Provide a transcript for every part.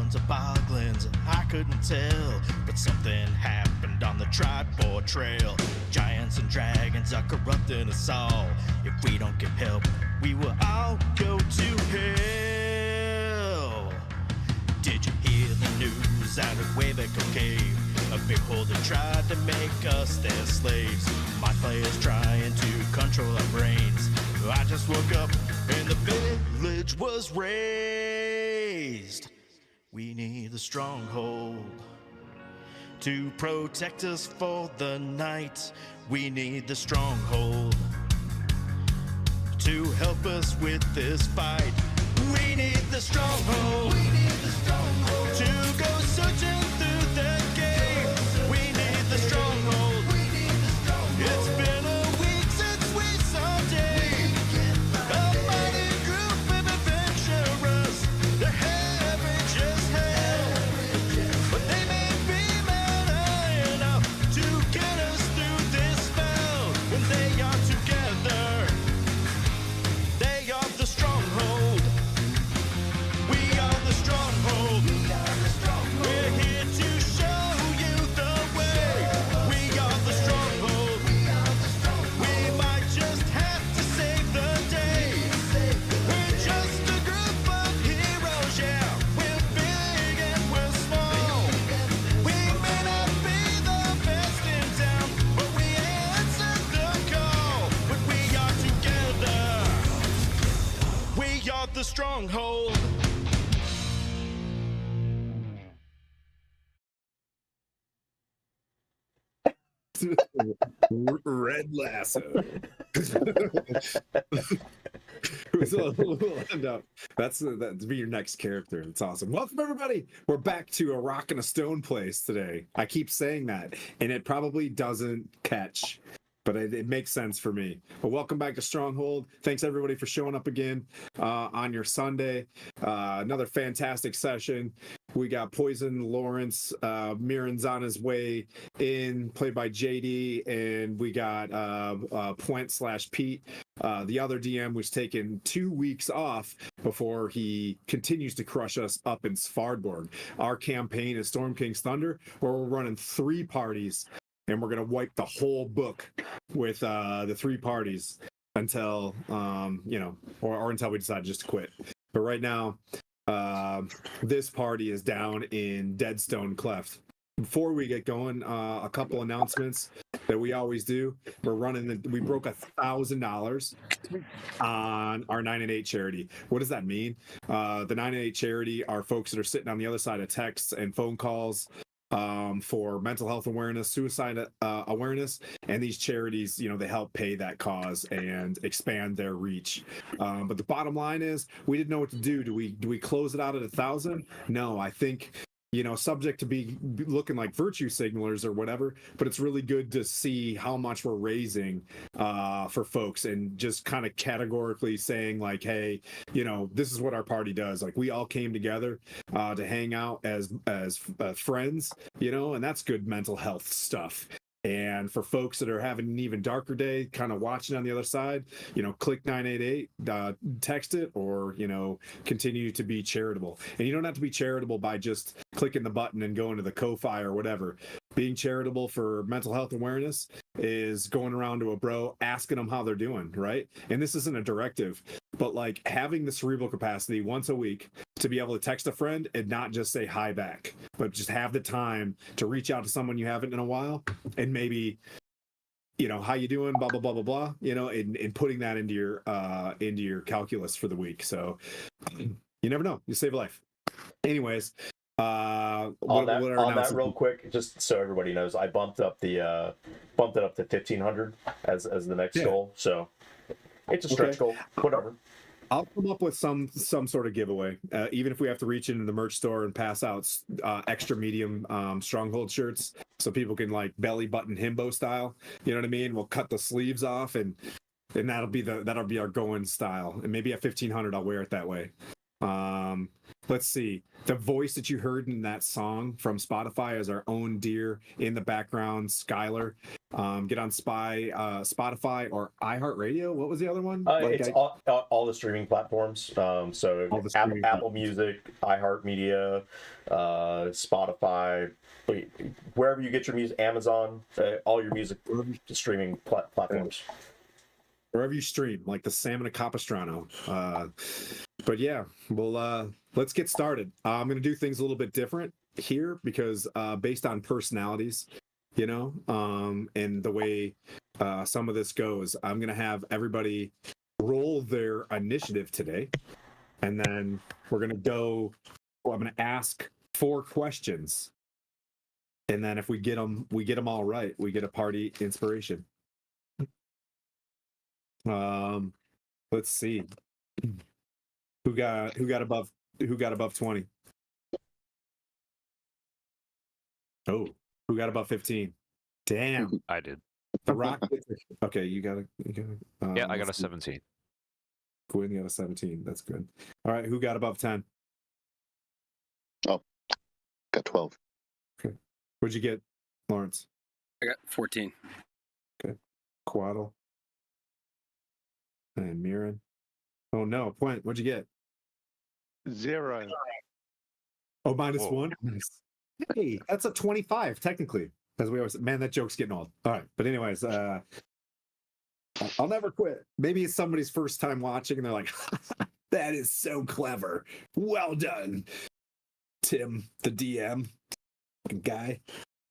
minds are boggling. I couldn't tell, but something happened on the Tribord Trail. Giants and dragons are corrupting us all. If we don't get help, we will all go to hell. Did you hear the news out of Waveco Cave? A big holder tried to make us their slaves. My players trying to control our brains. I just woke up and the village was razed. We need the Stronghold to protect us for the night. We need the Stronghold to help us with this fight. We need the Stronghold. We need the Stronghold to go searching through the game. We need the Stronghold. We need the Stronghold. It's been a week since we saw day. A mighty group of adventurers. They're heaven just hell, but they may be mad enough to get us through this spell. When they are together, they are the Stronghold. We are the Stronghold. We're here to show you the way. We are the Stronghold. We might just have to save the day. We're just a group of heroes, yeah. We're big and we're small. We may not be the best in town, but we answered the call. When we are together, we are the Stronghold. Red Lasso. Who's a little end up. That's be your next character. It's awesome. Welcome everybody. We're back to a rock and a stone place today. I keep saying that, and it probably doesn't catch, but it makes sense for me. But welcome back to Stronghold. Thanks everybody for showing up again on your Sunday. Another fantastic session. We got Poison Lawrence, Mirren's on his way in, played by JD, and we got Pwent/Pete, the other DM, who's taken 2 weeks off before he continues to crush us up in Svardborg. Our campaign is Storm King's Thunder, where we're running 3 parties, and we're gonna wipe the whole book with the 3 parties until or until we decide just to quit. But right now, this party is down in Deadstone Cleft. Before we get going, a couple announcements that we always do. We broke $1,000 on our 9 and 8 charity. What does that mean? The 9 and 8 charity are folks that are sitting on the other side of texts and phone calls for mental health awareness, suicide awareness, and these charities, they help pay that cause and expand their reach. But the bottom line is, we didn't know what to do. Do we close it out at 1,000? No, I think, subject to be looking like virtue signalers or whatever, but it's really good to see how much we're raising for folks, and just kind of categorically saying like, hey, this is what our party does. Like, we all came together to hang out as friends, and that's good mental health stuff. And for folks that are having an even darker day, kind of watching on the other side, click 988, text it, or, continue to be charitable. And you don't have to be charitable by just clicking the button and going to the Ko-Fi or whatever. Being charitable for mental health awareness is going around to a bro, asking them how they're doing, right? And this isn't a directive, but like having the cerebral capacity once a week to be able to text a friend and not just say hi back, but just have the time to reach out to someone you haven't in a while, and maybe, how you doing, blah, blah, blah, blah, blah, and putting that into your calculus for the week. So you never know, you save a life. Anyways, on that real quick, just so everybody knows, I bumped it up to 1,500 as the next goal. So it's a stretch goal, whatever. I'll come up with some sort of giveaway, even if we have to reach into the merch store and pass out extra medium Stronghold shirts, so people can like belly button himbo style. You know what I mean? We'll cut the sleeves off, and that'll be our going style. And maybe at 1,500, I'll wear it that way. let's see. The voice that you heard in that song from Spotify is our own dear in the background, Skylar. Get on Spotify or iHeartRadio. What was the other one? It's all the streaming platforms. So all the streaming Apple Music, iHeartMedia, Spotify, wherever you get your music, Amazon, all your music streaming platforms. Wherever you stream, like the Salmon of Capistrano. But yeah, well, let's get started. I'm going to do things a little bit different here because based on personalities, you know, and the way some of this goes, I'm going to have everybody roll their initiative today. And then we're going to go, I'm going to ask 4 questions. And then if we get them all right, we get a party inspiration. Let's see. Who got above 20? Oh, who got above 15? Damn. I did. The Rock. Okay, you got Yeah, I got a 17. Quinn got a 17. That's good. All right, who got above 10? Oh, got 12. Okay. What'd you get, Lawrence? I got 14. Okay. Quaddle. And Mirren. Oh no, Pwent, what'd you get? 0. Oh, minus Whoa. 1? Nice. Hey, that's a 25, technically. As we always man, that joke's getting old. All right. But anyways, I'll never quit. Maybe it's somebody's first time watching and they're like, that is so clever. Well done. Tim, the DM guy,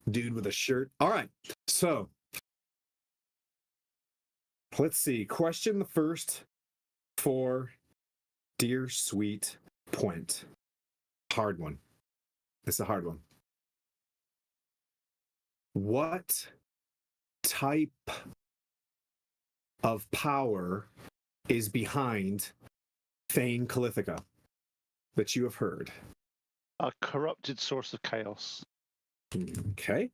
dude with a shirt. All right. So let's see. Question the first for dear sweet Pwent. Hard one. It's a hard one. What type of power is behind Thane Calithica that you have heard? A corrupted source of chaos. Okay.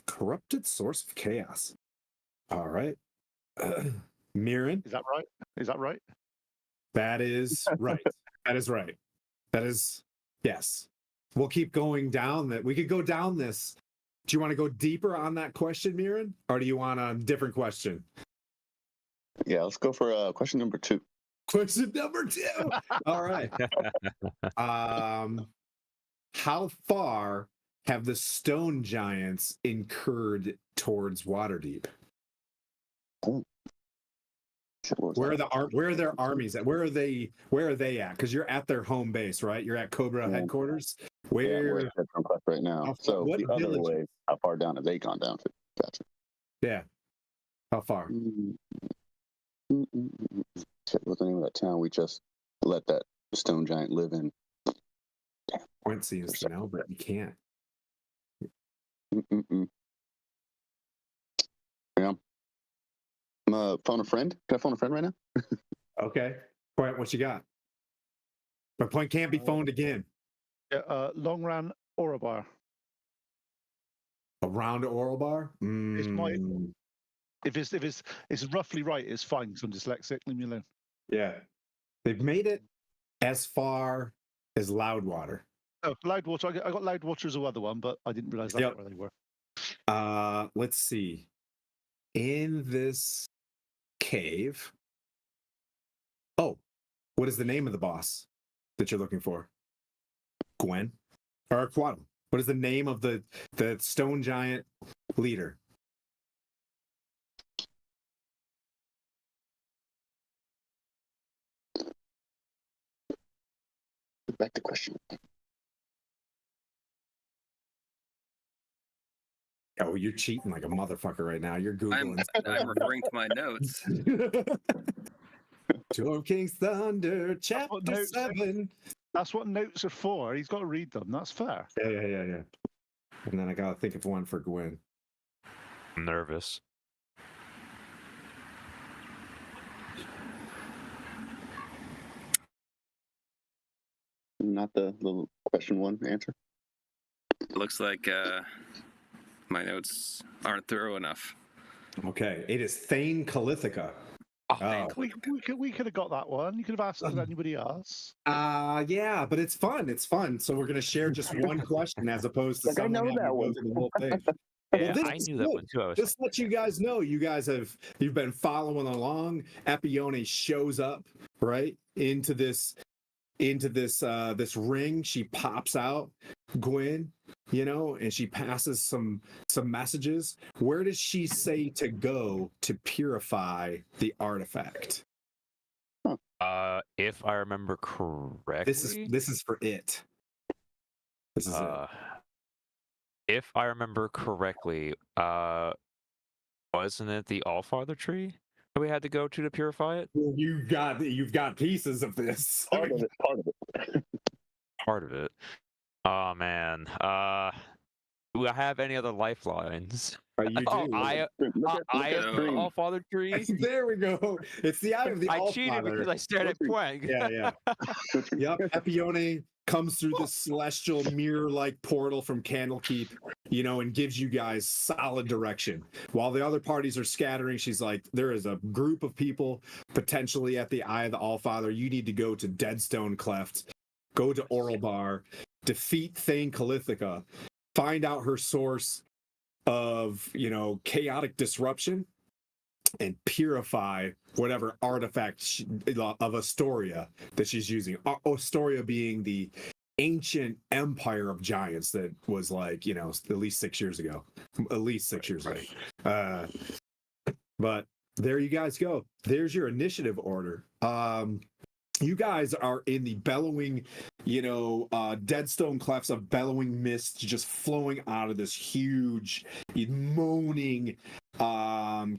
Corrupted source of chaos. All right. Mirren. Is that right? That is right. That is right. That is, yes. We'll keep going down that. We could go down this. Do you want to go deeper on that question, Mirren? Or do you want a different question? Yeah, let's go for question number 2. Question number 2. All right. How far have the stone giants incurred towards Waterdeep? Oh. Where are their armies at? Where are they at? Because you're at their home base, right? You're at Cobra headquarters. Where? Yeah, we're at right now. So what the other village? way, how far down have they gone down to? Gotcha. Yeah. How far? Shit, what's the name of that town we just let that stone giant live in? Point seems to know, but you can't. Yeah. Phone a friend? Can I phone a friend right now? Okay. Point, what you got? But Point can't be phoned again. Yeah, Long Ran Orobar. Around Oral Bar? It's my. If it's roughly right, it's fine because I'm dyslexic. Leave me alone. Yeah. They've made it as far as Loudwater. Oh, Loudwater. I got Loudwater as a other one, but I didn't realize that's where they were. Let's see. In this cave. Oh, what is the name of the boss that you're looking for? Gwen? Or Quaddle? What is the name of the stone giant leader? Back to question. Oh, you're cheating like a motherfucker right now. You're Googling. I'm referring to my notes. Storm King's Thunder, Chapter 7. That's what notes are for. He's got to read them. That's fair. Yeah. And then I gotta think of one for Gwen. I'm nervous. Not the little question 1 answer. It looks like my notes aren't thorough enough. Okay, it is Thane Calithica. Thank We could have got that one. You could have asked anybody else. Yeah, but it's fun. It's fun. So we're gonna share just one question as opposed to Like, I someone know having to that go one. through the whole thing. Yeah, this I is knew that good. one too. I was Just to let you guys know, you've been following along. Epione shows up right into this this ring. She pops out, Gwen, and she passes some messages. Where does she say to go to purify the artifact? If I remember correctly, This is for it. This is it. if I remember correctly, wasn't it the Allfather tree that we had to go to purify it? You've got pieces of this. Part of it. Part of it. Oh man. Do I have any other lifelines? You Oh, do. I Look am at the Dream. Allfather tree. There we go. It's the eye of the I Allfather. cheated because I stared at Pwent. Yeah. Yep. Epione comes through this celestial mirror-like portal from Candlekeep, and gives you guys solid direction. While the other parties are scattering, she's like, there is a group of people potentially at the Eye of the Allfather. You need to go to Deadstone Cleft, go to Oralbar, defeat Thane Calithica, find out her source of, chaotic disruption, and purify whatever artifact of Astoria that she's using. Astoria being the ancient empire of giants that was at least 6 years ago. But there you guys go. There's your initiative order. You guys are in the bellowing, Deadstone Clefts of bellowing mist just flowing out of this huge, moaning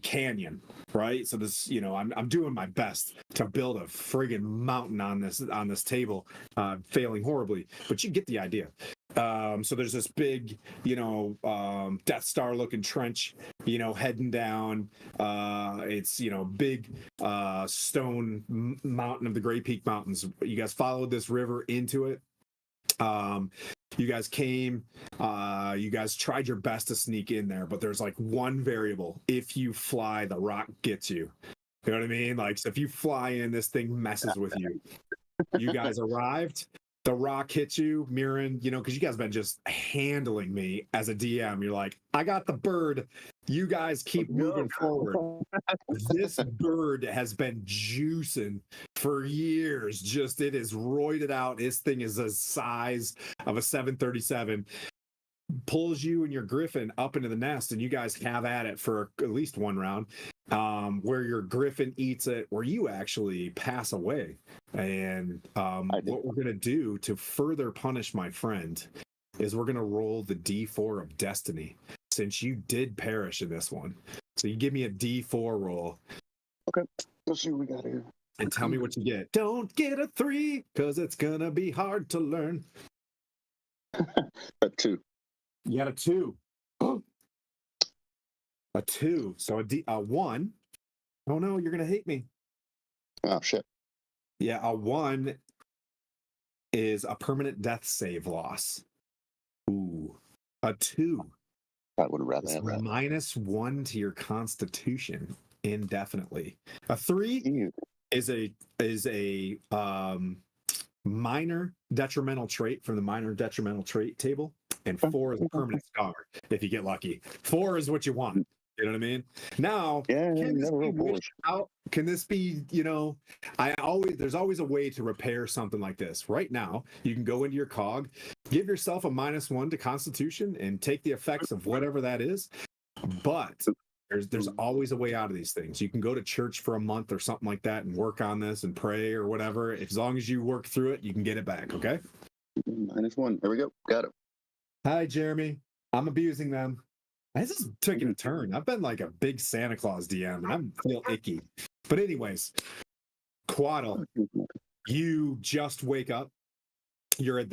canyon, right? So this, I'm doing my best to build a friggin' mountain on this table, failing horribly, but you get the idea. So there's this big, Death Star looking trench, heading down. It's, big stone mountain of the Great Peak Mountains. You guys followed this river into it. You guys came, you guys tried your best to sneak in there, but there's one variable. If you fly, the rock gets you. You know what I mean? So if you fly in, this thing messes with you. You guys arrived. The rock hits you, Mirren, because you guys have been just handling me as a DM. You're like, I got the bird. You guys keep moving forward. This bird has been juicing for years. It is roided out. This thing is the size of a 737. Pulls you and your griffin up into the nest, and you guys have at it for at least one round, where your griffin eats it, where you actually pass away. And what we're going to do to further punish my friend is we're going to roll the D4 of destiny, since you did perish in this one. So you give me a D4 roll. Okay, let's see what we got here. And tell me what you get. Don't get a 3, because it's going to be hard to learn. A 2. You got a 2. A 2. So a 1. Oh no, you're gonna hate me. Oh shit. Yeah, a 1 is a permanent death save loss. Ooh. A 2 I would rather is have that. -1 to your constitution indefinitely. A 3 Ew. is a minor detrimental trait from the minor detrimental trait table, and 4 is a permanent scar if you get lucky. 4 is what you want. You know what I mean? Now, Yeah, can this never be real bullish. wished out? Can this be, there's always a way to repair something like this. Right now, you can go into your cog, give yourself a -1 to constitution, and take the effects of whatever that is. But there's always a way out of these things. You can go to church for a month or something like that and work on this and pray or whatever. As long as you work through it, you can get it back. Okay. -1. There we go. Got it. Hi, Jeremy. I'm abusing them. This is taking a turn. I've been like a big Santa Claus DM, and I feel icky. But anyways, Quaddle, you just wake up. You're in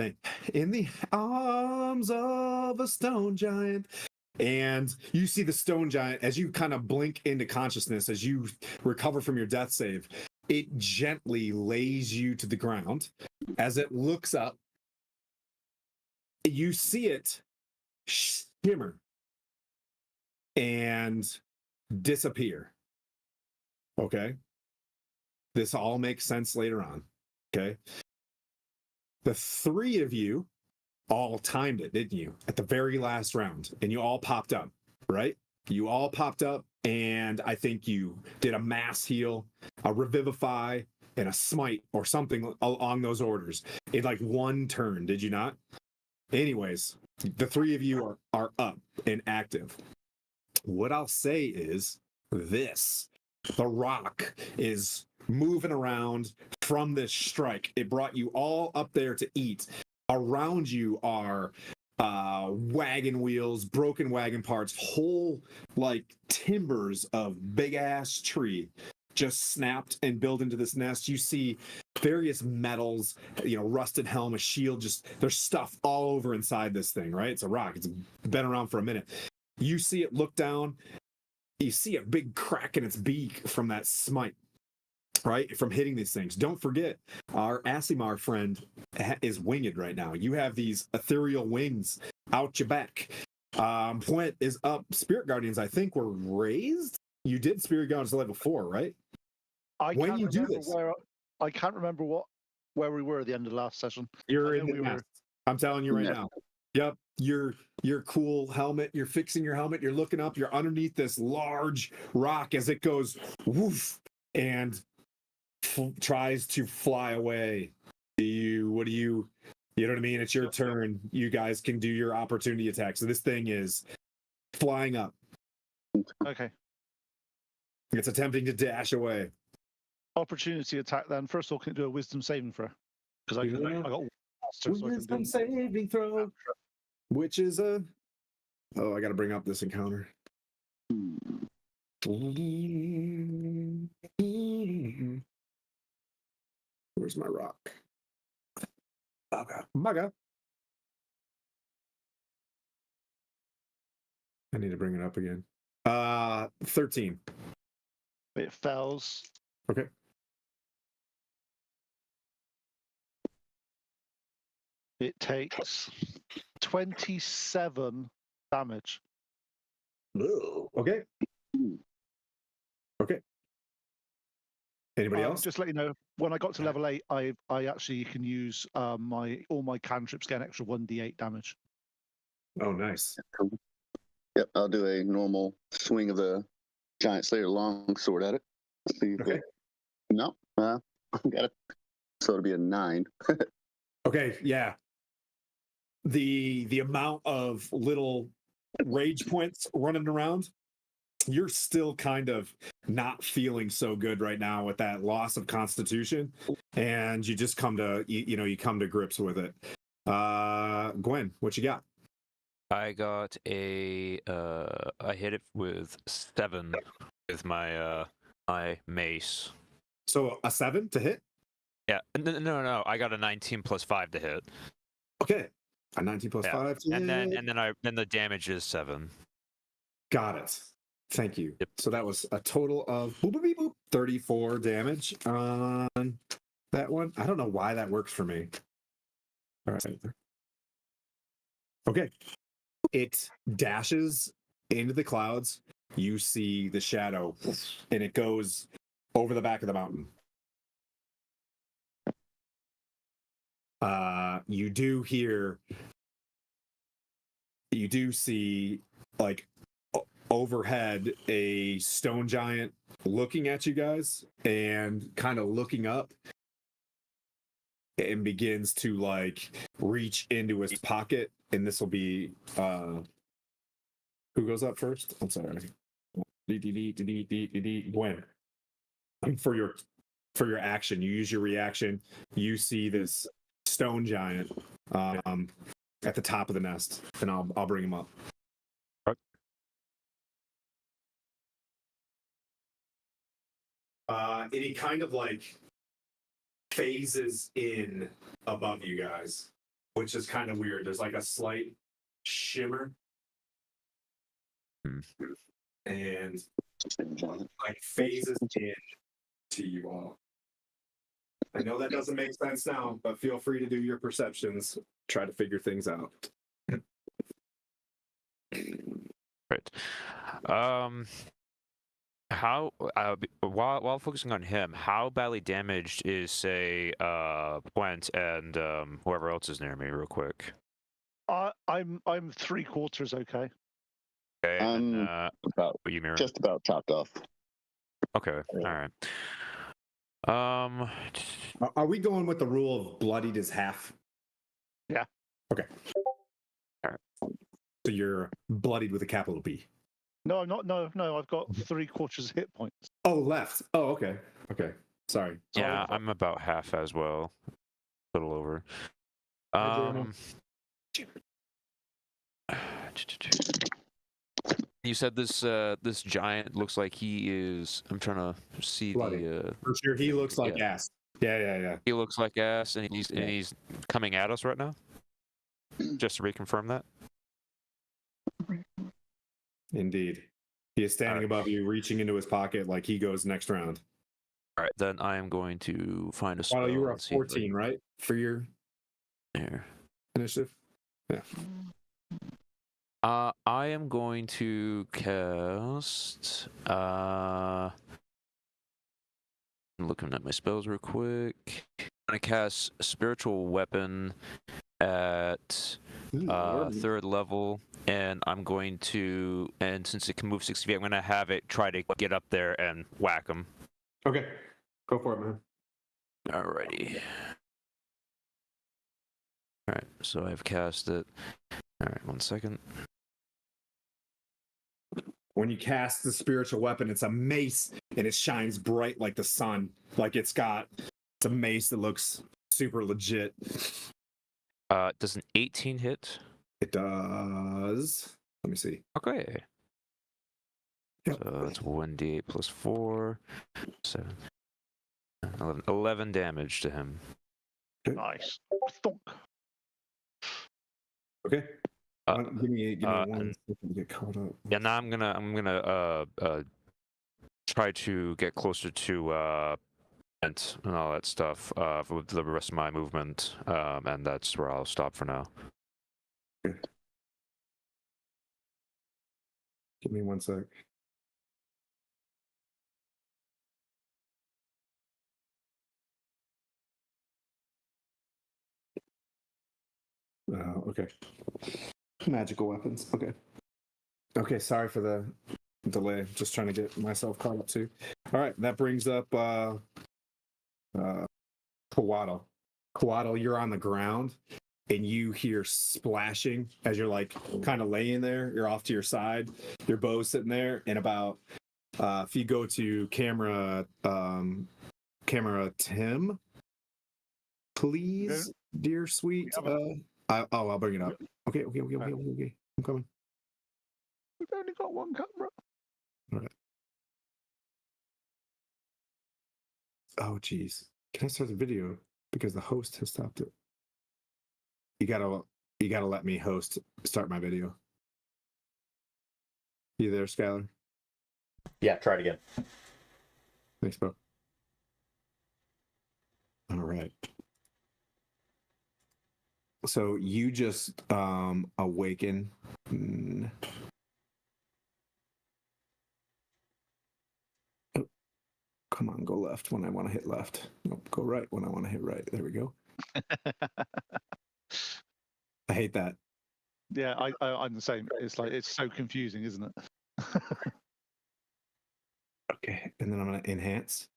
the arms of a stone giant. And you see the stone giant as you kind of blink into consciousness, as you recover from your death save. It gently lays you to the ground. As it looks up, you see it shimmer and disappear. Okay. This all makes sense later on. Okay. The three of you all timed it, didn't you? At the very last round, and you all popped up, right? You all popped up, and I think you did a mass heal, a revivify, and a smite, or something along those orders in like one turn, did you not? Anyways, the three of you are up and active. What I'll say is this: the rock is moving around from this strike. It brought you all up there to eat. Around you are wagon wheels, broken wagon parts, whole like timbers of big ass tree just snapped and built into this nest. You see various metals, rusted helm, a shield, just there's stuff all over inside this thing, right? It's a rock. It's been around for a minute. You see it look down. You see a big crack in its beak from that smite, right? From hitting these things. Don't forget, our Asimar friend is winged right now. You have these ethereal wings out your back. Pwent is up. Spirit Guardians, I think, were raised. You did Spirit Guardians level 4, right? I can't remember where we were at the end of the last session. You're in the nest. I'm telling you right now. Yep. Your cool helmet. You're fixing your helmet. You're looking up. You're underneath this large rock as it goes woof and tries to fly away. You know what I mean? It's your turn. You guys can do your opportunity attack. So this thing is flying up. Okay. It's attempting to dash away. Opportunity attack then. First of all, can it do a wisdom saving throw? Because I got master, so wisdom saving throw. Which is I gotta bring up this encounter. Where's my rock? Bugger. I need to bring it up again. 13. It fails. Okay. It takes 27 damage. Okay. Okay. Anybody else? Just let you know, when I got to level 8, I actually can use all my cantrips get an extra 1d8 damage. Oh, nice. Yep, I'll do a normal swing of the Giant Slayer longsword at it. See if Okay. No, got it. So it'll be a 9. Okay, yeah. The amount of little rage points running around, you're still kind of not feeling so good right now with that loss of constitution, and you just come to you come to grips with it. Gwen, what you got? I got I hit it with 7 with my my mace. So a 7 to hit? Yeah, no, I got a 19 plus 5 to hit. Okay, a 19 plus 5 to and hit. then the damage is 7. Got it. Thank you. Yep. So that was a total of 34 damage on that one. I don't know why that works for me. All right. Okay. It dashes into the clouds. You see the shadow, and it goes over the back of the mountain. You do see, like, overhead, a stone giant looking at you guys and kind of looking up, and begins to like reach into his pocket. And this will be who goes up first? I'm sorry. Gwen. For your action, you use your reaction. You see this stone giant at the top of the nest, and I'll bring him up. And he kind of like phases in above you guys, which is kind of weird. There's like a slight shimmer, and like phases in to you all. I know that doesn't make sense now, but feel free to do your perceptions. Try to figure things out. Right. How while focusing on him, how badly damaged is say Pwent and whoever else is near me, real quick? I'm 3/4 okay. Okay, and then, About you mirror. just about topped off. Okay, all right. Are we going with the rule of bloodied is half? Yeah. Okay. All right. So you're bloodied with a capital B. No, I'm not. No, I've got 3/4 hit points. Oh, left. Oh, okay. Okay. Sorry. Yeah, I'm about half as well. A little over. You said this giant looks like he is. I'm trying to see Bloody. the. For sure, he looks like ass. Yeah. He looks like ass, and he's coming at us right now. Just to reconfirm that. Indeed. He is standing above you, reaching into his pocket like he goes next round. All right, then I am going to find a spell. Well, you were a and see if 14, right? For your There. initiative? Yeah. I am going to cast. Looking at my spells real quick. I'm gonna cast Spiritual Weapon at third level, and I'm going to, and since it can move 60 feet, I'm gonna have it try to get up there and whack him. Okay. Go for it, man. Alrighty. Alright, so I've cast it. Alright, 1 second. When you cast the spiritual weapon, it's a mace and it shines bright like the sun. Like it's a mace that looks super legit. Does an 18 hit? It does. Let me see. Okay. Yep. So that's 1d8 plus 4. 7. 11 damage to him. Nice. Thunk. Okay. Give me 1 second to get caught up. Yeah, now I'm gonna try to get closer to and all that stuff with the rest of my movement, and that's where I'll stop for now. Okay. Give me 1 sec. Okay. Magical weapons. Okay. Okay, sorry for the delay. Just trying to get myself caught up too. All right, that brings up Kawaddle. Kawaddle, you're on the ground and you hear splashing as you're like kind of laying there. You're off to your side. Your bow's sitting there, and about if you go to camera Tim, please, dear sweet. I'll bring it up. Okay. I'm coming. We've only got one camera. All right. Oh, geez. Can I start the video? Because the host has stopped it. You gotta let me start my video. You there, Skylar? Yeah, try it again. Thanks, bro. All right. So you just awaken. Oh, come on, go left when I want to hit left. Nope, go right when I want to hit right. There we go. I hate that. Yeah, I'm the same. It's like it's so confusing, isn't it? Okay, and then I'm gonna enhance.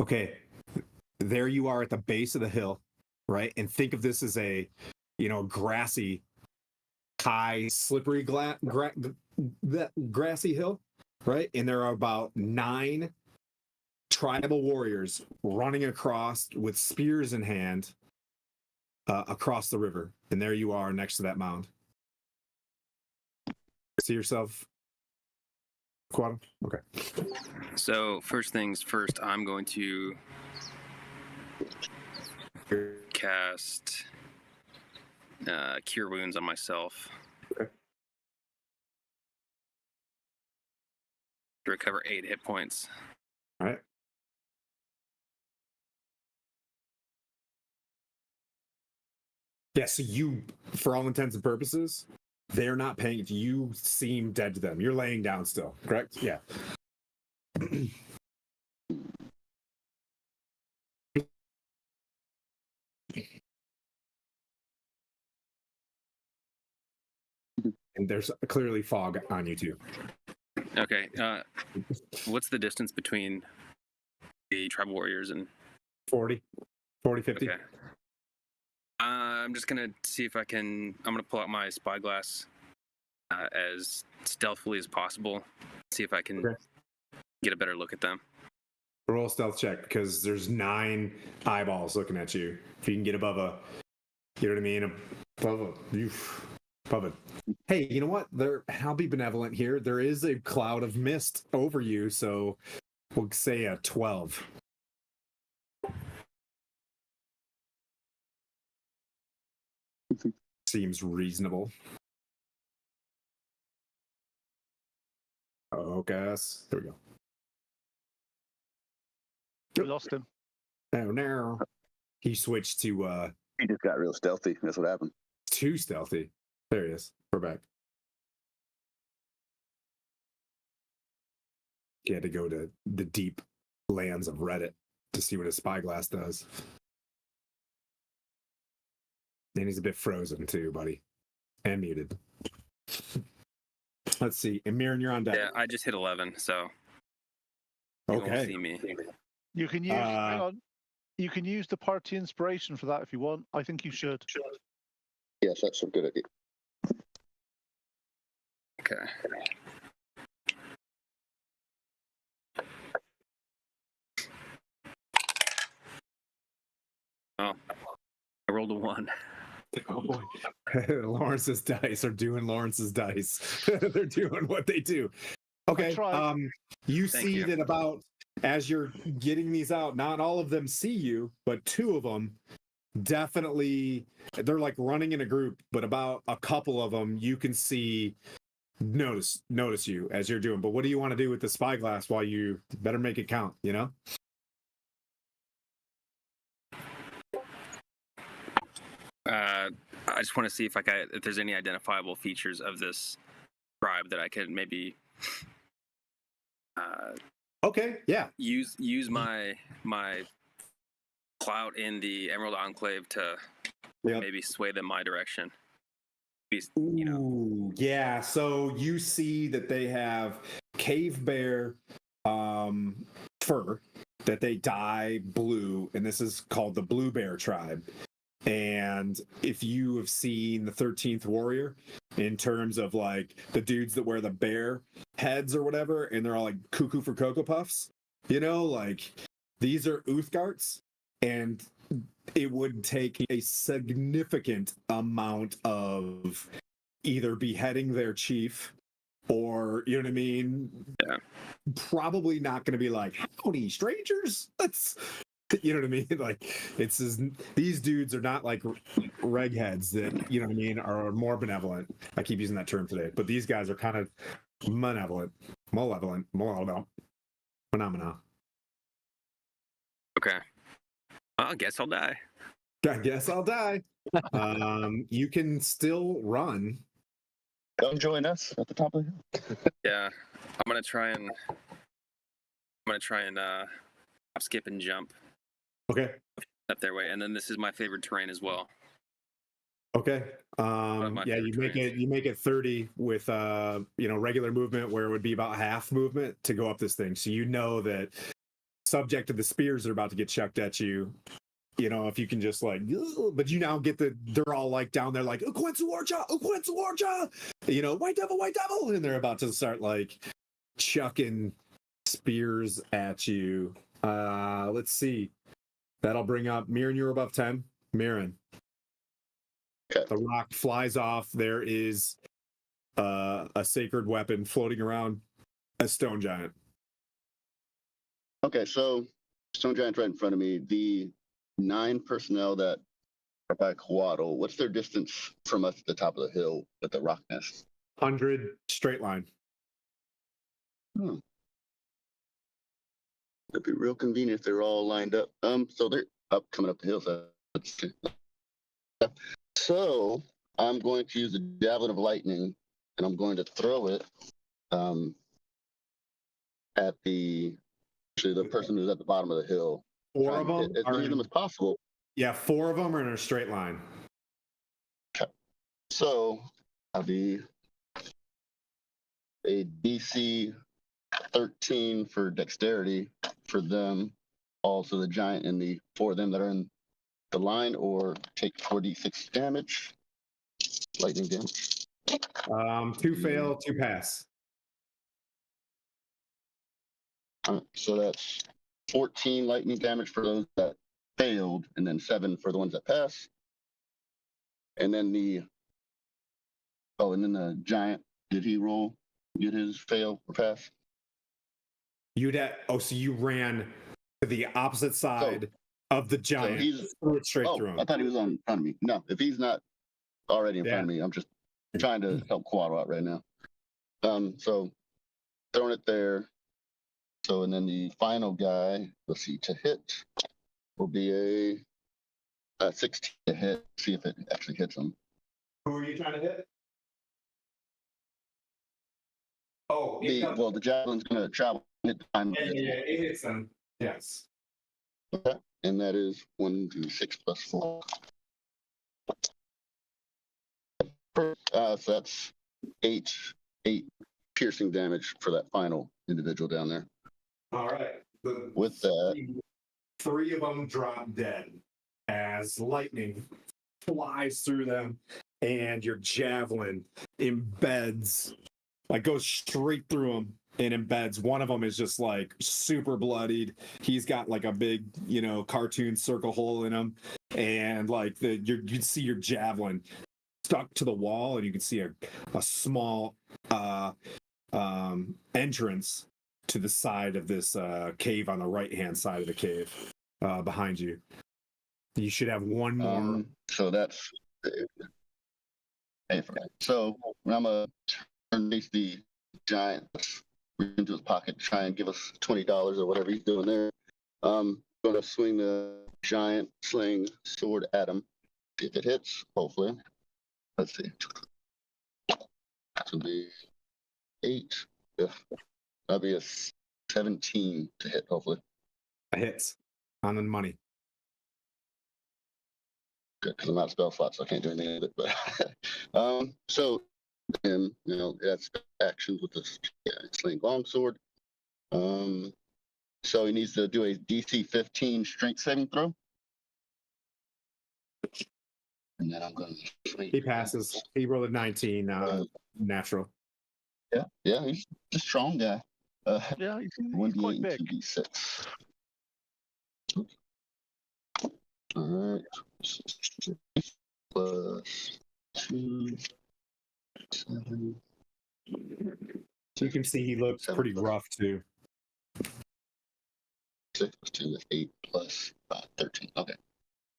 Okay, there you are at the base of the hill, right? And think of this as a, grassy, high, slippery grassy hill, right? And there are about 9 tribal warriors running across with spears in hand across the river. And there you are next to that mound. See yourself, Quad? Okay. So first things first, I'm going to cast Cure Wounds on myself. Okay. To recover 8 hit points. All right. Yeah, so you, for all intents and purposes, They're not paying. You seem dead to them. You're laying down still, correct? Yeah. And there's clearly fog on you too. Okay. What's the distance between the tribal warriors and 40, 50. Okay. I'm just gonna see if I can. I'm gonna pull out my spyglass as stealthily as possible. See if I can get a better look at them. Roll a stealth check because there's 9 eyeballs looking at you. If you can get above a, you know what I mean, above it. Hey, you know what? I'll be benevolent here. There is a cloud of mist over you, so we'll say a 12. Seems reasonable. Okay, there we go. We lost him. Oh no. He switched to He just got real stealthy. That's what happened. too stealthy. There he is. We're back. He had to go to the deep lands of Reddit to see what his spyglass does. And he's a bit frozen too, buddy. And muted. Let's see. And Mirren, you're on deck. Yeah, I just hit 11, so you won't Okay. see me. You can use. Hang on. You can use the party inspiration for that if you want. I think you should. Yes, that's a good idea. Okay. Oh, I rolled a 1. Oh boy. Lawrence's dice are doing Lawrence's dice. They're doing what they do. Okay. You see you. that about as you're getting these out, not all of them see you, but 2 of them definitely, they're like running in a group, but about a couple of them you can see notice you as you're doing. But what do you want to do with the spyglass while you better make it count, you know? I just want to see if there's any identifiable features of this tribe that I could maybe Okay, yeah. use my clout in the Emerald Enclave to maybe sway them my direction. You know. Ooh, yeah. So you see that they have cave bear fur that they dye blue, and this is called the Blue Bear tribe. And if you have seen the 13th Warrior in terms of like the dudes that wear the bear heads or whatever, and they're all like cuckoo for Cocoa Puffs, you know, like these are Uthgarts, and it would take a significant amount of either beheading their chief or, you know what I mean? Yeah. Probably not going to be like, howdy, strangers. That's, you know what I mean? Like, these dudes are not like regheads that, you know what I mean, are more benevolent. I keep using that term today, but these guys are kind of malevolent. Phenomena. Okay. I guess I'll die. I guess I'll die. You can still run. Come join us at the top of the hill. Yeah, I'm gonna try and skip and jump Okay. up their way, and then this is my favorite terrain as well. Okay. Yeah, you make it 30 with regular movement where it would be about half movement to go up this thing. So you know that subject to the spears that are about to get chucked at you, you know, if you can just like, but you now get they're all like down there like, Ukwensu, you know, white devil, and they're about to start like chucking spears at you. Let's see. That'll bring up Mirren, you're above 10. Mirren. Okay. The rock flies off. There is a sacred weapon floating around, a stone giant. Okay, so Stone Giant's right in front of me. The 9 personnel that are by Quaddle, what's their distance from us at the top of the hill with the rock nest? 100 straight line. Hmm. That'd be real convenient if they're all lined up. So they're coming up the hill. So I'm going to use the Javelin of Lightning, and I'm going to throw it at the person who's at the bottom of the hill. Four of them? As many of them as possible. Yeah, 4 of them are in a straight line. Okay. So I'll be a DC 13 for dexterity for them, also the giant and the 4 of them that are in the line, or take 4d6 damage, lightning damage. 2 fail, 2 pass. So that's 14 lightning damage for those that failed, and then 7 for the ones that pass. And then the giant, did he roll? Get his fail or pass? So you ran to the opposite side of the giant. So he's threw it straight through him. I thought he was in front of me. No, if he's not already in front of me, I'm just trying to help Quaddle out right now. So throwing it there. So, and then the final guy, let's see, to hit will be a 16 to hit. See if it actually hits him. Who are you trying to hit? Oh, the javelin's going to travel and hit the final. Yeah, it hits them. Yes. Okay. And that is 1d6 plus 4. So that's 8 piercing damage for that final individual down there. All right. With that, 3 of them drop dead as lightning flies through them, and your javelin embeds, like goes straight through them and embeds. One of them is just like super bloodied. He's got like a big, cartoon circle hole in him, and like you can see your javelin stuck to the wall, and you can see a small entrance to the side of this cave on the right-hand side of the cave behind you. You should have one more. So that's so I'm gonna turn the giant into his pocket, try and give us $20 or whatever he's doing there. I'm gonna swing the giant sling sword at him. See if it hits, hopefully. Let's see. That'll be 8. Yeah. That'll be a 17 to hit, hopefully. A hit on the money. Good, because I'm out of spell slot, so I can't do anything with it. But so, and that's actions with the sling longsword. So he needs to do a DC 15 strength saving throw. And then I'm going to. He passes. He rolled a 19, natural. Yeah, he's a strong guy. Yeah, he's 1d8 quite and big. 2d6. All right. Plus 2, 7. So you can see he looks pretty rough too. 6 plus 2 is 8 plus 5, 13. Okay.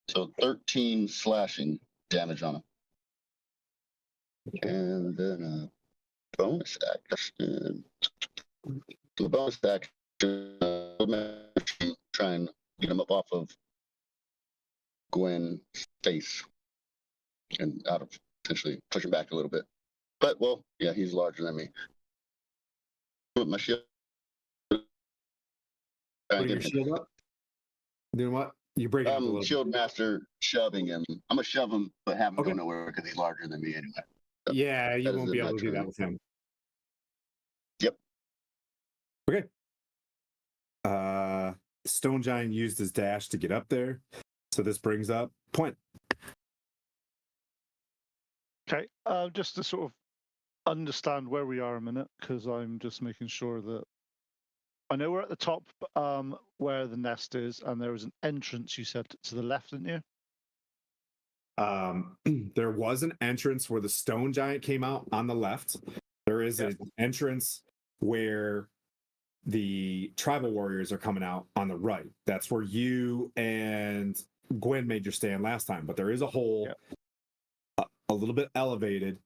So 13 slashing damage on him. And then bonus action. The bonus action, try and get him up off of Gwen's face and out of, potentially push him back a little bit. But, well, yeah, he's larger than me. Put my shield. Putting your shield up? Doing what? You break up a little Shield master shoving him. I'm going to shove him, but have him go nowhere because he's larger than me anyway. So yeah, you won't be able to do that with him. Yep. Okay. Stone Giant used his dash to get up there. So this brings up Pwent. Okay, just to sort of understand where we are a minute, because I'm just making sure that I know we're at the top where the nest is, and there was an entrance, you said, to the left, didn't you? There was an entrance where the Stone Giant came out on the left. There is an entrance where the tribal warriors are coming out on the right. That's where you and Gwen made your stand last time, but there is a hole a little bit elevated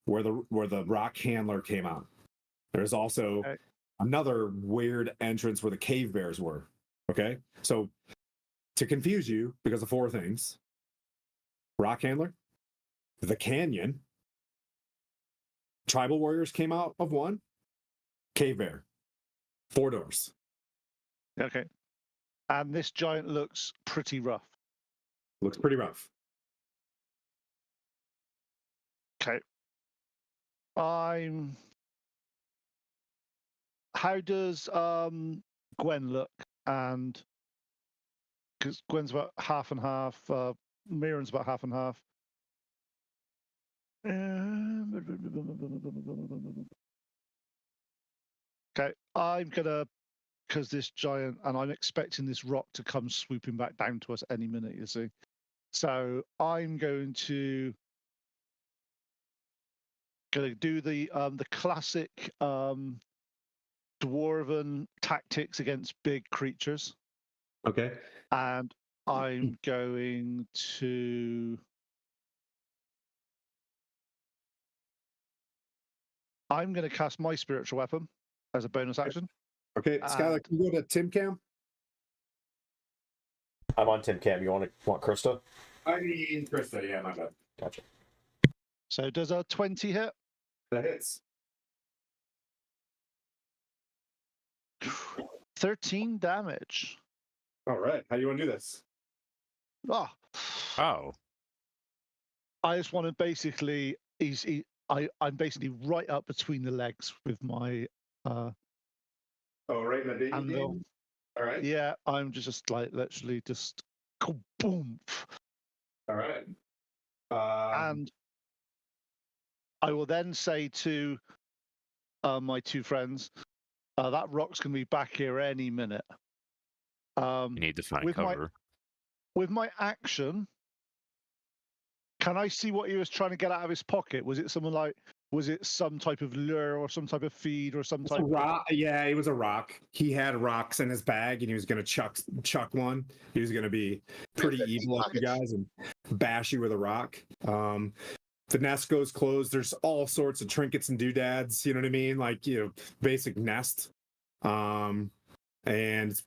where the rock handler came out. There's also another weird entrance where the cave bears were. Okay, so to confuse you, because of 4 things: rock handler, the canyon. Tribal warriors came out of one. Cave bear. 4 doors. Okay. And this giant looks pretty rough. Looks pretty rough. Okay. How does Gwen look? And because Gwen's about half and half, Mirren's about half and half. Okay, I'm gonna, because this giant, and I'm expecting this rock to come swooping back down to us any minute, you see. So I'm going to do the classic dwarven tactics against big creatures. Okay. And I'm going to cast my spiritual weapon as a bonus action. Okay, Skylar, can you go to Tim Cam? I'm on Tim Cam. You want Krista? I mean Krista, yeah, my bad. Gotcha. So does a 20 hit? That hits. 13 damage. All right, how do you want to do this? Oh. I just want to basically, I'm basically right up between the legs with my right in the baby anvil. All right. Yeah, I'm just like literally just boom. All right. And I will then say to my 2 friends, that rock's going to be back here any minute. You need to find cover. With my action, can I see what he was trying to get out of his pocket? Was it some type of lure or some type of feed or some type of rock? Yeah, it was a rock. He had rocks in his bag and he was going to chuck one. He was going to be pretty evil up you guys and bash you with a rock. The nest goes closed. There's all sorts of trinkets and doodads, you know what I mean? Like, basic nest. And it's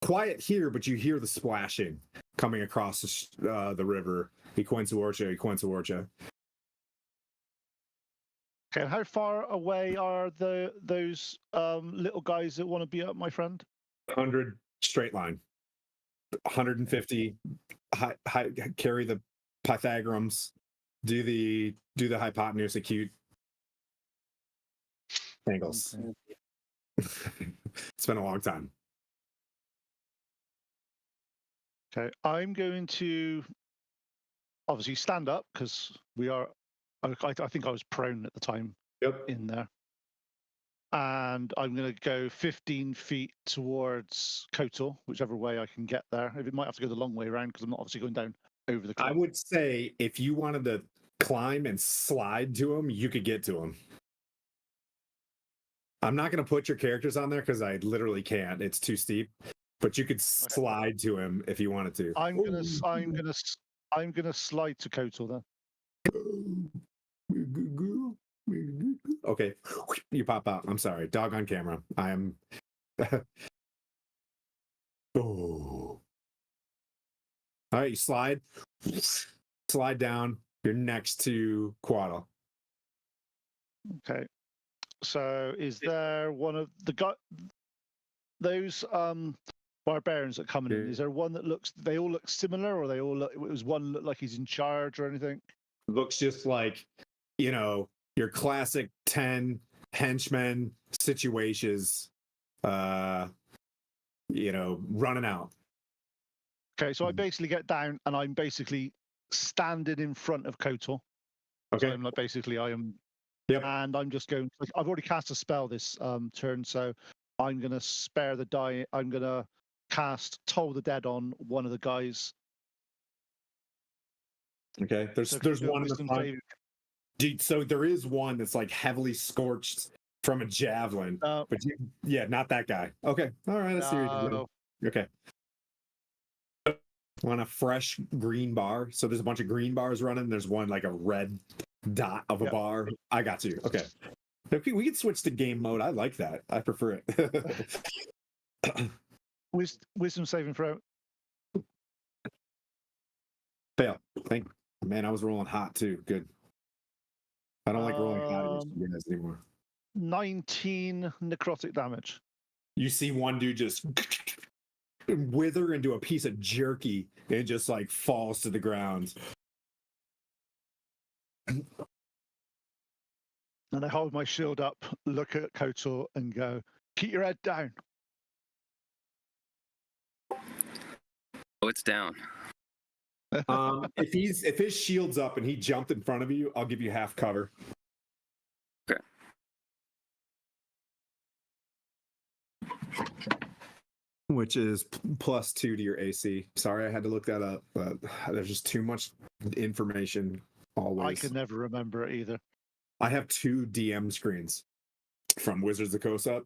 quiet here, but you hear the splashing coming across the river. Equensawarcha. Okay, and how far away are those little guys that want to be up, my friend? 100 straight line. 150 carry the Pythagoreans. Do the hypotenuse acute angles. Okay. It's been a long time. Okay, I'm going to obviously stand up because I think I was prone at the time. Yep. In there. And I'm going to go 15 feet towards Kotal, whichever way I can get there. It might have to go the long way around because I'm not obviously going down over the cliff. I would say if you wanted to climb and slide to him, you could get to him. I'm not going to put your characters on there because I literally can't. It's too steep. But you could slide to him if you wanted to. I'm gonna slide to Kotal then. Okay, you pop out. I'm sorry. Dog on camera. I am. Oh. All right, you slide down. You're next to Quaddle. Okay. So is there one of those barbarians that are coming in? Is there one that they all look similar, or was one look like he's in charge or anything? Looks just like, your classic 10 henchmen situations, running out. Okay, so I basically get down and I'm basically standing in front of Kotal. Okay. So I'm like I am. Yep. And I'm just going. I've already cast a spell this turn, so I'm gonna spare the die. I'm gonna cast Toll the Dead on one of the guys. Okay. There's one in the front. So there is one that's like heavily scorched from a javelin, but not that guy. Okay, all right, I see what you're doing. Okay, on a fresh green bar. So there's a bunch of green bars running. There's one like a red dot of a bar. I got you. Okay, we can switch to game mode. I like that. I prefer it. Wisdom saving throw. Fail. Man, I was rolling hot too. Good. I don't like rolling bodies for you guys anymore. 19 necrotic damage. You see one dude just wither into a piece of jerky and it just like falls to the ground. And I hold my shield up, look at Kotor, and go, "Keep your head down." Oh, it's down. If his shield's up and he jumped in front of you, I'll give you half cover. Okay. Which is +2 to your AC. Sorry, I had to look that up, but there's just too much information always. I can never remember it either. I have 2 DM screens from Wizards of the Coast up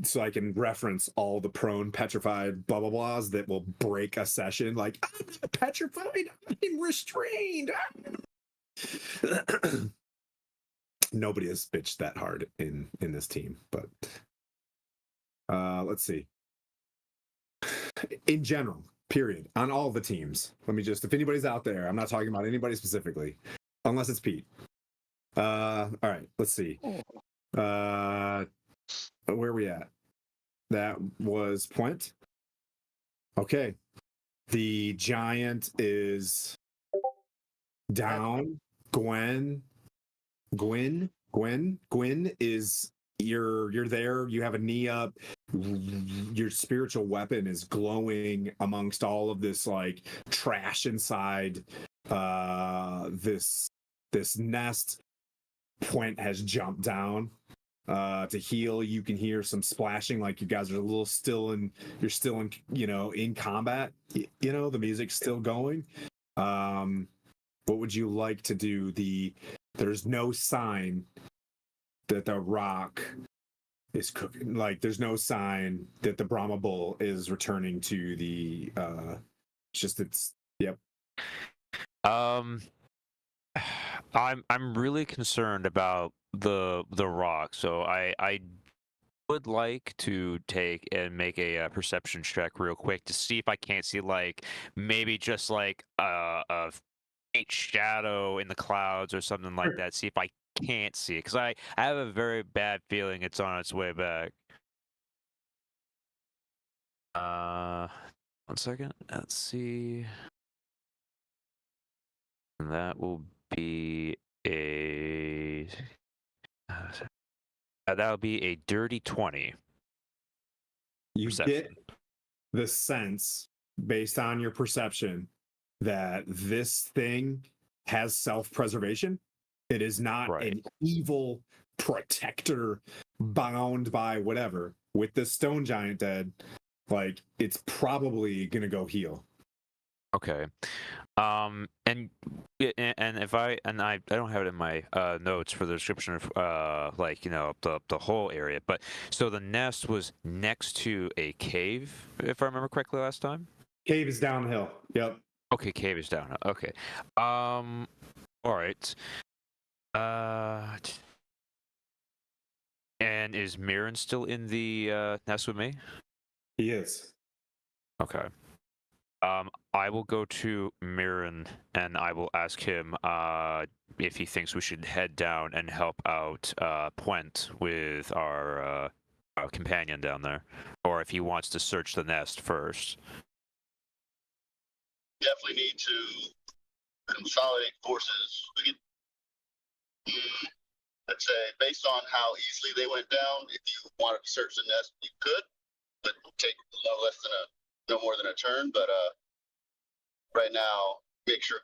so I can reference all the prone, petrified, blah blah blahs that will break a session. Like, I'm not petrified, I'm restrained. Nobody has bitched that hard in this team, but let's see. In general, period, on all the teams. Let me just, if anybody's out there, I'm not talking about anybody specifically, unless it's Pete. All right, let's see. Where are we at? That was Pwent. Okay. The giant is down. Gwen is you're there, you have a knee up, your spiritual weapon is glowing amongst all of this like trash inside this nest. Pwent has jumped down to heal. You can hear some splashing, like you guys are a little still in, you're still in, in combat, the music's still going. What would you like to do? There's no sign that the rock is cooking, like there's no sign that the Brahma bull is returning to the yep. I'm really concerned about the rock, so I would like to take and make a perception check real quick to see if I can't see like maybe just like a faint shadow in the clouds or something like that. See if I can't see it, because I have a very bad feeling it's on its way back. 1 second. Let's see. And that will be a that'll be a dirty 20. You Perception. get the sense, based on your perception, that this thing has self-preservation. It is not an evil protector bound by whatever. With the stone giant dead, like it's probably gonna go heal. Okay. And if I don't have it in my notes for the description of like the whole area, but so the nest was next to a cave, if I remember correctly last time. Cave is downhill. Yep. Okay, cave is down. Okay. All right. And is Mirren still in the nest with me? He is. Okay. I will go to Mirren and I will ask him if he thinks we should head down and help out Pwent with our companion down there, or if he wants to search the nest first. Definitely need to consolidate forces. We could, let's say, based on how easily they went down, if you wanted to search the nest, you could, but it would take no more than a turn. But right now, make sure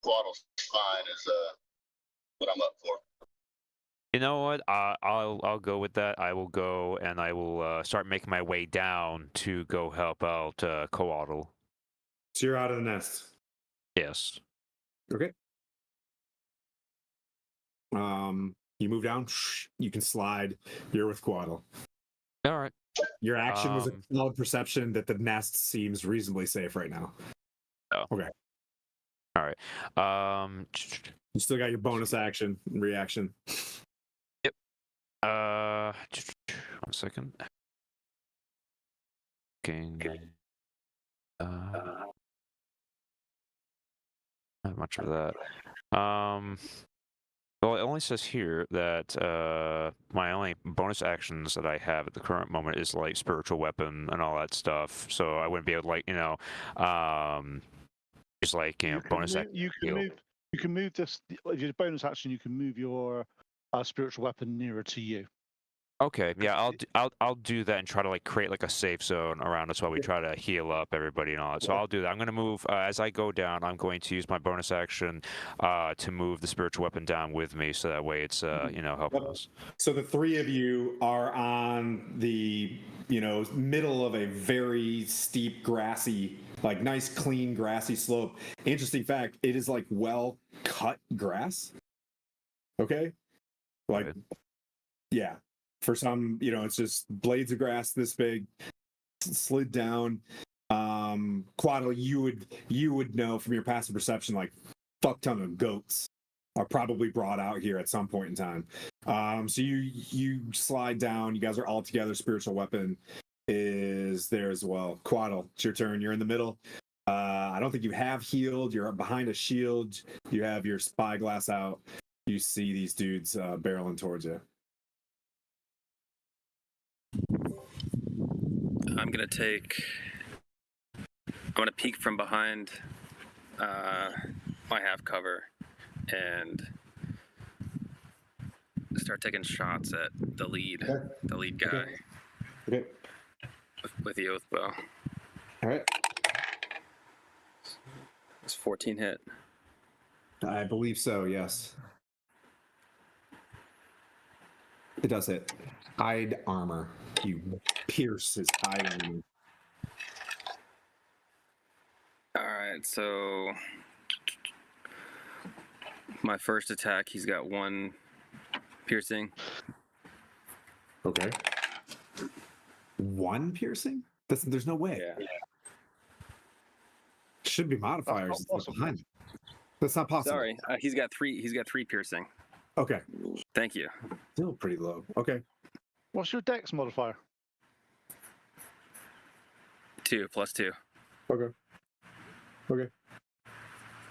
Quaddle's fine is what I'm up for. You know what? I'll go with that. I will go and I will start making my way down to go help out Coatl. So you're out of the nest. Yes. Okay. You move down. You can slide. You're with Coatl. All right. Your action was a solid perception that the nest seems reasonably safe right now. Oh. Okay. All right. You still got your bonus action and reaction. Yep. 1 second. Okay. Not much of that. Well, it only says here that my only bonus actions that I have at the current moment is like spiritual weapon and all that stuff. So I wouldn't be able to like just like bonus action. You can move this. If your bonus action, you can move your spiritual weapon nearer to you. Okay, yeah, I'll do that and try to like create like a safe zone around us while we try to heal up everybody and all that. So I'll do that. I'm gonna move as I go down. I'm going to use my bonus action to move the spiritual weapon down with me, so that way it's helping us. So the three of you are on the middle of a very steep, grassy, like nice, clean, grassy slope. Interesting fact: it is like well cut grass. Okay, like yeah. For some, it's just blades of grass this big, slid down. Quaddle, you would know from your passive perception, like fuck ton of goats are probably brought out here at some point in time. So you slide down. You guys are all together. Spiritual weapon is there as well. Quaddle, it's your turn. You're in the middle. I don't think you have healed. You're behind a shield. You have your spyglass out. You see these dudes barreling towards you. I'm gonna peek from behind my half cover and start taking shots at the lead guy. Okay. With the oath bow. All right. It's 14 hit. I believe so. Yes. It does hit. Hide armor. You pierce his hide armor. All right, so my first attack, he's got 1 piercing. Okay. 1 piercing? There's no way. Yeah. Should be modifiers. Behind. That's not possible. Sorry, he's got 3. He's got 3 piercing. Okay. Thank you. Still pretty low. Okay. What's your dex modifier? 2 plus 2. Okay.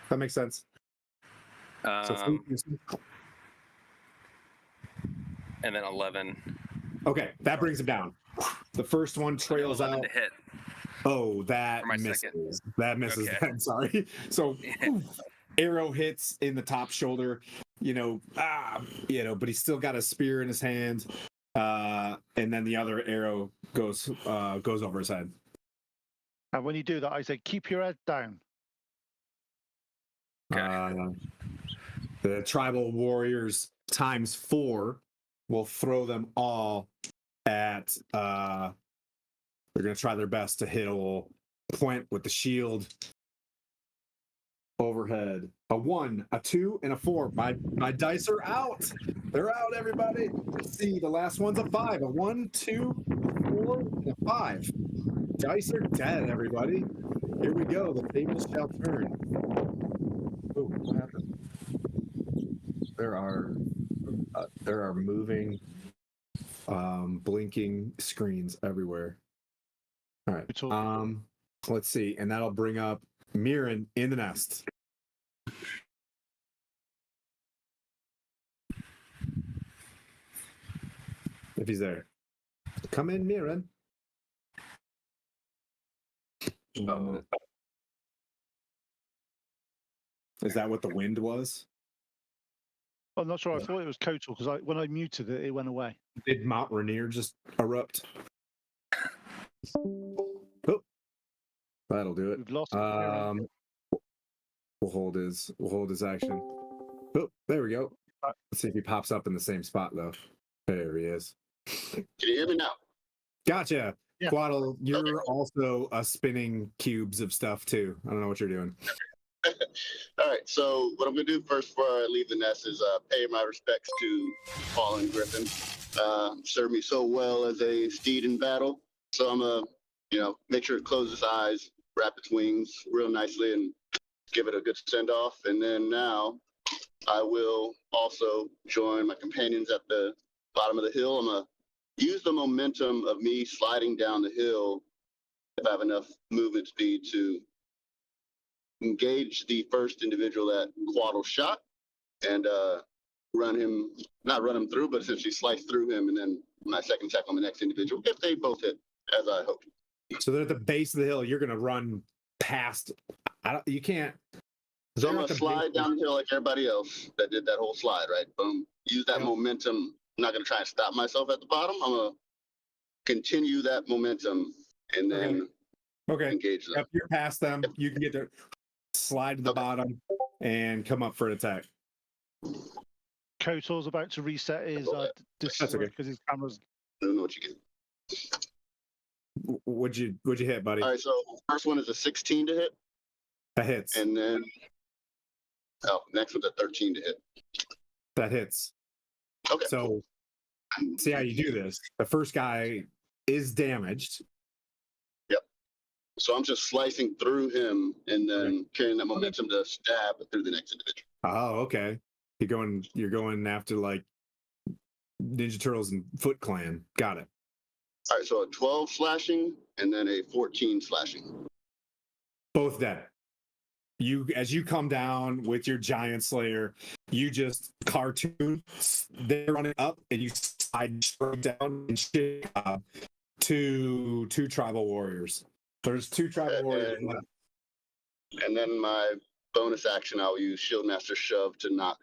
That makes sense. And then 11. Okay, that brings him down. The first one trails 11 out. to hit. Oh, that my misses. second. That misses. Okay. Then, sorry. So, arrow hits in the top shoulder. But he's still got a spear in his hand. And then the other arrow goes over his head. And when you do that, I say, keep your head down. Okay. The tribal warriors times 4 will throw them all at. They're going to try their best to hit old Pwent with the shield overhead. A 1, a 2, and a 4. My dice are out. They're out, everybody. Let's see. The last one's a 5. A 1, 2, 4, and a 5. Dice are dead, everybody. Here we go. The tables shall turn. Oh, what happened? There are moving, blinking screens everywhere. All right. Let's see, and that'll bring up Mirren in the nest. If he's there, come in, Mirren. Is that what the wind was? I'm not sure. I thought it was Kotal because when I muted it, it went away. Did Mount Rainier just erupt? Oh, that'll do it. We've lost. We'll hold his action. Oh, there we go. Let's see if he pops up in the same spot though. There he is. Can you hear me now? Gotcha. Yeah. Quaddle, you're also spinning cubes of stuff too. I don't know what you're doing. All right, so what I'm going to do first before I leave the nest is pay my respects to Fallen Griffin. Served me so well as a steed in battle. So I'm going to, make sure it closes its eyes, wrap its wings real nicely, and give it a good send-off. And then now I will also join my companions at the bottom of the hill. I'm going to use the momentum of me sliding down the hill if I have enough movement speed to engage the first individual that Quaddle shot and not run him through, but essentially slice through him, and then my second attack on the next individual, if they both hit, as I hoped. So they're at the base of the hill. You're gonna run past. You can't. So I'm gonna slide down the hill like everybody else that did that whole slide, right? Boom. Use that momentum. I'm not gonna try and stop myself at the bottom. I'm gonna continue that momentum and then engage them. If you're past them, you can get there, slide to the bottom, and come up for an attack. Kotor's about to reset his Discord because his camera's. I don't know what you get. What'd you hit, buddy? All right, so first one is a 16 to hit. That hits. And then next one's a 13 to hit. That hits. Okay. So see how you do this. The first guy is damaged. Yep. So I'm just slicing through him and then carrying that momentum to stab through the next individual. Oh, okay. You're going after like Ninja Turtles and Foot Clan. Got it. All right, so a 12 slashing and then a 14 slashing. Both dead. As you come down with your giant slayer, you just cartoon. They're running up, and you slide straight down and shit two tribal warriors. There's two tribal warriors left. And then my bonus action, I'll use Shieldmaster Shove to knock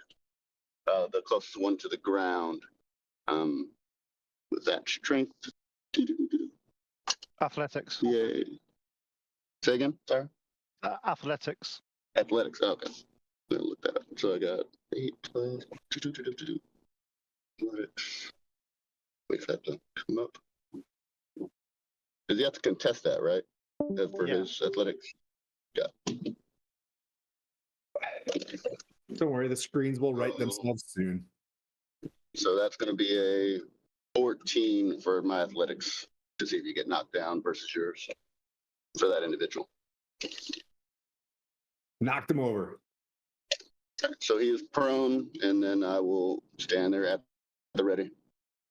the closest one to the ground. With that strength. Athletics. Yay. Say again? Sorry? Athletics. Athletics. Oh, okay. I'm gonna look that up. So I got 8 plus. Wait for that to come up. Because you have to contest that, right? For his athletics. Yeah. Don't worry, the screens will write themselves soon. So that's going to be a 14 for my athletics to see if you get knocked down versus yours for that individual. Knocked him over. So he is prone, and then I will stand there at the ready.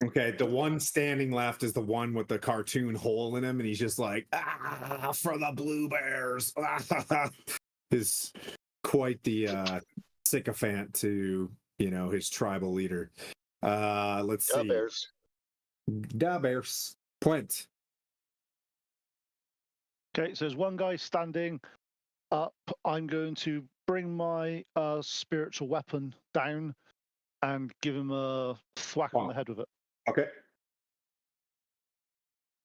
Okay, the one standing left is the one with the cartoon hole in him, and he's just like, for the blue bears. Is quite the sycophant to, his tribal leader. Let's see. Bears. Da bears. Pwent. Okay, so there's one guy standing up. I'm going to bring my spiritual weapon down and give him a thwack on the head with it. Okay.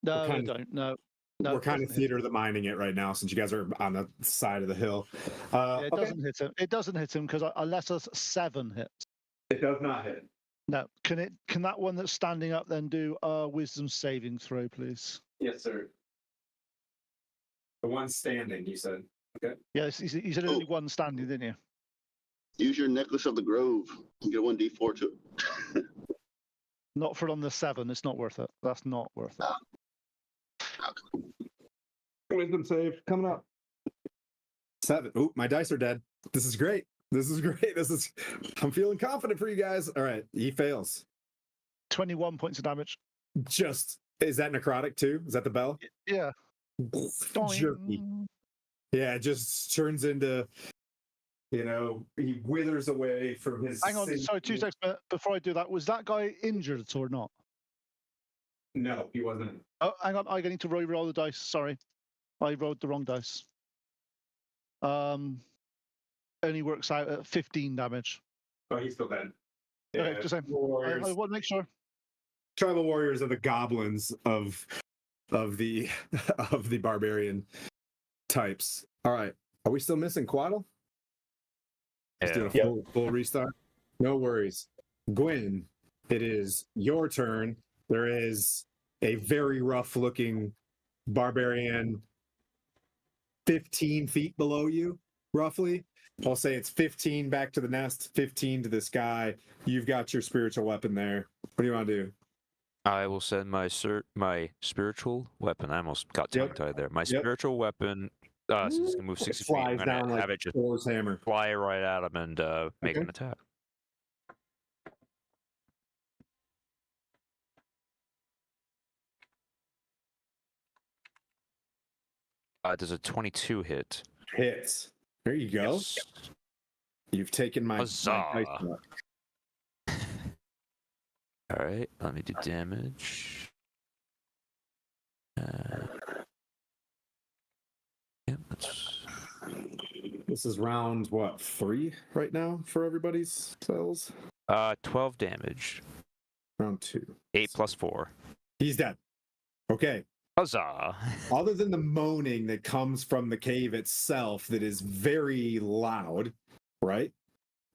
No, I don't. No. We're kind of theater of the minding it right now since you guys are on the side of the hill. It doesn't hit him. It doesn't hit him because I let us 7 hits. It does not hit. No. Can that one that's standing up then do a wisdom saving throw, please? Yes, sir. The one standing, you said. Okay. Yes, you said only one standing, didn't you? Use your Necklace of the Grove. You get 1d4 to it. Not for on the 7. It's not worth it. That's not worth it. Wisdom save coming up. 7. Ooh, my dice are dead. This is great. I'm feeling confident for you guys. All right, he fails. 21 points of damage. Is that necrotic too? Is that the bell? Yeah. Jerky. Yeah, it just turns into, he withers away from his. Hang on, sorry, 2 seconds before I do that. Was that guy injured or not? No, he wasn't. Oh, hang on, I need to re-roll the dice. Sorry, I rolled the wrong dice. Only works out at 15 damage. Oh, he's still dead. Okay, just saying. I want to make sure. Tribal warriors are the goblins of the barbarian types. All right, are we still missing Quaddle? Let's do a full restart. No worries, Gwyn. It is your turn. There is a very rough-looking barbarian 15 feet below you, roughly. I'll say it's 15 back to the nest, 15 to this guy. You've got your spiritual weapon there. What do you want to do? I will send my spiritual weapon. I almost got tongue-tied there. My spiritual weapon, since it's going to move 60 feet, I'm going to have it just fly right at him and make an attack. Does a 22 hit? Hits. There you go. Yes. You've taken my dice block. All right, let me do damage. Yeah, that's This is round what 3 right now for everybody's spells. 12 damage. Round 2. 8 plus 4. He's dead. Okay. Huzzah! Other than the moaning that comes from the cave itself, that is very loud, right?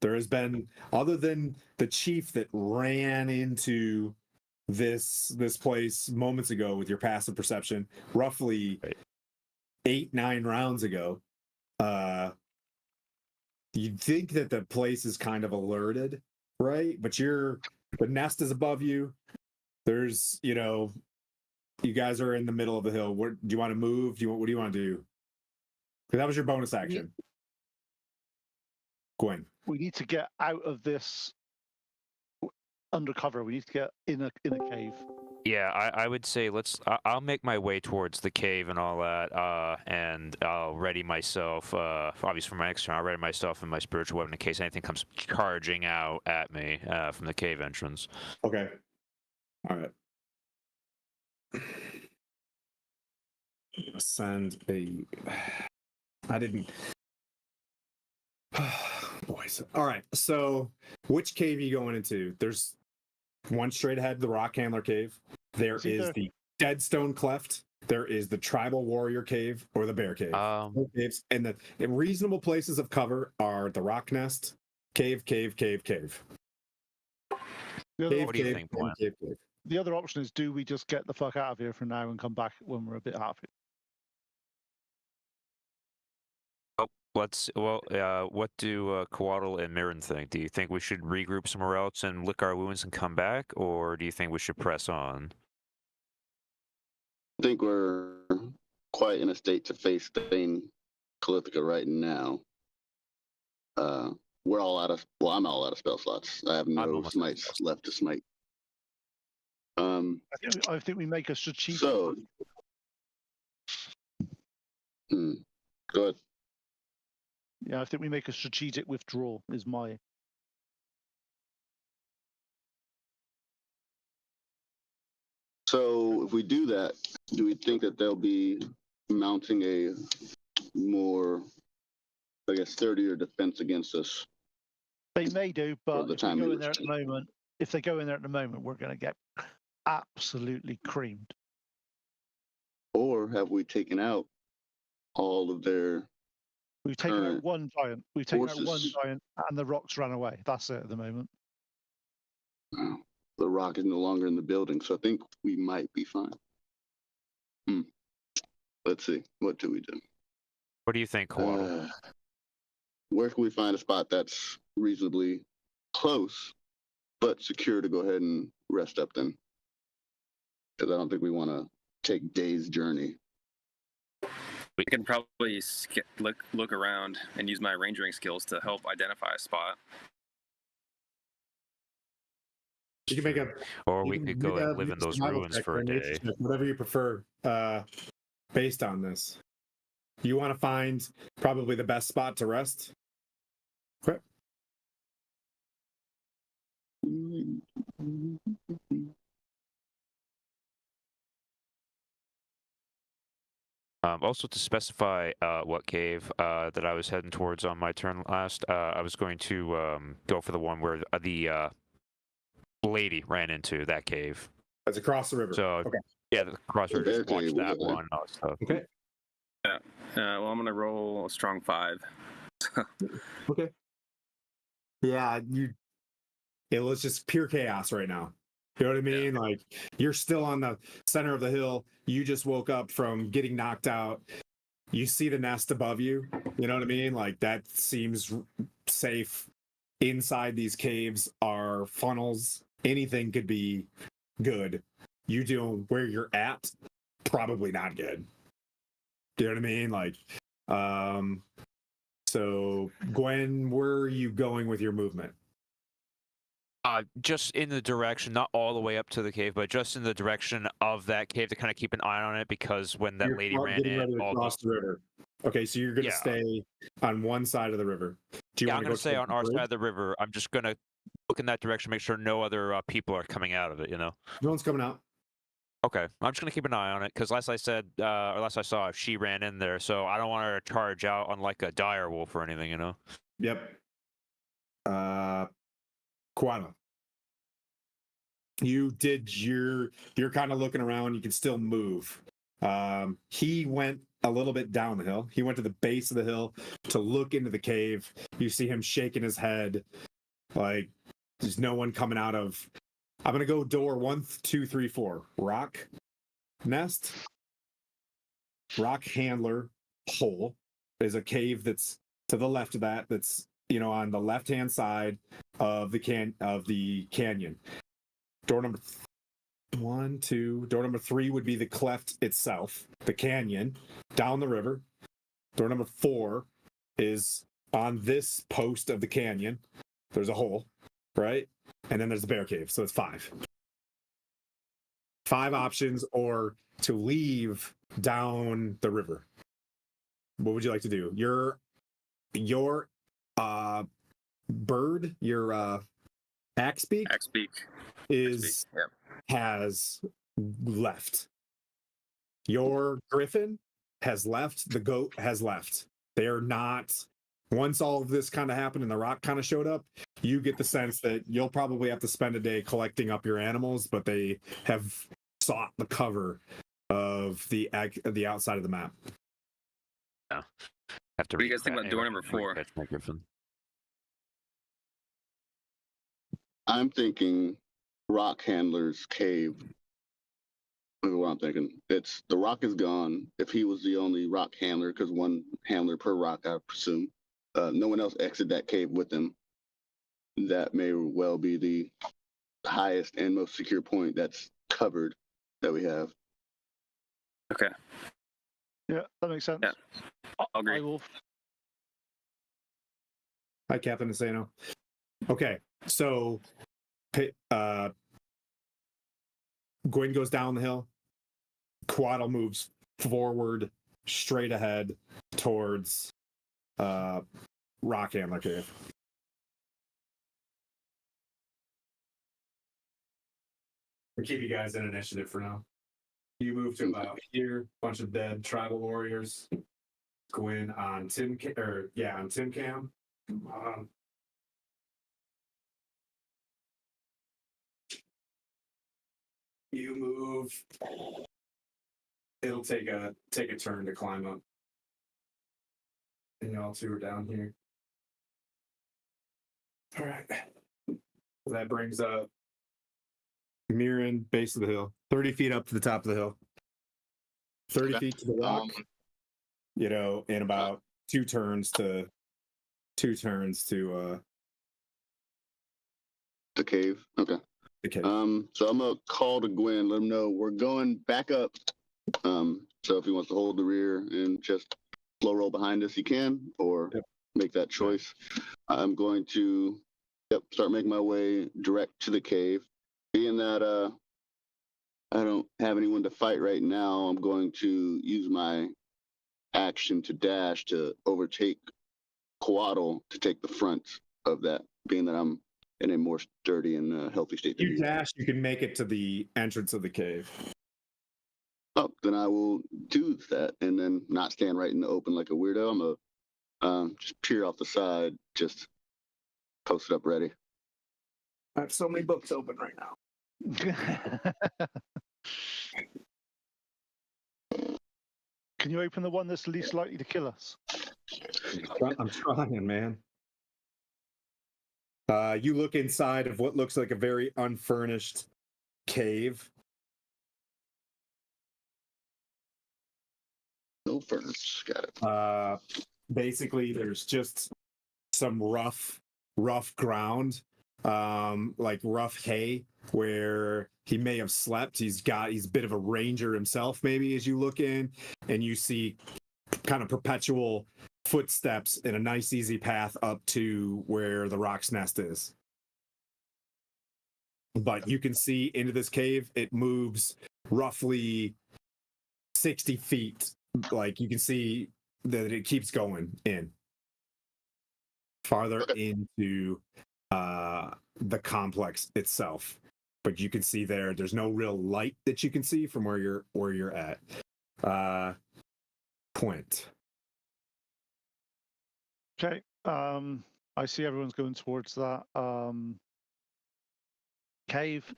There has been, other than the chief that ran into this place moments ago with your passive perception, roughly 8-9 rounds ago. You'd think that the place is kind of alerted, right? But the nest is above you. There's, you guys are in the middle of the hill. What do you want to move? What do you want to do? Because that was your bonus action. Gwen. We need to get out of this undercover. We need to get in a cave. Yeah, I would say I'll make my way towards the cave and all that, and I'll ready myself. Obviously, for my next turn, I'll ready myself and my spiritual weapon in case anything comes charging out at me from the cave entrance. Okay. All right. Send a. I didn't. Boys. All right. So, which cave are you going into? There's one straight ahead, the Rock Handler Cave. There is the Deadstone Cleft. There is the Tribal Warrior Cave or the Bear Cave. Both caves. And the reasonable places of cover are the Rock Nest, cave. What do you think, Pwent? Cave. The other option is, do we just get the fuck out of here for now and come back when we're a bit happy? What do Coatl and Mirren think? Do you think we should regroup somewhere else and lick our wounds and come back, or do you think we should press on? I think we're quite in a state to face Thane Calithica right now. We're all out of. Well, I'm all out of spell slots. I have no smites left to smite. I think we make a strategic. So, good. Yeah, I think we make a strategic withdrawal. Is my. So, if we do that, do we think that they'll be mounting a more, I guess, sturdier defense against us? They may do, but if they go in there at the moment, we're going to get absolutely creamed. Or have we taken out all of their? We've taken out one giant. We've taken out one giant, and the rocks ran away. That's it at the moment. The rock is no longer in the building, so I think we might be fine. Let's see. What do we do? What do you think, Coatl? Where can we find a spot that's reasonably close, but secure to go ahead and rest up then? Because I don't think we want to take days' journey. We can probably look around and use my rangering skills to help identify a spot. You can make a. Or we could go and live in those ruins for a day. Whatever you prefer, based on this. You want to find probably the best spot to rest? Okay. Also, to specify what cave that I was heading towards on my turn last, I was going to go for the one where the lady ran into that cave. That's across the river. So, okay. Yeah, the cross river, just watch that one. Okay. Yeah. Well, I'm going to roll a strong 5. Okay. Yeah, it was just pure chaos right now. You know what I mean? Yeah. Like, you're still on the center of the hill. You just woke up from getting knocked out. You see the nest above you. You know what I mean? Like, that seems safe. Inside these caves are funnels. Anything could be good. You doing where you're at, probably not good. You know what I mean? Like, so Gwen, where are you going with your movement? Just in the direction, not all the way up to the cave, but just in the direction of that cave to kind of keep an eye on it, because when that lady ran in, across the river. Okay, so you're gonna stay on one side of the river. I'm gonna stay on our side of the river. I'm just gonna look in that direction, make sure no other people are coming out of it. No one's coming out. Okay, I'm just gonna keep an eye on it because last I said, or last I saw, she ran in there, so I don't want her to charge out on like a dire wolf or anything. Yep. Quado. You're kind of looking around. You can still move. He went a little bit down the hill. He went to the base of the hill to look into the cave. You see him shaking his head, like there's no one coming out of. I'm gonna go door 1, 2, 3, 4. Rock nest, rock handler hole is a cave that's to the left of that. That's on the left hand side of the canyon. Door number 1, 2. Door number 3 would be the cleft itself, the canyon down the river. Door number 4 is on this post of the canyon. There's a hole, right? And then there's the bear cave. So it's 5. 5 options, or to leave down the river. What would you like to do? Your bird, your Axbeak has left. Your griffin has left. The goat has left. They're not. Once all of this kind of happened and the rock kind of showed up, you get the sense that you'll probably have to spend a day collecting up your animals, but they have sought the cover of the outside of the map. Yeah. Have to what do you guys think about door number 4? My griffin. I'm thinking rock handler's cave. That's what I'm thinking. It's the rock is gone. If he was the only rock handler, because 1 handler per rock, I presume. No one else exited that cave with him. That may well be the highest and most secure point that's covered that we have. Okay. Yeah, that makes sense. Yeah. I'll agree. I will. Hi, Captain Insano. Okay, so Gwyn goes down the hill. Quaddle moves forward, straight ahead towards Rock Handler Cave. We'll keep you guys in initiative for now. You move to about here, bunch of dead tribal warriors. Gwyn on Tim Cam. You move. It'll take a turn to climb up. And y'all 2 are down here. All right. That brings up Mirren, base of the hill. 30 feet up to the top of the hill. 30 feet to the rock. In about 2 turns to the cave. Okay. Okay. So I'm gonna call to Gwyn, let him know we're going back up. So if he wants to hold the rear and just slow roll behind us, he can, or make that choice. I'm going to start making my way direct to the cave. Being that I don't have anyone to fight right now, I'm going to use my action to dash to overtake Coatl to take the front of that, being that I'm in a more sturdy and healthy state. You dash, you can make it to the entrance of the cave. Oh, then I will do that and then not stand right in the open like a weirdo. I'm gonna just peer off the side, just post it up ready. I have so many books open right now. Can you open the one that's least likely to kill us? I'm trying, man. You look inside of what looks like a very unfurnished cave. No furnace. Got it. Basically, there's just some rough ground, like rough hay, where he may have slept. He's a bit of a ranger himself, maybe, as you look in, and you see kind of perpetual footsteps in a nice easy path up to where the rock's nest is. But you can see into this cave, it moves roughly 60 feet. Like, you can see that it keeps going in farther into the complex itself. But you can see there's no real light that you can see from where you're at. Pwent. Okay. I see everyone's going towards that cave.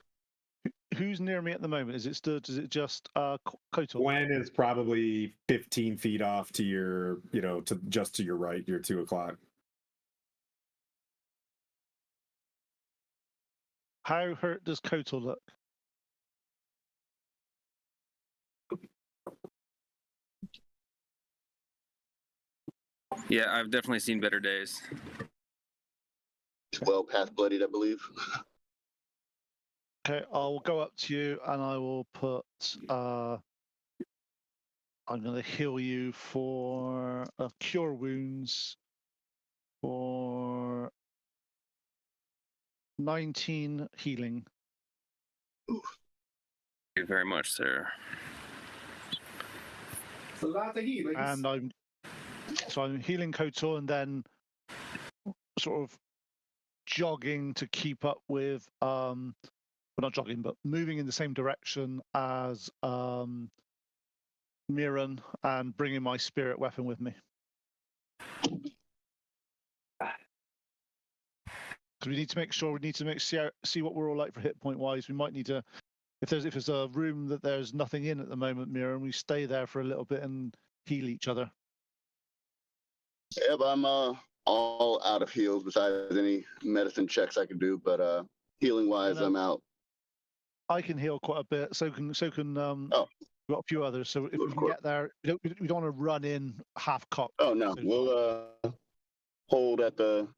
Who's near me at the moment? Is it just Kotal? Gwen is probably 15 feet off to your, to your right, your 2 o'clock. How hurt does Kotal look? Yeah, I've definitely seen better days. Well past bloodied, I believe. Okay, I'll go up to you and I will put. I'm going to heal you for cure wounds for 19 healing. Thank you very much, sir. It's a lot of healing. And I'm healing Kotor and then sort of jogging to keep up with well, not jogging, but moving in the same direction as Miran and bringing my spirit weapon with me. Because we need to make sure see what we're all like for hit point wise. We might need to, if there's a room that there's nothing in at the moment, Miran, we stay there for a little bit and heal each other. Yeah, but I'm all out of heals besides any medicine checks I can do. But healing wise, I'm out. I can heal quite a bit. So can we've got a few others. So if we can get there, we don't want to run in half cocked. Oh no, we'll hold at the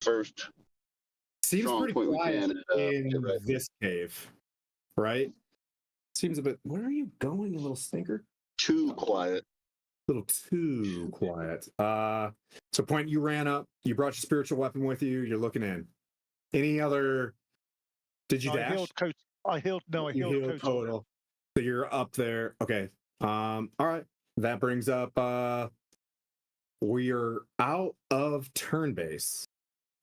first. Seems pretty quiet in this cave, right? Seems a bit. Where are you going, you little stinker? Too quiet. A little too quiet. So Pwent, you ran up. You brought your spiritual weapon with you. You're looking in. Any other? Did you dash? I healed total. So you're up there. Okay. All right. That brings up. We're out of turn base.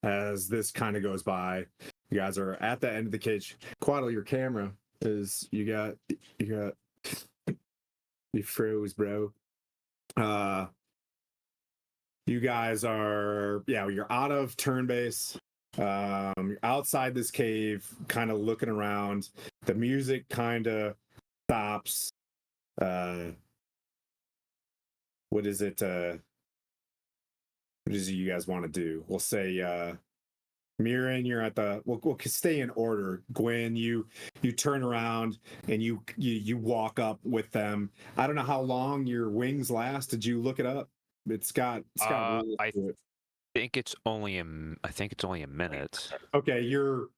As this kind of goes by, you guys are at the end of the cage. Quaddle, your camera is you froze, bro. You guys are you're out of turn base. You're outside this cave, kind of looking around. The music kind of stops. What is it? What is it you guys want to do? We'll say Miran, you're at the we'll stay in order. Gwen, you turn around and you walk up with them. I don't know how long your wings last. Did you look it up? It's got I think it's only a minute. Okay, you're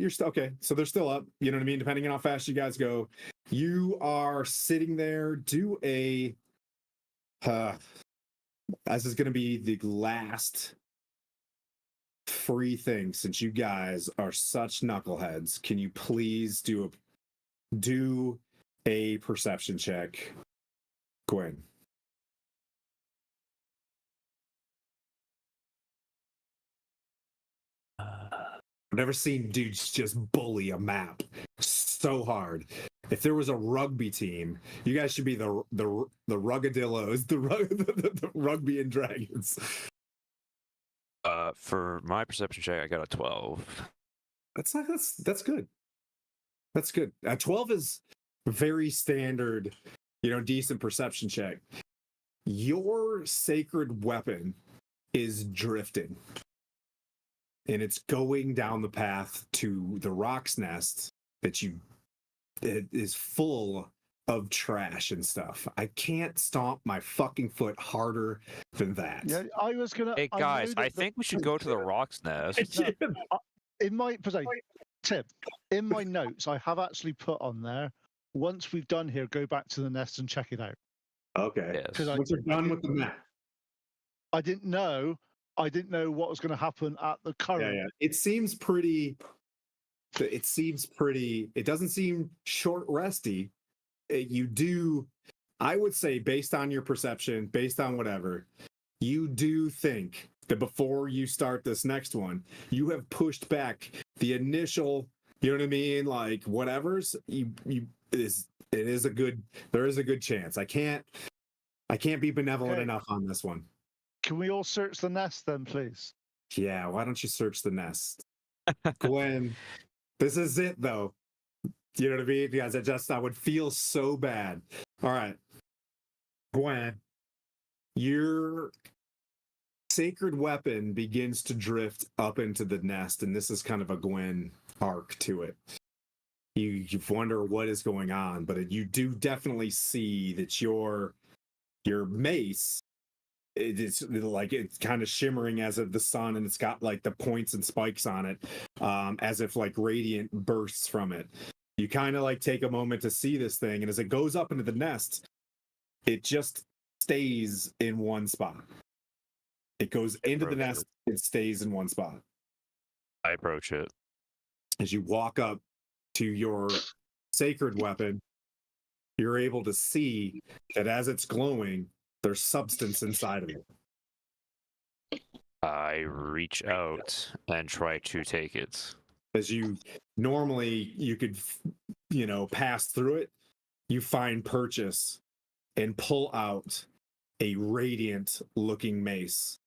still okay. So they're still up. You know what I mean? Depending on how fast you guys go. You are sitting there. Do a this is going to be the last free thing since you guys are such knuckleheads. Can you please do a perception check, Gwen? I've never seen dudes just bully a map so hard. If there was a rugby team, you guys should be the Ruggadillos, the Rugby and Dragons. For my perception check, I got a 12. That's good. That's good. 12 is very standard, decent perception check. Your sacred weapon is drifting. And it's going down the path to the Rock's Nest it is full of trash and stuff. I can't stomp my fucking foot harder than that. Yeah, I was gonna. Hey guys, I think we should go to the Rock's Nest. In my Tim, in my notes, I have actually put on there. Once we've done here, go back to the nest and check it out. Okay. Yes. Once you're done with the map. I didn't know what was going to happen at the current. Yeah. It seems pretty. It doesn't seem short resty. I would say, based on your perception, based on whatever, you do think that before you start this next one, you have pushed back the initial, you know what I mean, like whatever's there is a good chance. I can't be benevolent Okay. enough on this one. Can we all search the nest then, please? Yeah, why don't you search the nest? Gwen, this is it though. You know what I mean? Because I would feel so bad. All right. Gwen, your sacred weapon begins to drift up into the nest, and this is kind of a Gwen arc to it. You wonder what is going on, but you do definitely see that your mace, it's like it's kind of shimmering as of the sun, and it's got like the points and spikes on it, as if like radiant bursts from it. You kind of like take a moment to see this thing, and as it goes up into the nest, it just stays in one spot. It goes into the nest, it stays in one spot. I approach it. As you walk up to your sacred weapon, you're able to see that as it's glowing, there's substance inside of it. I reach out and try to take it. As you normally you could, pass through it, you find purchase and pull out a radiant looking mace.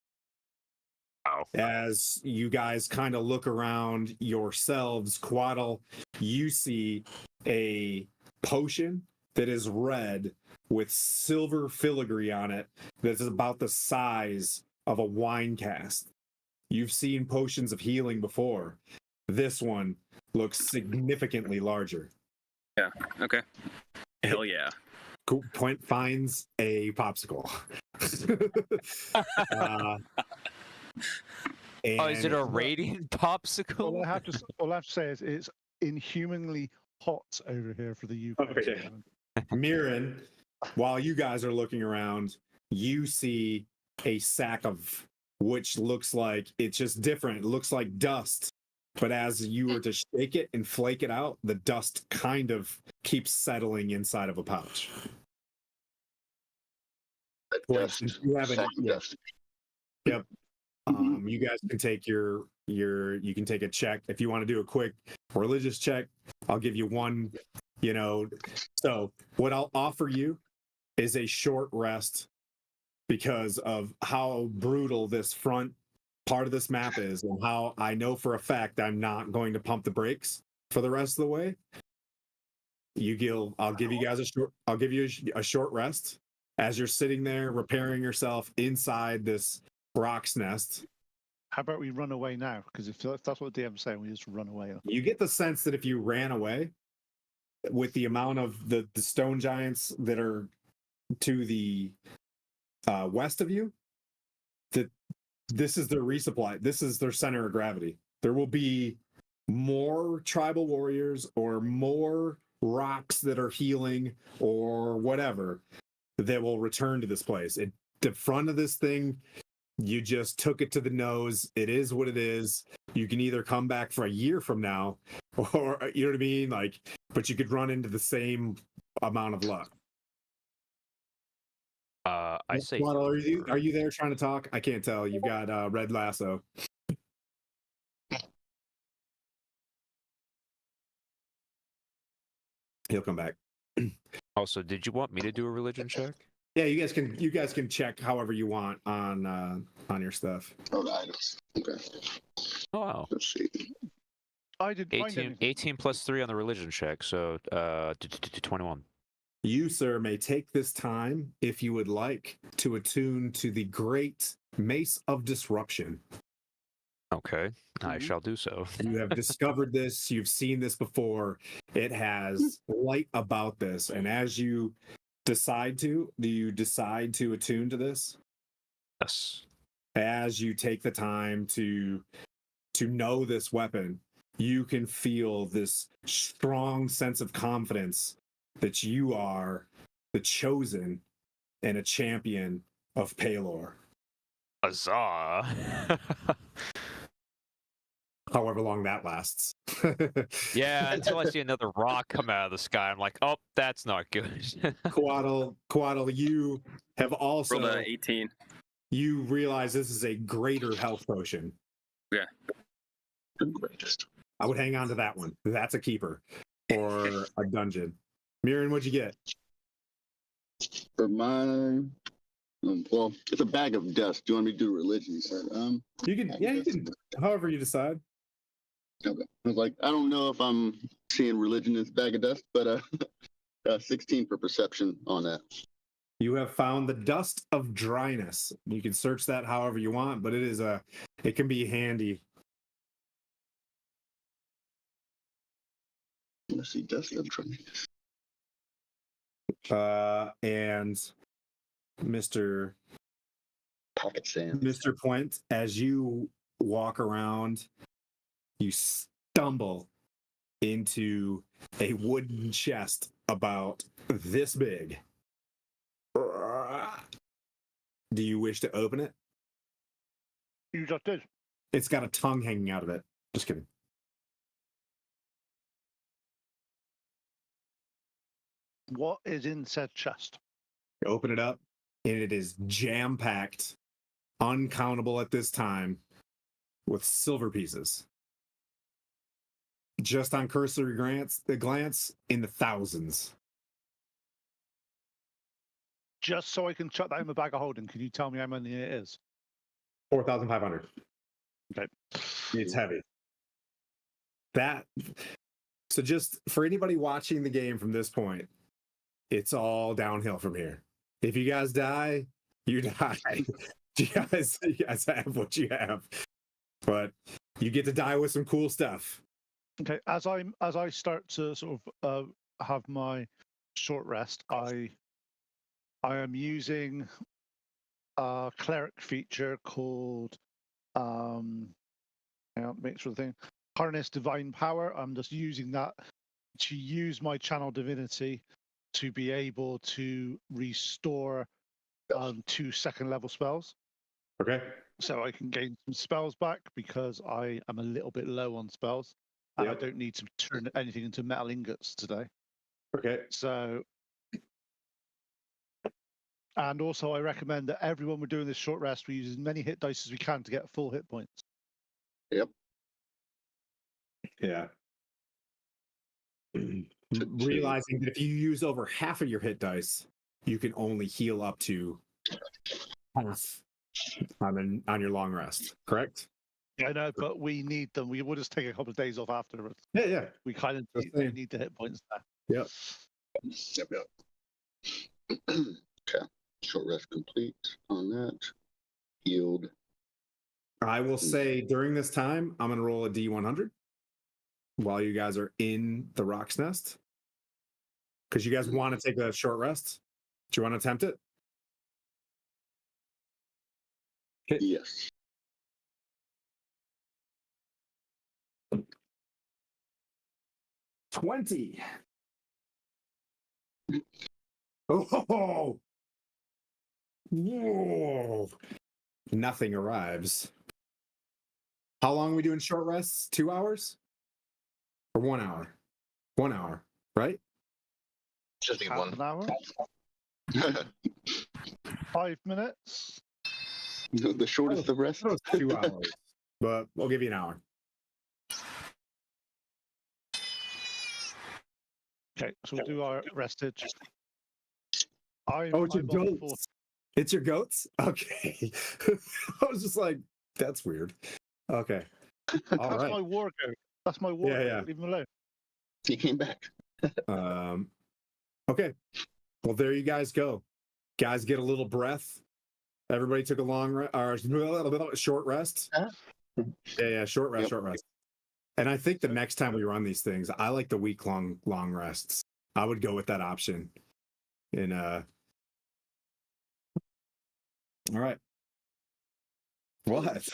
Wow. As you guys kind of look around yourselves, Quaddle, you see a potion that is red with silver filigree on it that's about the size of a wine cask. You've seen potions of healing before. This one looks significantly larger. Yeah. Okay. Hell yeah. Cool. Pwent finds a popsicle. Is it a radiant popsicle? All I have to say is it's inhumanly hot over here for the UK. Okay. Mirren, while you guys are looking around, you see a sack of which looks like it's just different. It looks like dust. But as you were to shake it and flake it out, the dust kind of keeps settling inside of a pouch. Dust. You have Dust. Yep. You guys can take you can take a check if you want to do a quick religious check. I'll give you one, So what I'll offer you is a short rest because of how brutal this front part of this map is and how I know for a fact I'm not going to pump the brakes for the rest of the way. I'll give you guys a short rest as you're sitting there repairing yourself inside this rock's nest. How about we run away now? Because if that's what DM's saying, we just run away. You get the sense that if you ran away with the amount of the stone giants that are to the west of you, that this is their resupply. This is their center of gravity. There will be more tribal warriors or more rocks that are healing or whatever that will return to this place. The front of this thing, you just took it to the nose. It is what it is. You can either come back for a year from now or, you know what I mean? But you could run into the same amount of luck. I say. Waddle, are you there trying to talk? I can't tell. You've got Red Lasso. He'll come back. Also, did you want me to do a religion check? Yeah, you guys can check however you want on your stuff. Oh, the items. Okay. Oh wow. Let's see. I didn't find anything. 18 plus 3 on the religion check, so 21. You, sir, may take this time, if you would like, to attune to the great Mace of Disruption. Okay, I shall do so. You have discovered this. You've seen this before. It has light about this. And as you decide to attune to this? Yes. As you take the time to know this weapon, you can feel this strong sense of confidence that you are the chosen and a champion of Palor. Huzzah! However long that lasts. Yeah, until I see another rock come out of the sky, I'm like, oh, that's not good. Quaddle, you have also Rolled a 18. you realize this is a greater health potion. Yeah. The greatest. I would hang on to that one. That's a keeper for a dungeon. Mirren, what'd you get? For mine, well, it's a bag of dust. Do you want me to do religion? You said, You can, however you decide. okay. I was like, I don't know if I'm seeing religion as bag of dust, but 16 for perception on that. You have found the dust of dryness. You can search that however you want, but it can be handy. Let's see, dust of dryness. And Mr. Pocket sand. Mr. Pwent, as you walk around, you stumble into a wooden chest about this big. Do you wish to open it? You just did. It's got a tongue hanging out of it. Just kidding. What is in said chest? You open it up, and it is jam-packed, uncountable at this time, with silver pieces. Just on cursory glance, in the thousands. Just so I can chuck that in my bag of holding, can you tell me how many it is? 4,500. Okay. It's heavy. So just for anybody watching the game from this point, it's all downhill from here. If you guys die, you die. you guys have what you have. But you get to die with some cool stuff. Okay. As I start to sort of have my short rest, I am using a cleric feature called make sure the thing harness divine power. I'm just using that to use my channel divinity to be able to restore 2 second level spells. Okay. So I can gain some spells back because I am a little bit low on spells. And I don't need to turn anything into metal ingots today. Okay. So, and also I recommend that everyone we're doing this short rest, we use as many hit dice as we can to get full hit points. Yep. Yeah. Realizing that if you use over half of your hit dice, you can only heal up to half on your long rest, correct? I know, but we need them. We will just take a couple of days off afterwards. Yeah. We kind of need the hit points there. Yep. Okay. Short rest complete on that. Healed. I will say during this time, I'm going to roll a D100 while you guys are in the Rock's Nest. Because you guys want to take a short rest. Do you want to attempt it? Yes. $20. Oh, whoa! Nothing arrives. How long are we doing short rests? 2 hours or 1 hour? 1 hour, right? Just need Half one. an hour. 5 minutes. The shortest of rest. 2 hours, but we'll give you an hour. Okay, so we'll do our restage. It's your goats. It's your goats? Okay. I was just like, that's weird. Okay. That's my war goat. That's my war goat. Leave him alone. He came back. Okay. Well, there you guys go. Guys get a little breath. Everybody took a short rest. Yeah, short rest, short rest. And I think the next time we run these things, I like the week-long long rests. I would go with that option. All right. What?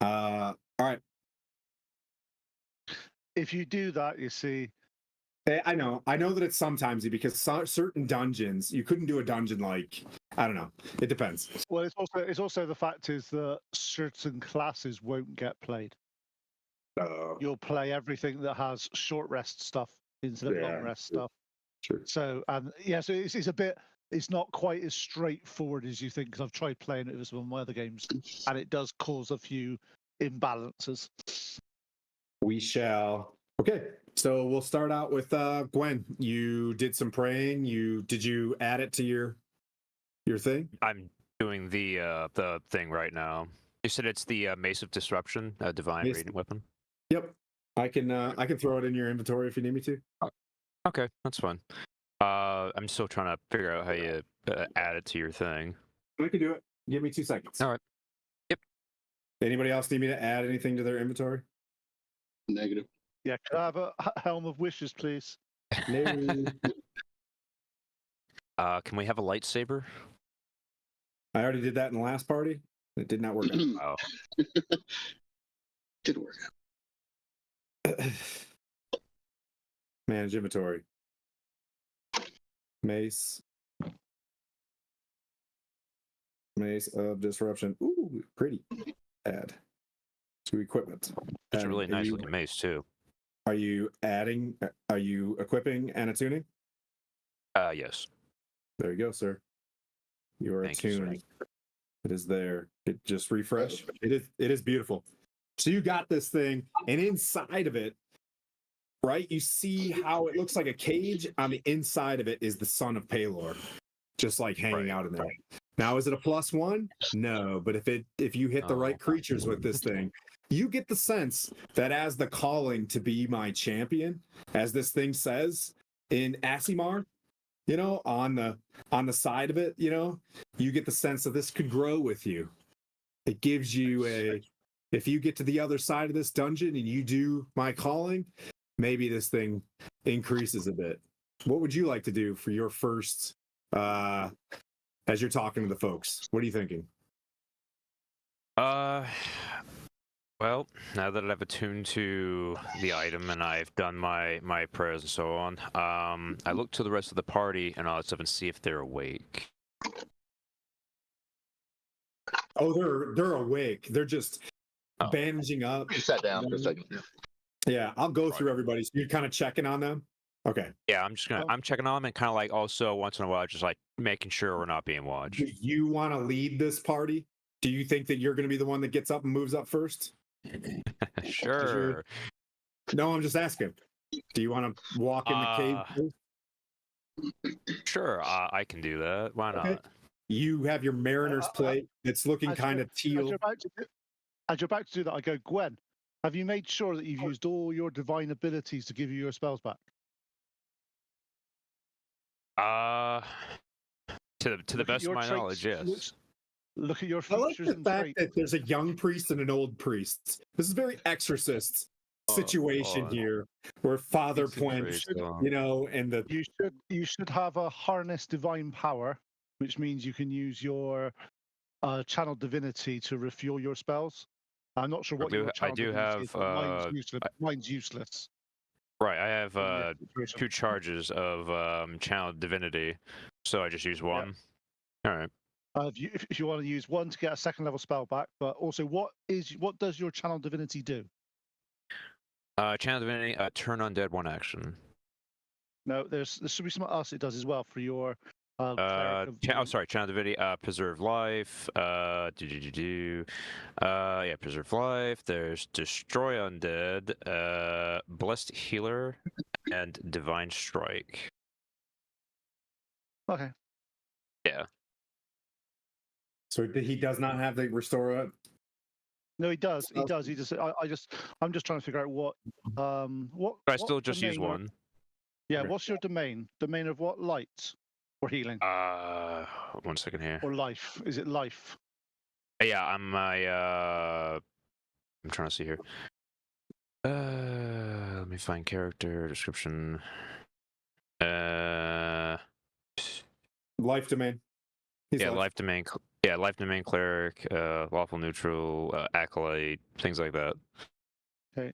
All right. If you do that, you see. I know that it's sometimes because certain dungeons you couldn't do a dungeon like I don't know. It depends. Well, it's also the fact is that certain classes won't get played. You'll play everything that has short rest stuff instead of long rest stuff. Sure. So so it's a bit. it's not quite as straightforward as you think, because I've tried playing it with some of my other games, and it does cause a few imbalances. We shall. Okay, so we'll start out with Gwen. You did some praying. Did you add it to your thing? I'm doing the thing right now. You said it's the Mace of Disruption, divine radiant weapon. Yep, I can throw it in your inventory if you need me to. Okay, that's fine. I'm still trying to figure out how you add it to your thing. I can do it. Give me 2 seconds. All right. Yep. Anybody else need me to add anything to their inventory? Negative. Yeah, can I have a Helm of Wishes, please? No. Can we have a lightsaber? I already did that in the last party. It did not work out. Oh, Did work. Manage inventory. Mace. Mace of Disruption. Ooh, pretty. Add to equipment. it's a And really nice looking mace too. Are you adding? Are you equipping and attuning? Yes. There you go, sir. You are Thank you, sir. attuned. It is there. It just refresh. It is beautiful. So you got this thing, and inside of it, right? You see how it looks like a cage. On the inside of it is the son of Palor, just like hanging out in there. Now, is it a +1? No, but if you hit the right creatures with this thing, you get the sense that as the calling to be my champion, as this thing says in Asimar, you know, on the side of it, you know, you get the sense that this could grow with you. It gives you if you get to the other side of this dungeon and you do my calling, maybe this thing increases a bit. What would you like to do for your first as you're talking to the folks? What are you thinking? Well, now that I've attuned to the item and I've done my prayers and so on, I look to the rest of the party and all that stuff and see if they're awake. Oh, they're awake. They're just bandaging up. You sat down for a second. Yeah, I'll go through everybody. So you're kind of checking on them. Okay. Yeah, I'm checking on them and kind of like also once in a while just like making sure we're not being watched. Do you want to lead this party? Do you think that you're going to be the one that gets up and moves up first? Sure. No, I'm just asking. Do you want to walk in the cave? Sure, I can do that. Why not? Okay. You have your mariner's plate. It's looking As kind you're- of teal. As you're about to do that, I go, Gwen, have you made sure that you've used all your divine abilities to give you your spells back? To the best of my knowledge, yes. Look at your I like features the and fact traits. that there's a young priest and an old priest. This is very exorcist situation here, where Father Pwent, you know, and the You should have a harness divine power, which means you can use your channel divinity to refuel your spells. I'm not sure what your channel divinity is, but mine's useless. Right, I have 2 charges of channel divinity, so I just use one. All right. If you want to use one to get a 2nd level spell back, but also what does your channel divinity do? Channel divinity, turn undead 1 action. No, there should be something else it does as well for your. Sorry, channel divinity, preserve life. Preserve life. There's destroy undead, blessed healer, and divine strike. Okay. Yeah. So he does not have the restore. No, he does. He does. I'm just trying to figure out what. But I still just use one. Yeah. Okay. What's your domain? Domain of what? Light or healing? 1 second here. Or life? Is it life? Yeah, I'm trying to see here. Let me find character description. Life domain. Life domain. Yeah, life domain cleric, lawful neutral, acolyte, things like that. Okay.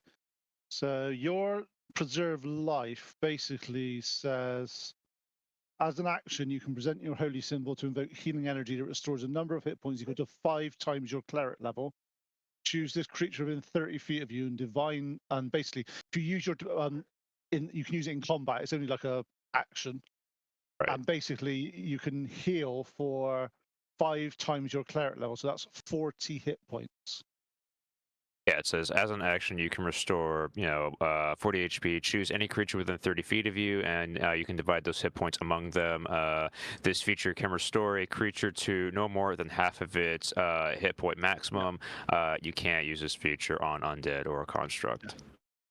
So your preserve life basically says, as an action, you can present your holy symbol to invoke healing energy that restores a number of hit points equal to 5 times your cleric level. Choose this creature within 30 feet of you and divine. And basically, if you use your you can use it in combat. It's only like a action. Right. And basically, you can heal for 5 times your cleric level, so that's 40 hit points. Yeah, it says as an action you can restore, 40 HP. Choose any creature within 30 feet of you, and you can divide those hit points among them. This feature can restore a creature to no more than half of its hit point maximum. You can't use this feature on undead or a construct.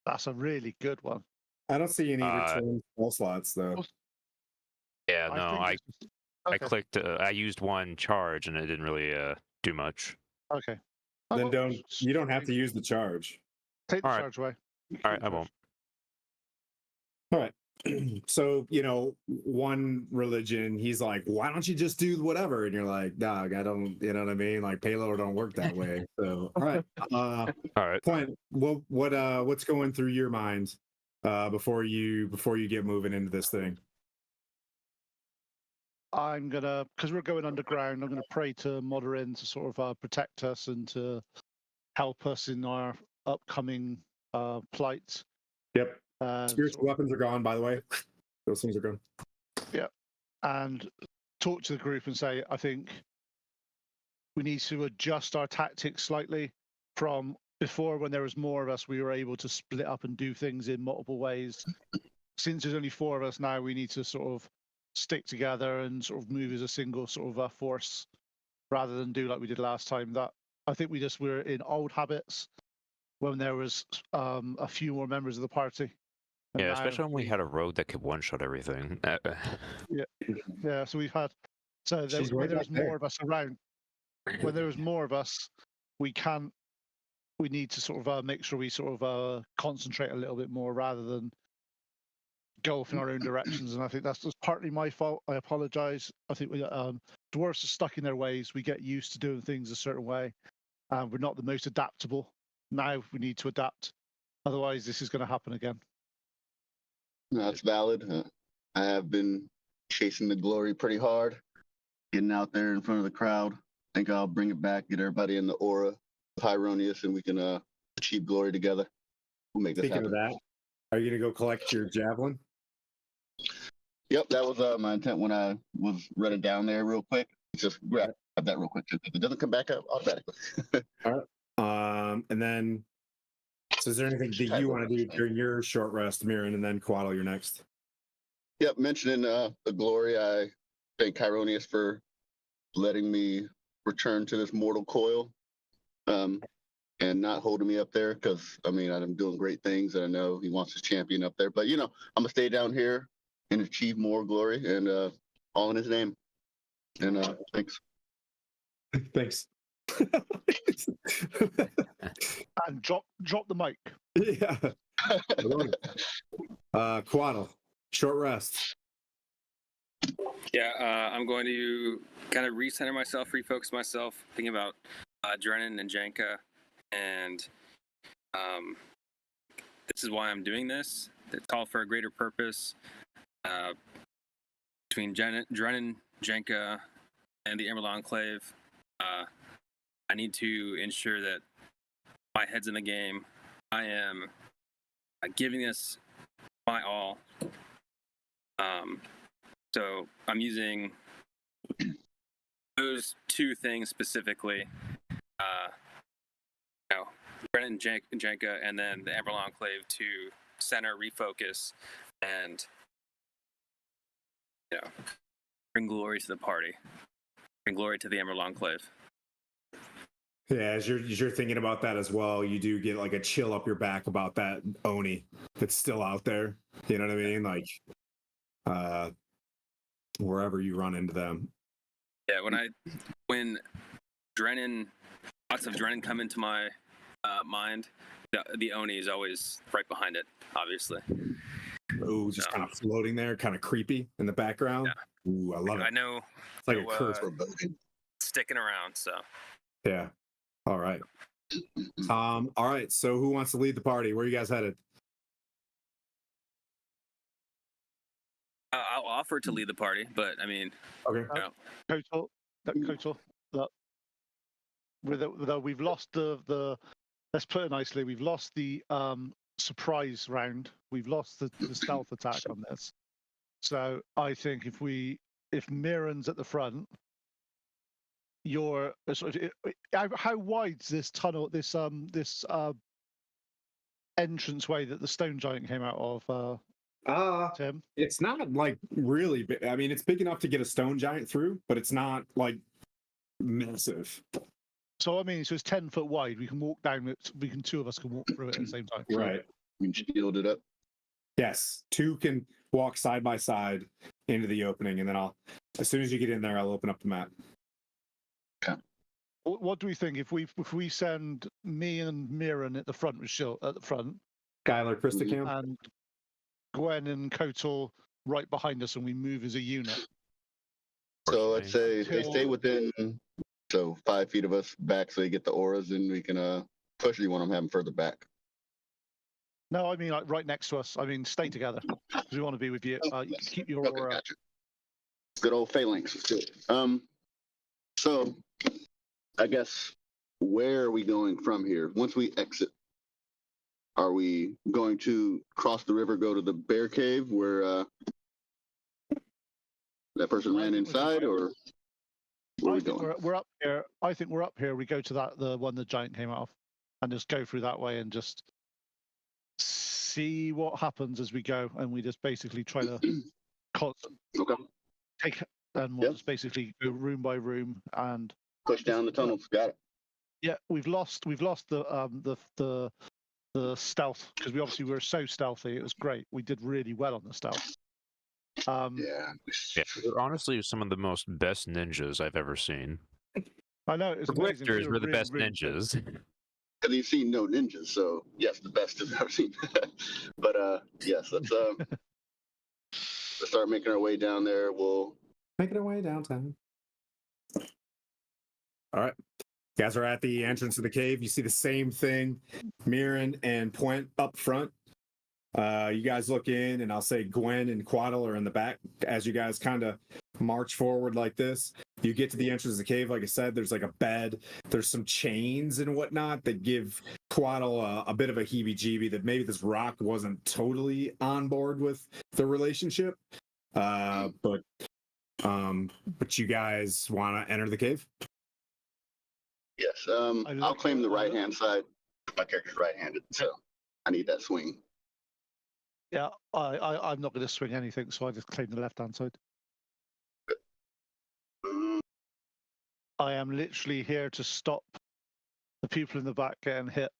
That's a really good one. I don't see any return spell slots though. Yeah, no, I Okay. clicked. I used one charge, and it didn't really do much. Okay. Then you don't have to use the charge. Take the All right. charge away. All right, I won't. All right. So, one religion, he's like, why don't you just do whatever? And you're like, dog, I don't, you know what I mean? Like payload don't work that way. So, all right. All right. Pwent, what's going through your mind before you get moving into this thing? I'm gonna, because we're going underground, I'm gonna pray to Moderin to sort of protect us and to help us in our upcoming plight. Yep. Spiritual weapons are gone, by the way. Those things are gone. Yeah. And talk to the group and say, I think we need to adjust our tactics slightly. From before, when there was more of us, we were able to split up and do things in multiple ways. Since there's only 4 of us now, we need to sort of stick together and sort of move as a single sort of force, rather than do like we did last time. That I think we're in old habits when there was a few more members of the party. And Yeah, now especially when we had a rogue that could one-shot everything. yeah. So we've had when there was more of us around. When there was more of us, we need to sort of make sure we sort of concentrate a little bit more rather than go off in our own directions. And I think that's just partly my fault. I apologize. I think dwarves are stuck in their ways. We get used to doing things a certain way. We're not the most adaptable. Now we need to adapt. Otherwise, this is going to happen again. That's valid. I have been chasing the glory pretty hard, getting out there in front of the crowd. I think I'll bring it back, get everybody in the aura of Hyronius, and we can achieve glory together. We'll make this Speaking happen. of that, are you going to go collect your javelin? Yep, that was my intent when I was running down there real quick. Just grab that real quick. It doesn't come back up automatically. All right. And then, so is there anything that you want to do during your short rest, Mirren, and then Quaddle, you're next? Yep, mentioning the glory, I thank Hyronius for letting me return to this mortal coil and not holding me up there, because, I mean, I'm doing great things, and I know he wants his champion up there. But, I'm going to stay down here and achieve more glory, and all in his name. And thanks. Thanks. And drop the mic. Yeah. Quaddle, short rest. Yeah, I'm going to kind of recenter myself, refocus myself, thinking about Drennan and Janka, and this is why I'm doing this. It's all for a greater purpose. Between Drennan, Janka, and the Emerald Enclave, I need to ensure that my head's in the game. I am giving this my all. So I'm using those 2 things specifically. Brennan, Janka, and then the Emerald Enclave to center, refocus, and bring glory to the party, bring glory to the Emerald Enclave. Yeah, as you're thinking about that as well, you do get like a chill up your back about that Oni that's still out there. You know what I mean? Like, wherever you run into them. Yeah, when lots of Drennan come into my mind, the Oni is always right behind it, obviously. Ooh, just kind of floating there, kind of creepy in the background. Yeah. Ooh, I love it. I know. It's like a curse. Sticking around, so. Yeah. All right. All right. So who wants to lead the party? Where are you guys headed? I'll offer to lead the party, but I mean, okay. Kotal. We've lost the. Let's put it nicely. We've lost the surprise round. We've lost the stealth attack on this. So I think if Mirren's at the front, you're how wide's this tunnel? This entranceway that the stone giant came out of? Tim, it's not like really big. I mean, it's big enough to get a stone giant through, but it's not like massive. so I mean, so it's 10 foot wide. We can walk down it. Two of us can walk through it at the same time. Right. We can shield it up. Yes, two can walk side by side into the opening, and then as soon as you get in there, I'll open up the map. Okay. What do we think if we send me and Mirren at the front with Shield at the front, Skylar, Christicam, and Gwen and Kotal right behind us, and we move as a unit? So let's say they stay within 5 feet of us back, so they get the auras, and we can push. Or you want them having further back? No, I mean like right next to us. I mean, stay together because we want to be with you. You can keep your Okay, aura. gotcha. Good old phalanx. Let's do it. So I guess where are we going from here? Once we exit, are we going to cross the river, go to the bear cave where that person ran inside, or where are we going? We're up here. I think we're up here. We go to the one the giant came out of, and just go through that way and just see what happens as we go, and we just basically try to Okay. take, and we'll just basically go room by room and Push down the tunnels. Got it. yeah, we've lost the stealth because we were so stealthy. It was great. We did really well on the stealth. Yeah. They're honestly some of the best ninjas I've ever seen. I know it's The amazing. Grifters were the best ninjas. Because you've seen no ninjas, so yes, the best I've ever seen. But yes, let's start making our way down there. We'll making our way downtown. All right. You guys are at the entrance of the cave. You see the same thing. Mirren and Pwent up front. You guys look in, and I'll say Gwen and Quaddle are in the back as you guys kind of march forward like this. You get to the entrance of the cave. Like I said, there's like a bed. There's some chains and whatnot that give Quaddle a bit of a heebie-jeebie that maybe this rock wasn't totally on board with the relationship. But you guys want to enter the cave? Yes. I'll claim the right-hand side. My character's right-handed, so I need that swing. Yeah, I'm not going to swing anything, so I just claim the left-hand side. I am literally here to stop the people in the back getting hit.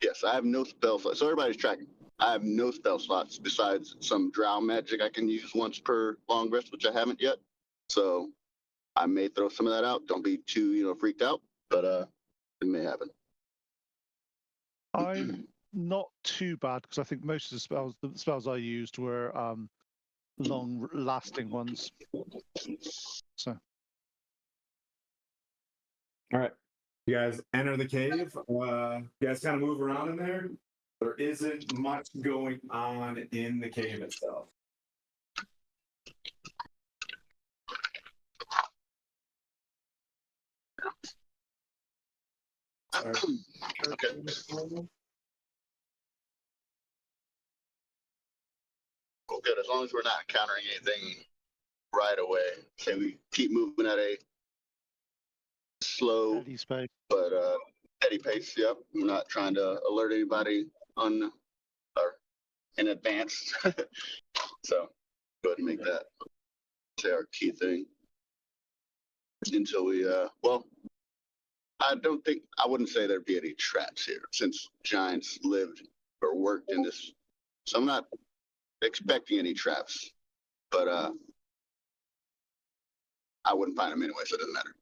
Yes, I have no spell slots. So everybody's tracking. I have no spell slots besides some drow magic I can use once per long rest, which I haven't yet. So I may throw some of that out. Don't be too, freaked out, but it may happen. I'm not too bad because I think most of the spells I used were long-lasting ones. So. All right. You guys enter the cave. You guys kind of move around in there. There isn't much going on in the cave itself. Okay. Well, good. As long as we're not encountering anything right away. Say we keep moving at a slow but steady pace. Yep. We're not trying to alert anybody in advance. So go ahead and make that say our key thing until we I wouldn't say there'd be any traps here since giants lived or worked in this. So I'm not expecting any traps, but I wouldn't find them anyway, so it doesn't matter.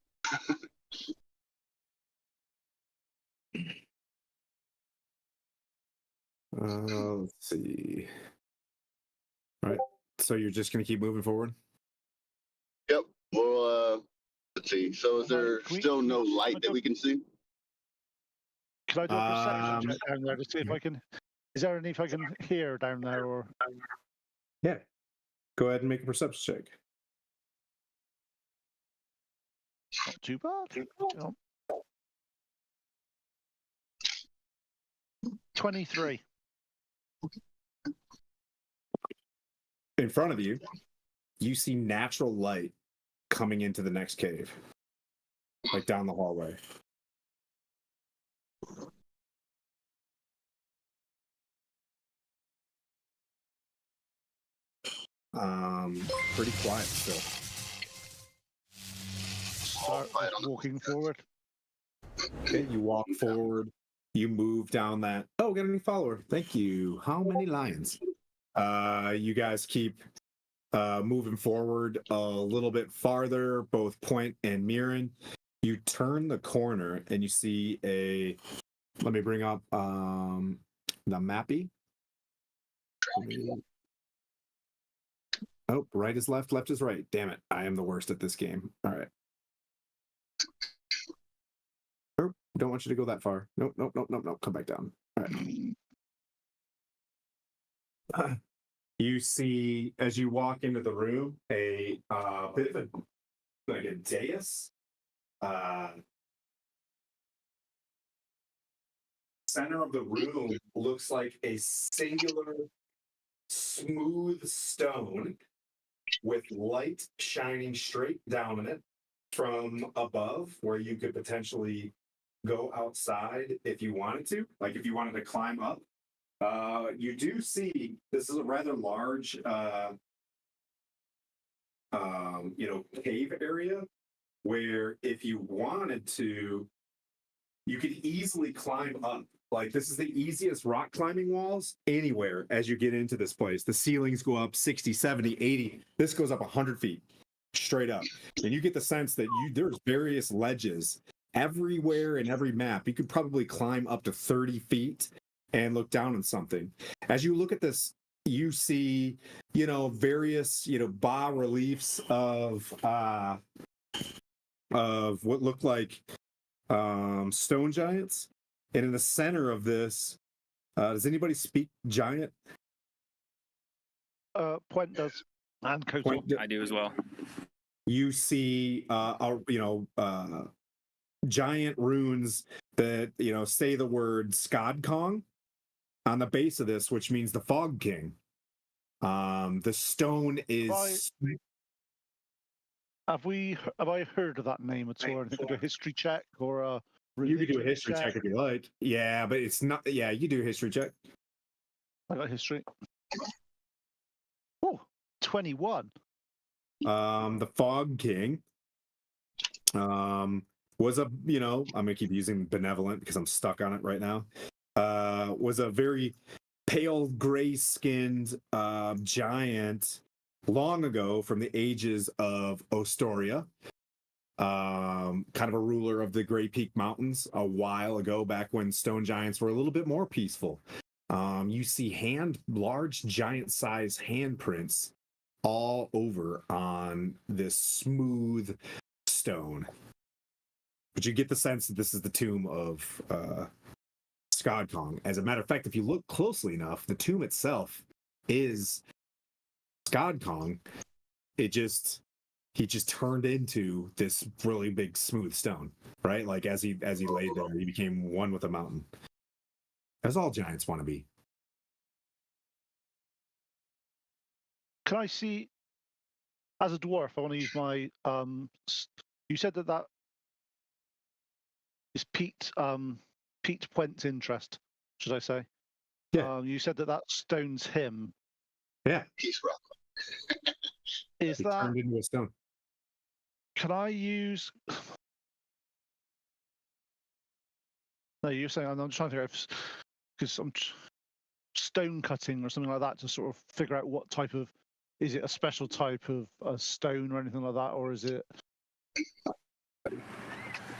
Let's see. All right. So you're just going to keep moving forward? Yep. Well, let's see. So is there still no light that we can see? Can I do a perception check down there to see if I can? Is there anything I can hear down there, or? Yeah. Go ahead and make a perception check. Not too bad. 23. in front of you, you see natural light coming into the next cave, like down the hallway. Pretty quiet still. Start walking forward. Okay, you walk forward. You move down that. Oh, got a new follower. Thank you. How many lions? You guys keep moving forward a little bit farther, both Pwent and Mirren. You turn the corner and you see a. Let me bring up the mappy. Oh, right is left, left is right. Damn it. I am the worst at this game. All right. Oh, don't want you to go that far. Nope, nope, nope, nope, nope. Come back down. All right. You see, as you walk into the room, a bit of a dais. Center of the room looks like a singular smooth stone with light shining straight down in it from above, where you could potentially go outside if you wanted to, like if you wanted to climb up. You do see this is a rather large cave area where if you wanted to, you could easily climb up. Like, this is the easiest rock climbing walls anywhere as you get into this place. The ceilings go up 60, 70, 80. This goes up 100 feet straight up. And you get the sense that there's various ledges everywhere in every map. You could probably climb up to 30 feet and look down on something. As you look at this, you see, various, bas reliefs of what look like stone giants. And in the center of this, does anybody speak giant? Pwent does. And Kotal. I do as well. You see, giant runes that, say the word Skadkong on the base of this, which means the Fog King. The stone is... Have I heard of that name at all? I think we do a history check or a... You can do a history check if you like. Yeah, but it's not... Yeah, you do a history check. I got history. Oh, 21. The Fog King was a, I'm gonna keep using benevolent because I'm stuck on it right now. Was a very pale gray-skinned giant long ago from the ages of Ostoria. Kind of a ruler of the Grey Peak Mountains a while ago, back when stone giants were a little bit more peaceful. You see large giant-sized handprints all over on this smooth stone. But you get the sense that this is the tomb of Skadkong. As a matter of fact, if you look closely enough, the tomb itself is Skadkong. He just turned into this really big smooth stone, right? Like as he laid there, he became one with the mountain. As all giants want to be. Can I see, as a dwarf, I want to use my, you said that is Pete Pwent's interest, should I say? Yeah. You said that stone's him. Yeah. Peace rock. Is He that... turned into a stone. Can I use... No, you're saying, I'm just trying to figure out, because I'm stone cutting or something like that to sort of figure out what type of... Is it a special type of a stone or anything like that, or is it...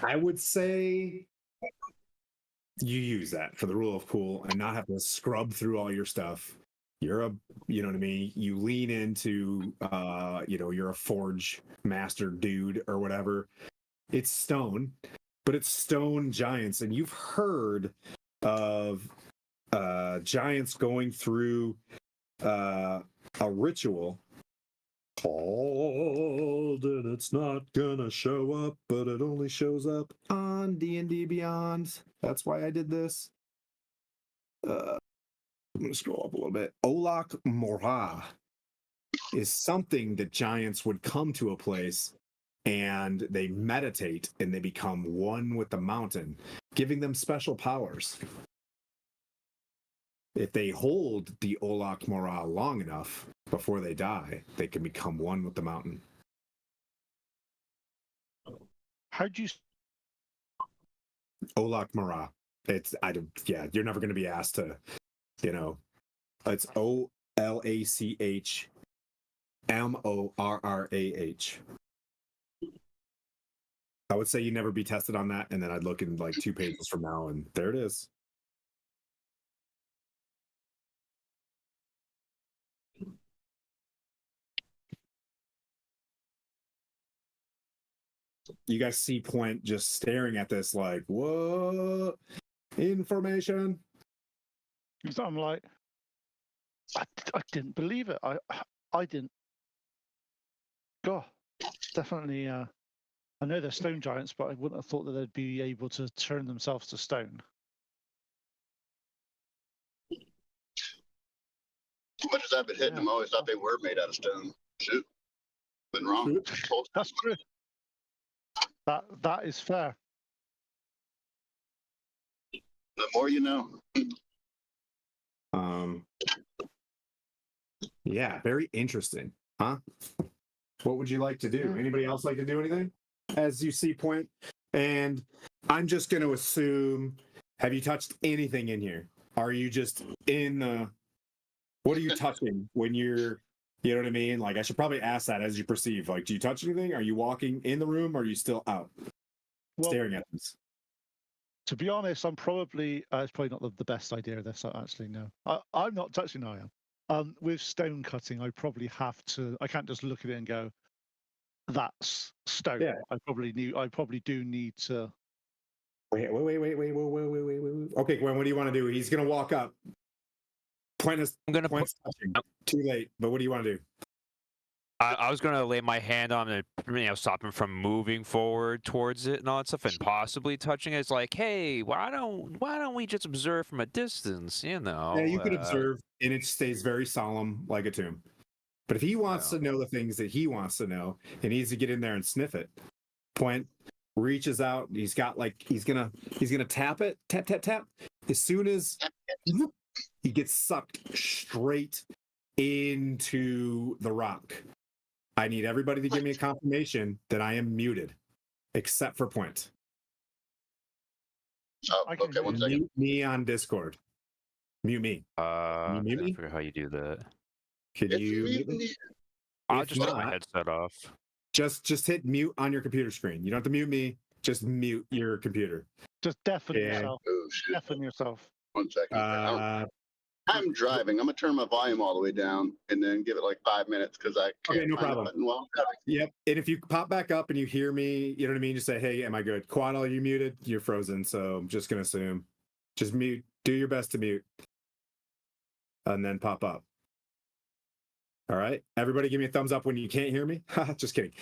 I would say you use that for the rule of cool and not have to scrub through all your stuff. You're you know what I mean? You lean into, you're a forge master dude or whatever. It's stone, but it's stone giants. And you've heard of giants going through a ritual called, and it's not gonna show up, but it only shows up on D&D Beyond. That's why I did this. I'm gonna scroll up a little bit. Olak Morha. is something that giants would come to a place and they meditate and they become one with the mountain, giving them special powers. If they hold the Olak Mora long enough before they die, they can become one with the mountain. How'd you? Olak Mora. It's you're never going to be asked to, it's OLACHMORRAH. I would say you never be tested on that, and then I'd look in like 2 pages from now, and there it is. You guys see Pwent just staring at this like, what information? I'm like, I didn't believe it. I didn't. God, definitely. I know they're stone giants, but I wouldn't have thought that they'd be able to turn themselves to stone. As much as I've been hitting them, I always thought they were made out of stone. Shoot, been wrong. That's true. That is fair. The more you know. Yeah, very interesting, huh? What would you like to do? Anybody else like to do anything? As you see Pwent, and I'm just going to assume, have you touched anything in here? Are you just in the? What are you touching when you're? You know what I mean? Like, I should probably ask that as you perceive. Like, do you touch anything? Are you walking in the room? Or are you still out staring at this? To be honest, I'm probably it's probably not the best idea of this. Actually, no, I'm not touching. No, I am. With stone cutting, I probably have to. I can't just look at it and go, "That's stone." Yeah. I probably do need to. Wait. Okay, Gwen, what do you want to do? He's gonna walk up. Pwent's touching. Too late. But what do you want to do? I was gonna lay my hand on it, stop him from moving forward towards it and all that stuff, and possibly touching it. It's like, hey, why don't we just observe from a distance? Yeah, you could observe, and it stays very solemn, like a tomb. But if he wants to know the things that he wants to know, he needs to get in there and sniff it. Pwent reaches out. He's got he's gonna tap it, tap tap tap. As soon as he gets sucked straight into the rock. I need everybody to give me a confirmation that I am muted, except for Pwent. Oh, okay, 1 second. Mute me on Discord. Mute me. I forget how you do that. Could you mute me? I'll just turn my headset off. Just hit mute on your computer screen. You don't have to mute me. Just mute your computer. Just deafen yourself. Oh, shit. Deafen yourself. 1 second. I'm driving. I'm gonna turn my volume all the way down and then give it like 5 minutes because I can't. Okay, no find problem. the button while I'm driving. Yep. And if you pop back up and you hear me, you know what I mean? Just say, hey, am I good? Quad, are you muted? You're frozen. So I'm just going to assume. Just mute. Do your best to mute. And then pop up. All right. Everybody give me a thumbs up when you can't hear me. Just kidding.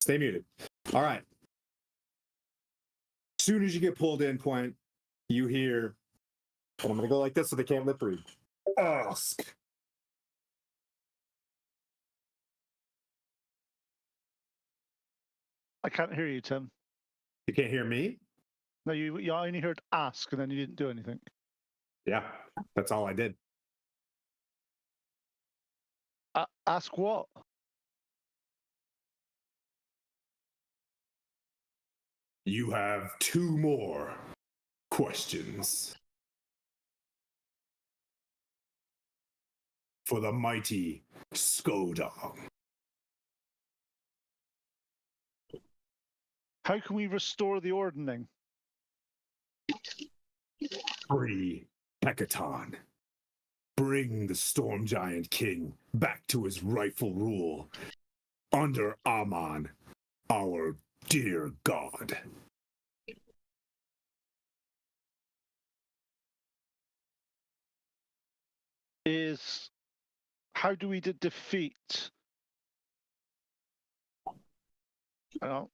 Stay muted. All right. As soon as you get pulled in, Pwent, you hear, and I'm going to go like this so they can't lip read. Ask. I can't hear you, Tim. You can't hear me? No, you only heard ask and then you didn't do anything. Yeah, that's all I did. Ask what? You have 2 more questions. For the mighty Skodong. How can we restore the ordning? Free Hekaton. Bring the Storm Giant King back to his rightful rule under Amon, our dear god. How do we defeat? Oh,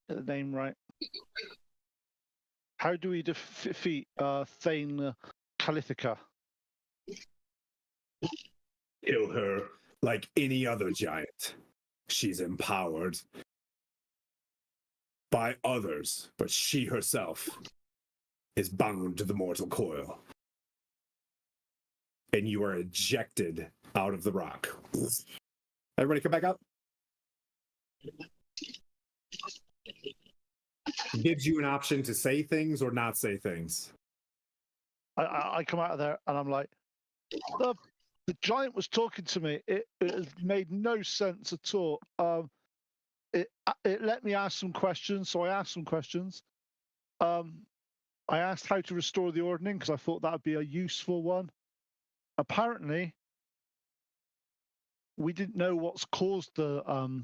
get the name right. How do we defeat Thane Kalithica? Kill her like any other giant. She's empowered by others, but she herself is bound to the mortal coil. And you are ejected out of the rock. Everybody come back up. Gives you an option to say things or not say things. I come out of there and I'm like, the giant was talking to me. It made no sense at all. It let me ask some questions, so I asked some questions. I asked how to restore the ordning because I thought that would be a useful one. Apparently, we didn't know what's caused the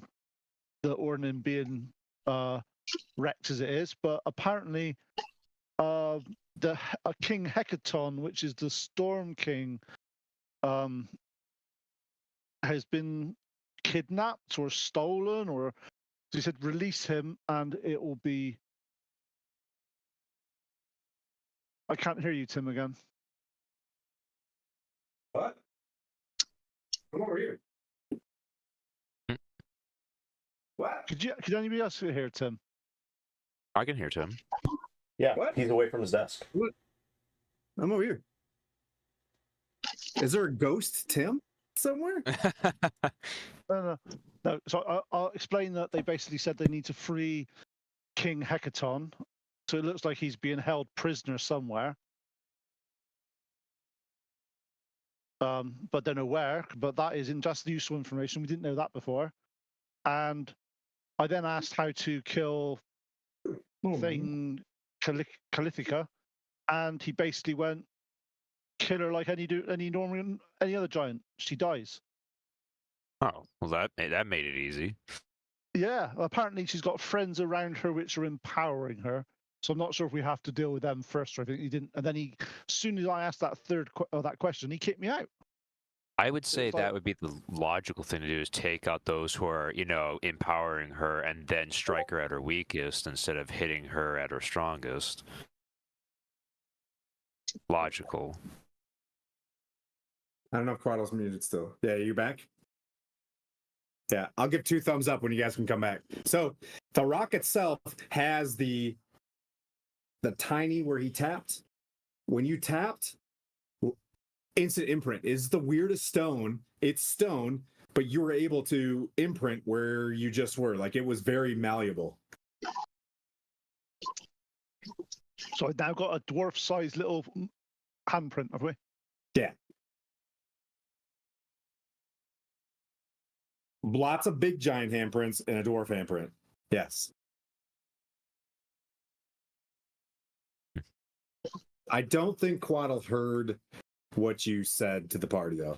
ordning being wrecked as it is, but apparently, King Hecaton, which is the Storm King, has been kidnapped or stolen, or he said release him and it will be. I can't hear you, Tim, again. What? Come over here. What? Could anybody else hear Tim? I can hear Tim. Yeah, What? he's away from his desk. What? I'm over here. Is there a ghost Tim somewhere? No. So I'll explain that they basically said they need to free King Hecaton. So it looks like he's being held prisoner somewhere. But don't know where. But that is just useful information. We didn't know that before. And I then asked how to kill Thane Calithica, and he basically went kill her like any other giant. She dies. Oh, well, that made it easy. Yeah, apparently she's got friends around her which are empowering her. So I'm not sure if we have to deal with them first, or I think he didn't. And then as soon as I asked that that question, he kicked me out. I would say that would be the logical thing to do, is take out those who are, empowering her and then strike her at her weakest instead of hitting her at her strongest. Logical. I don't know if Quaddle's muted still. Yeah, you back? Yeah, I'll give 2 thumbs up when you guys can come back. So the rock itself has the tiny where he tapped. When you tapped, instant imprint is the weirdest stone. It's stone, but you were able to imprint where you just were. Like, it was very malleable. So I've now got a dwarf-sized little handprint, have we? Yeah. Lots of big giant handprints and a dwarf handprint. Yes. I don't think Quaddle heard what you said to the party, though.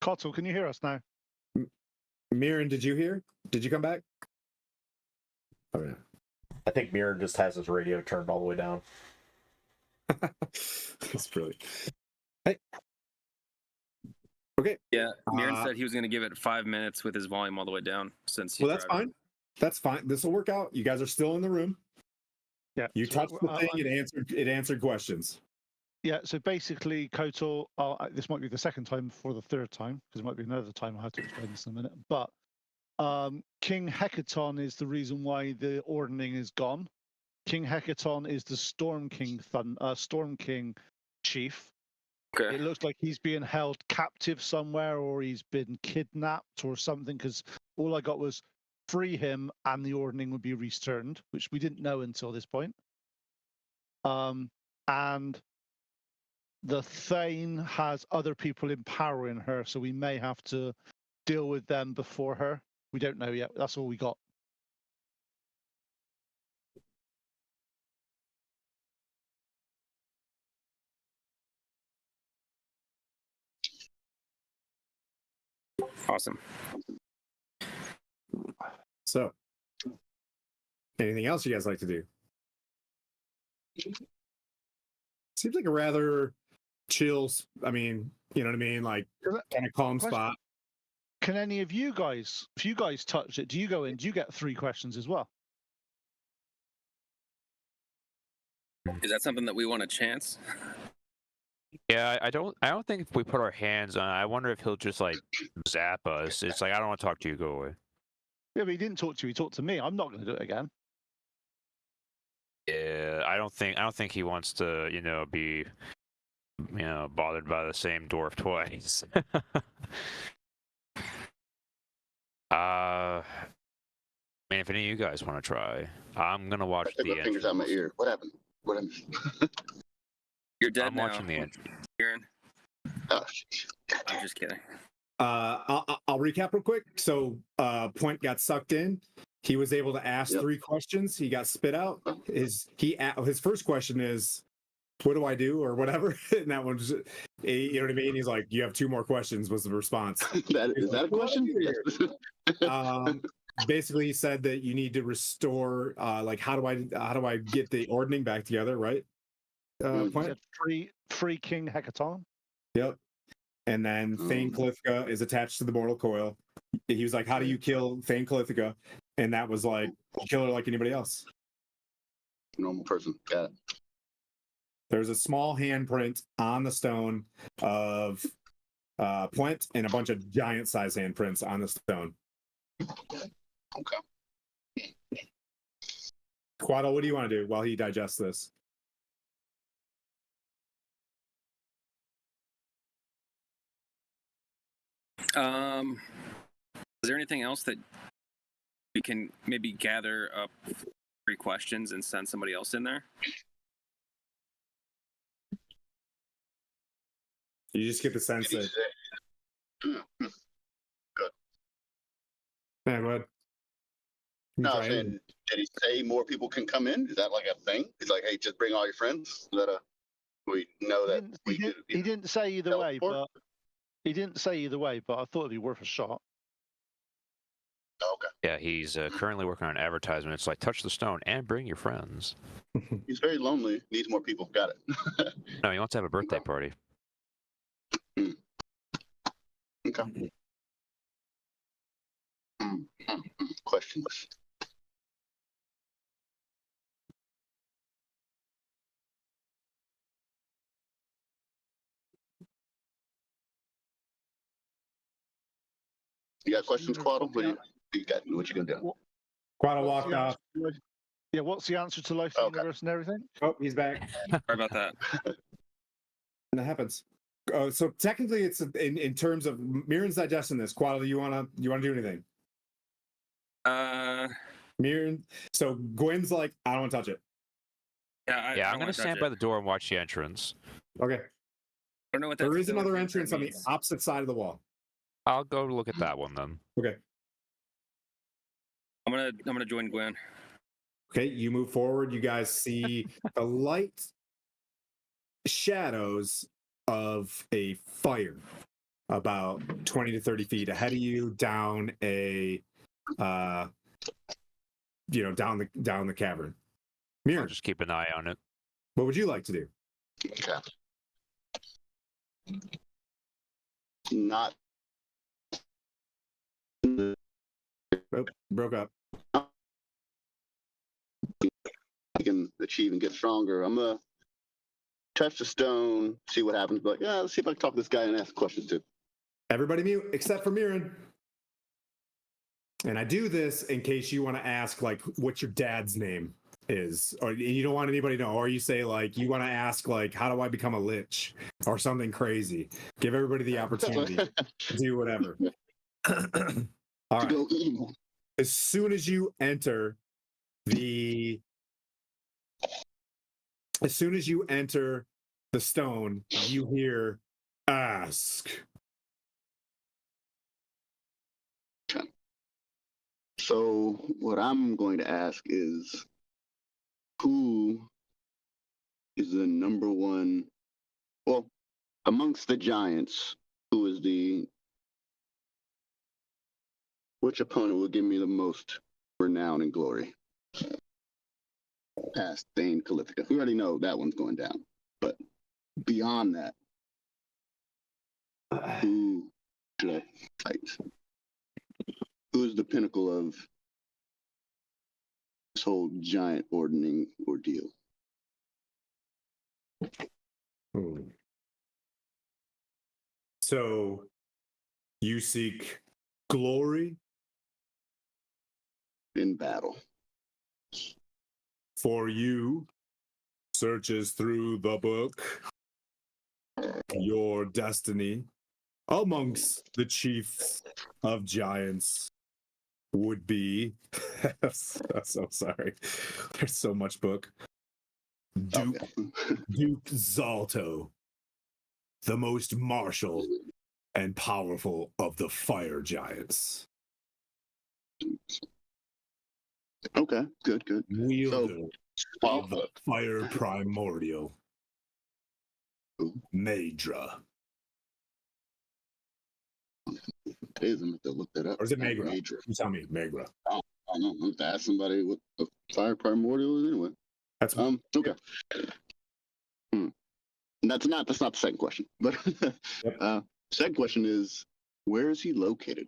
Cottle, can you hear us now? Mirren, did you hear? Did you come back? Oh, yeah. I think Mirror just has his radio turned all the way down. That's brilliant. Hey. Okay. Yeah, Mirren said he was going to give it 5 minutes with his volume all the way down. Since Well, that's fine. That's fine. This will work out. You guys are still in the room. Yeah. You touched the thing. It answered questions. Yeah. So basically, Kotal, this might be the second time for the third time, because it might be another time. I'll have to explain this in a minute. But King Hecaton is the reason why the ordning is gone. King Hecaton is the Storm King chief. Okay. It looks like he's being held captive somewhere, or he's been kidnapped or something, because all I got was free him and the ordning would be returned, which we didn't know until this point. And the Thane has other people empowering her, so we may have to deal with them before her. We don't know yet. That's all we got. Awesome. So, anything else you guys like to do? Seems like a rather chill, I mean, you know what I mean? Like, kind of calm spot. Can any of you guys, if you guys touch it, do you go in? Do you get 3 questions as well? Is that something that we want to chance? Yeah, I don't think if we put our hands on it, I wonder if he'll just like zap us. It's like I don't want to talk to you, go away. Yeah, but he didn't talk to you. He talked to me. I'm not going to do it again. Yeah, I don't think he wants to, be bothered by the same dwarf twice. I mean, if any of you guys want to try, I'm gonna watch I took the my fingers out my entrance. ear. What happened? What happened? You're dead I'm now. watching the entrance. Aaron. Oh, shit. I'm just kidding. I'll recap real quick. So Pwent got sucked in. He was able to ask Yep. 3 questions. He got spit out. His first question is, "What do I do?" or whatever. And that one's, you know what I mean? He's like, "You have 2 more questions." Was the response? Is that a question? Basically, he said that you need to restore. Like, how do I get the ordning back together? Right? He Pwent? said free King Hecaton. Yep. And then Thane Calithia is attached to the mortal coil. He was like, "How do you kill Thane Calithia?" And that was like, "Kill her like anybody else." Normal person. Got it. There's a small handprint on the stone of Pwent and a bunch of giant-sized handprints on the stone. Okay. Quaddle, what do you want to do while he digests this? Is there anything else that we can maybe gather up 3 questions and send somebody else in there? You just get the sense that. Good. Man, what? No, I'm saying, did he say more people can come in? Is that like a thing? He's like, hey, just bring all your friends. Is that we know that He didn't say either way, teleport? but he didn't say either way. But I thought it'd be worth a shot. Oh, okay. Yeah, he's currently working on an advertisement. It's like touch the stone and bring your friends. He's very lonely. Needs more people. Got it. No, he wants to have a birthday party. Okay. Questions. You got questions, Quaddle? What you got? What you gonna do? Quaddle walked off. Yeah, what's the answer to life, Okay. universe, and everything? Oh, he's back. Sorry about that. And that happens. So technically, it's in terms of Mirren's digesting this. Quaddle, you wanna do anything? Mirren. So Gwen's like, "I don't want to touch it." Yeah, I'm gonna stand by the door and watch the entrance. Okay. I don't know what that There is facility another thing entrance on the means. opposite side of the wall. I'll go look at that one then. Okay. I'm gonna join Gwen. Okay, you move forward. You guys see the light shadows of a fire about 20 to 30 feet ahead of you down a down the cavern. I'll Mirren, just keep an eye on it. what would you like to do? Okay. Not. Oh, broke up. I can achieve and get stronger. I'm gonna touch the stone, see what happens. But yeah, let's see if I can talk to this guy and ask questions too. Everybody mute except for Mirren. And I do this in case you want to ask like what your dad's name is, or you don't want anybody to know, or you say like you want to ask like how do I become a lich or something crazy. Give everybody the opportunity to do whatever. All right. Go evil. As soon as you enter the stone, you hear ask. So what I'm going to ask is, who is the number one? Well, amongst the giants, who is which opponent will give me the most renown and glory? Past Thane Calithia. We already know that one's going down. But beyond that, who should I fight? Who is the pinnacle of this whole giant ordning ordeal? So you seek glory In battle. for you searches through the book. Your destiny amongst the chiefs of giants would be. I'm so sorry. There's so much book. Duke Zalto, the most martial and powerful of the fire giants. Okay, good. Wielder of the fire primordial. Maedra. I'm going to look that up. Or is it Megra? You tell me, Megra. I don't know. I'm going to ask somebody what the fire primordial is anyway. That's okay. That's not the second question. But Yep. Second question is, where is he located?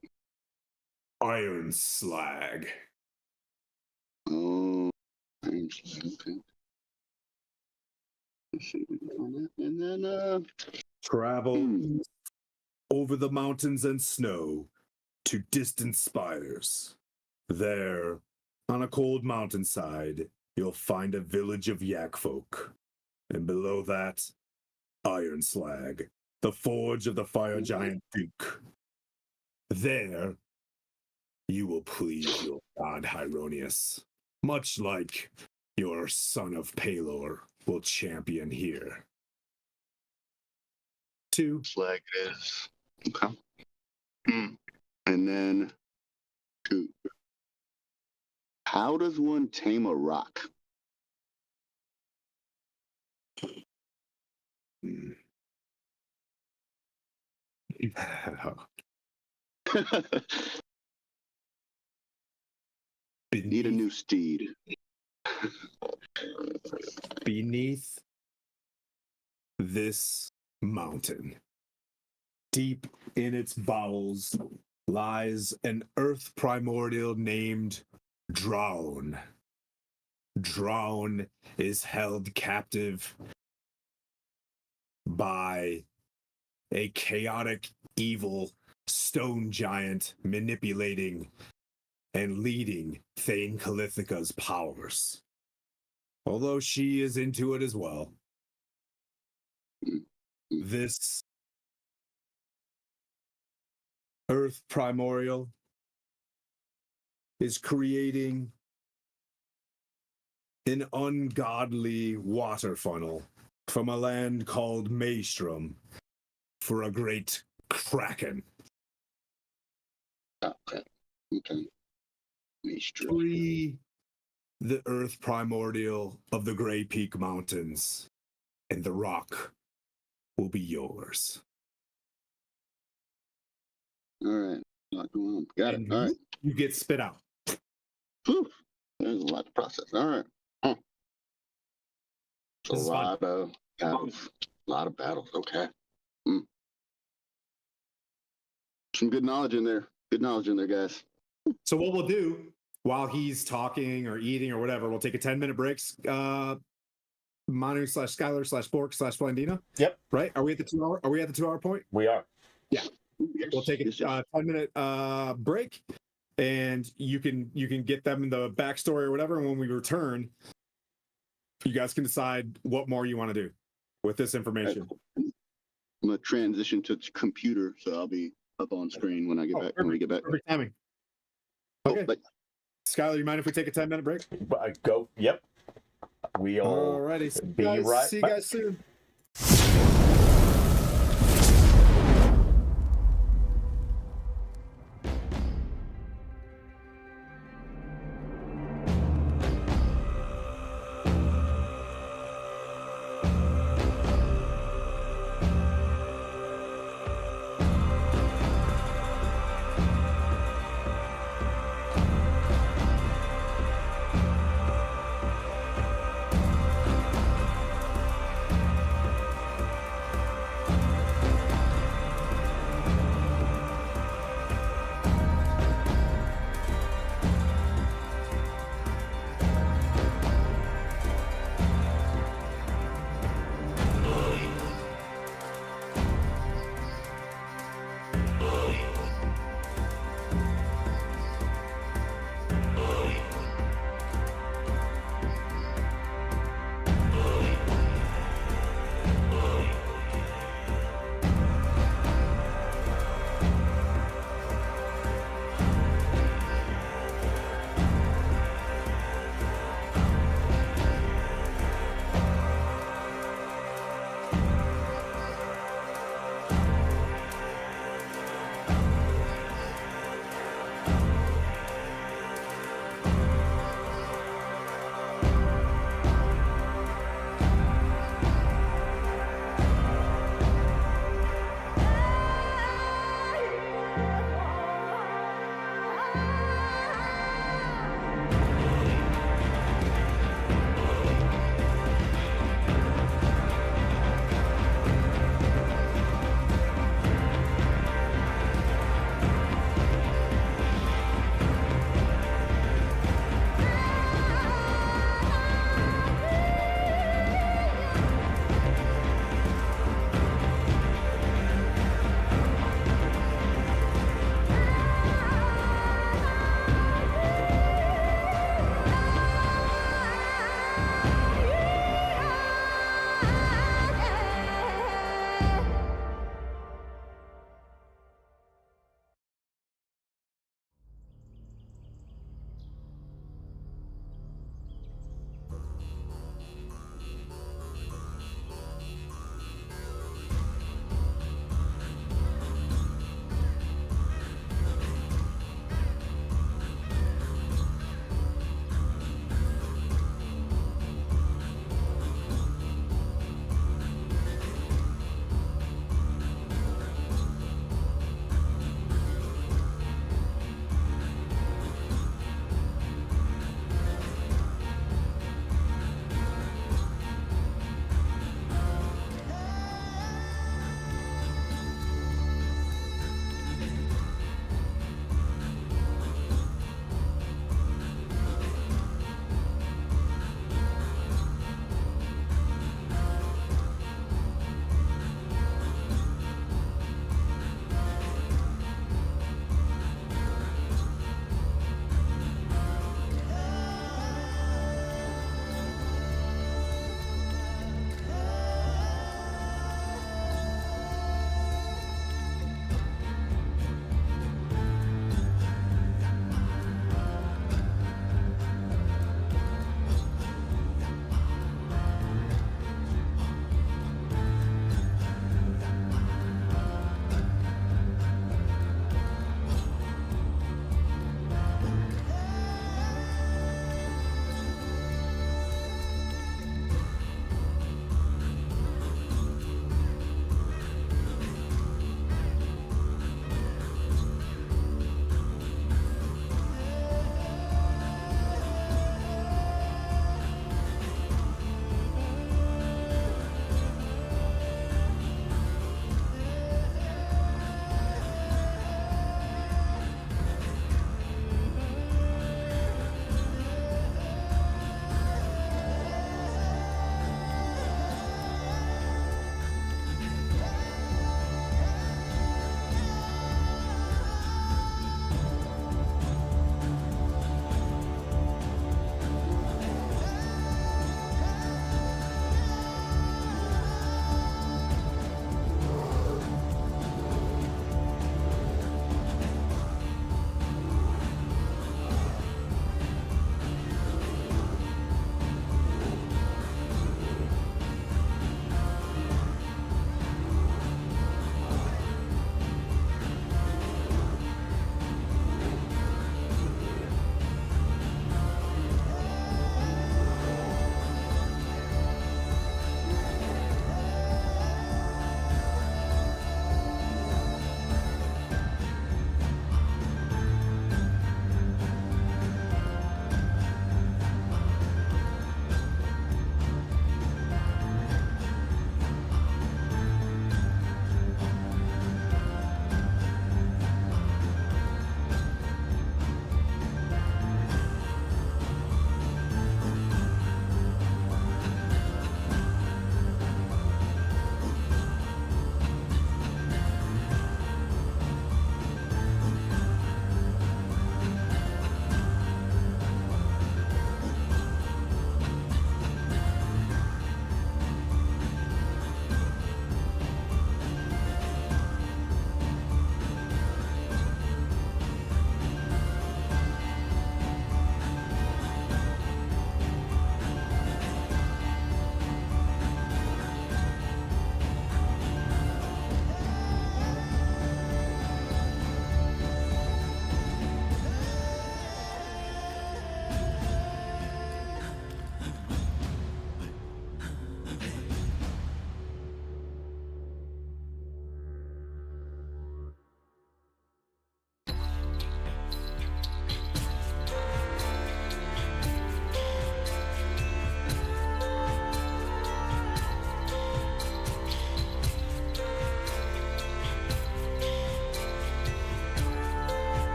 Iron Slag. Oh, Iron Slag. Okay. Let's see if we can find that. And then Travel over the mountains and snow to distant spires. There, on a cold mountainside, you'll find a village of yak folk. And below that, Iron Slag, the forge of the fire giant Duke. There, you will please your god Hyronius, much like your son of Palor will champion here. 2. Slag is okay. And then 2. How does one tame a rock? Need a new steed. Beneath this mountain, deep in its bowels, lies an earth primordial named Drown. Drown is held captive by a chaotic, evil stone giant manipulating and leading Thane Calithica's powers. Although she is into it as well. This earth primordial is creating an ungodly water funnel from a land called Maelstrom for a great kraken. Okay. Free the earth primordial of the Grey Peak Mountains, and the rock will be yours. All right. Not going on. Got it. All right. You get spit out. Whew. There's a lot to process. All right. Huh. A lot of battles. Okay. Some good knowledge in there. Good knowledge in there, guys. So what we'll do while he's talking or eating or whatever, we'll take a 10-minute break. Manu / Skylar / Bork / Flandina. Yep. Right? Are we at the 2 hour? Are we at the 2 hour point? We are. Yeah. We'll take a 10-minute break, and you can get them the backstory or whatever. And when we return, you guys can decide what more you want to do with this information. I'm gonna transition to computer, so I'll be up on screen when I get back. Perfect. When we get back. Perfect timing. Okay. Skylar, you mind if we take a 10-minute break? Go. Yep. We'll Alrighty. be right See you back. guys soon.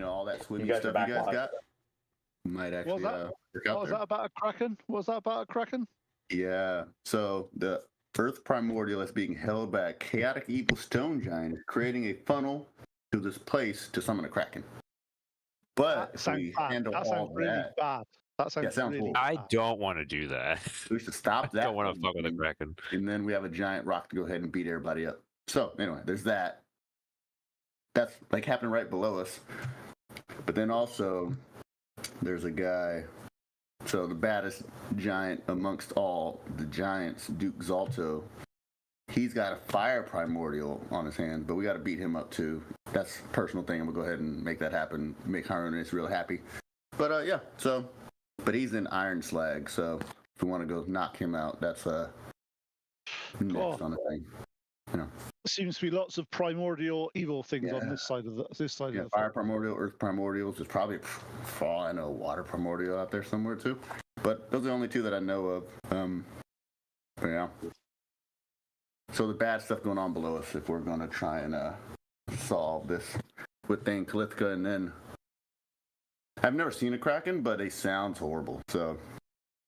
all that swimmy guys are stuff back you guys live. got might actually that? work out Was there. that about a kraken? Was that about a kraken? Yeah. So the Earth Primordial is being held by a chaotic evil stone giant, creating a funnel to this place to summon a kraken. But That if sounds we bad. handle That all sounds really that, bad. That sounds, sounds really horrible. I bad. don't want to do that. we should stop I that. don't want to from fuck with a happening, kraken. and then we have a giant rock to go ahead and beat everybody up. So anyway, there's that. That's like happening right below us. But then also, there's a guy. So the baddest giant amongst all the giants, Duke Zalto, he's got a fire primordial on his hand, but we got to beat him up too. That's a personal thing. I'm gonna go ahead and make that happen. Make Haronius real happy. But yeah. So, but he's in Iron Slag. So if we want to go knock him out, that's next on the thing. Seems to be lots of primordial evil things on this side of the Yeah, of fire primordial, earth primordials. There's probably, for all I know, water primordial out there somewhere too. But those are the only two that I know of. But yeah. So the bad stuff going on below us. If we're gonna try and solve this with Thane Kalithka, and then I've never seen a kraken, but it sounds horrible. So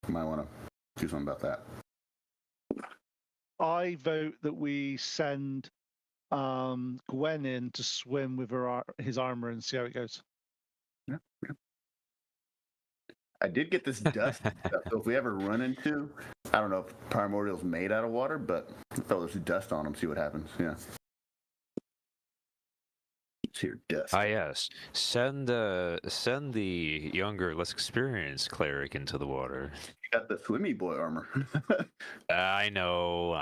you might want to do something about that. I vote that we send Gwen in to swim with his armor and see how it goes. Yeah. I did get this dust stuff, so if we ever run into, I don't know if primordial's made out of water, but throw this dust on them, see what happens. Yeah. It's here, dust. Yes. Send the younger, less experienced cleric into the water. You got the swimmy boy armor. I know.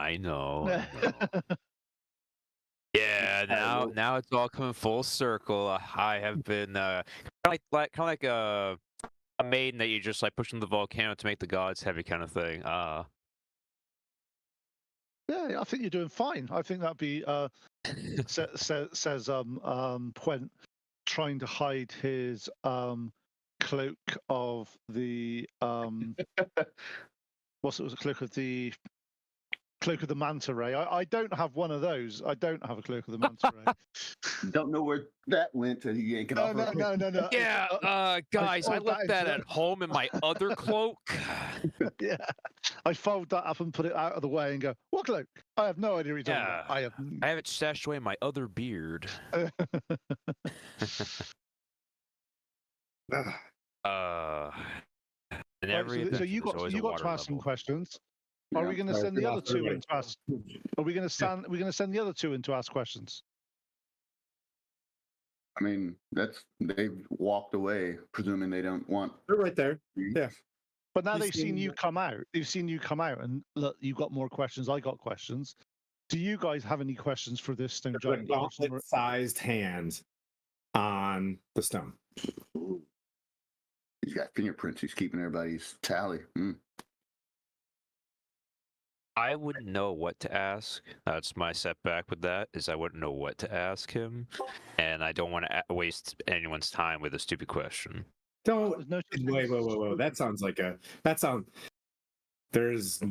Yeah, now it's all coming full circle. I have been kind of like a maiden that you just like push in the volcano to make the gods heavy kind of thing. Yeah, I think you're doing fine. I think that'd be says Pwent, trying to hide his cloak of the what's it was a cloak of the manta ray. I don't have one of those. I don't have a cloak of the manta ray. Don't know where that went till you yank it off. No. Yeah, guys, I fold left that that into at home in my other cloak. Yeah, I fold that up and put it out of the way and go, what cloak? I have no idea what you're talking about. I have it stashed away in my other beard. And every so you got to ask some questions. Are we going to send the other two in to ask? Are we going to send? We're going to send the other two in to ask questions. I mean, they've walked away, presuming they don't want. They're right there. Yeah. But now they've seen you come out. They've seen you come out, and look, you've got more questions. I got questions. Do you guys have any questions for this stone giant? A gauntlet-sized hand on the stone. He's got fingerprints. He's keeping everybody's tally. I wouldn't know what to ask. That's my setback with that, is I wouldn't know what to ask him, and I don't want to waste anyone's time with a stupid question. Don't wait. There's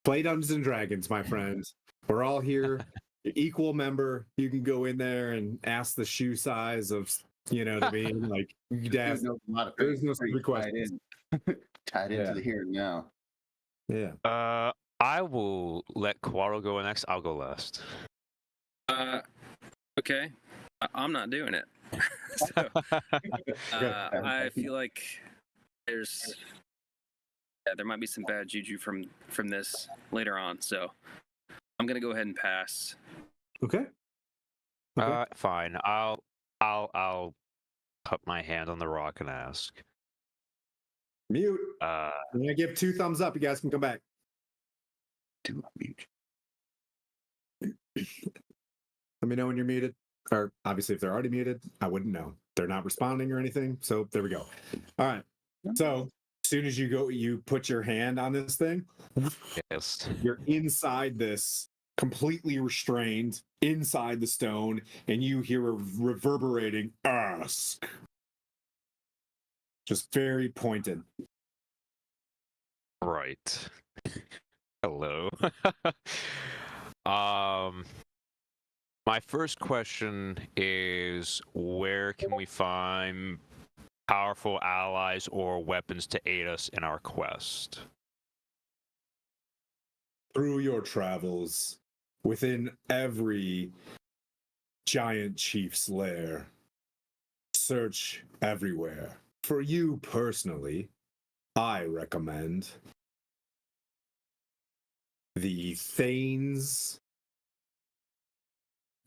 play Dungeons and Dragons, my friends. We're all here, equal member. You can go in there and ask the shoe size of, you know what I mean? Like you could ask. There's no stupid questions. Tied into the here and now. Yeah. I will let Quarrel go next. I'll go last. Okay. I'm not doing it. So, I feel like there might be some bad juju from this later on. So I'm gonna go ahead and pass. Okay. Fine. I'll put my hand on the rock and ask. Mute. When I give 2 thumbs up, you guys can come back. Do mute. Let me know when you're muted. Or obviously, if they're already muted, I wouldn't know. They're not responding or anything. So there we go. All right. So as soon as you put your hand on this thing, Yes. you're inside this, completely restrained, inside the stone, and you hear a reverberating ask. Just very pointed. Right. Hello. My first question is, where can we find powerful allies or weapons to aid us in our quest? Through your travels, within every giant chief's lair, search everywhere. For you personally, I recommend the Thanes.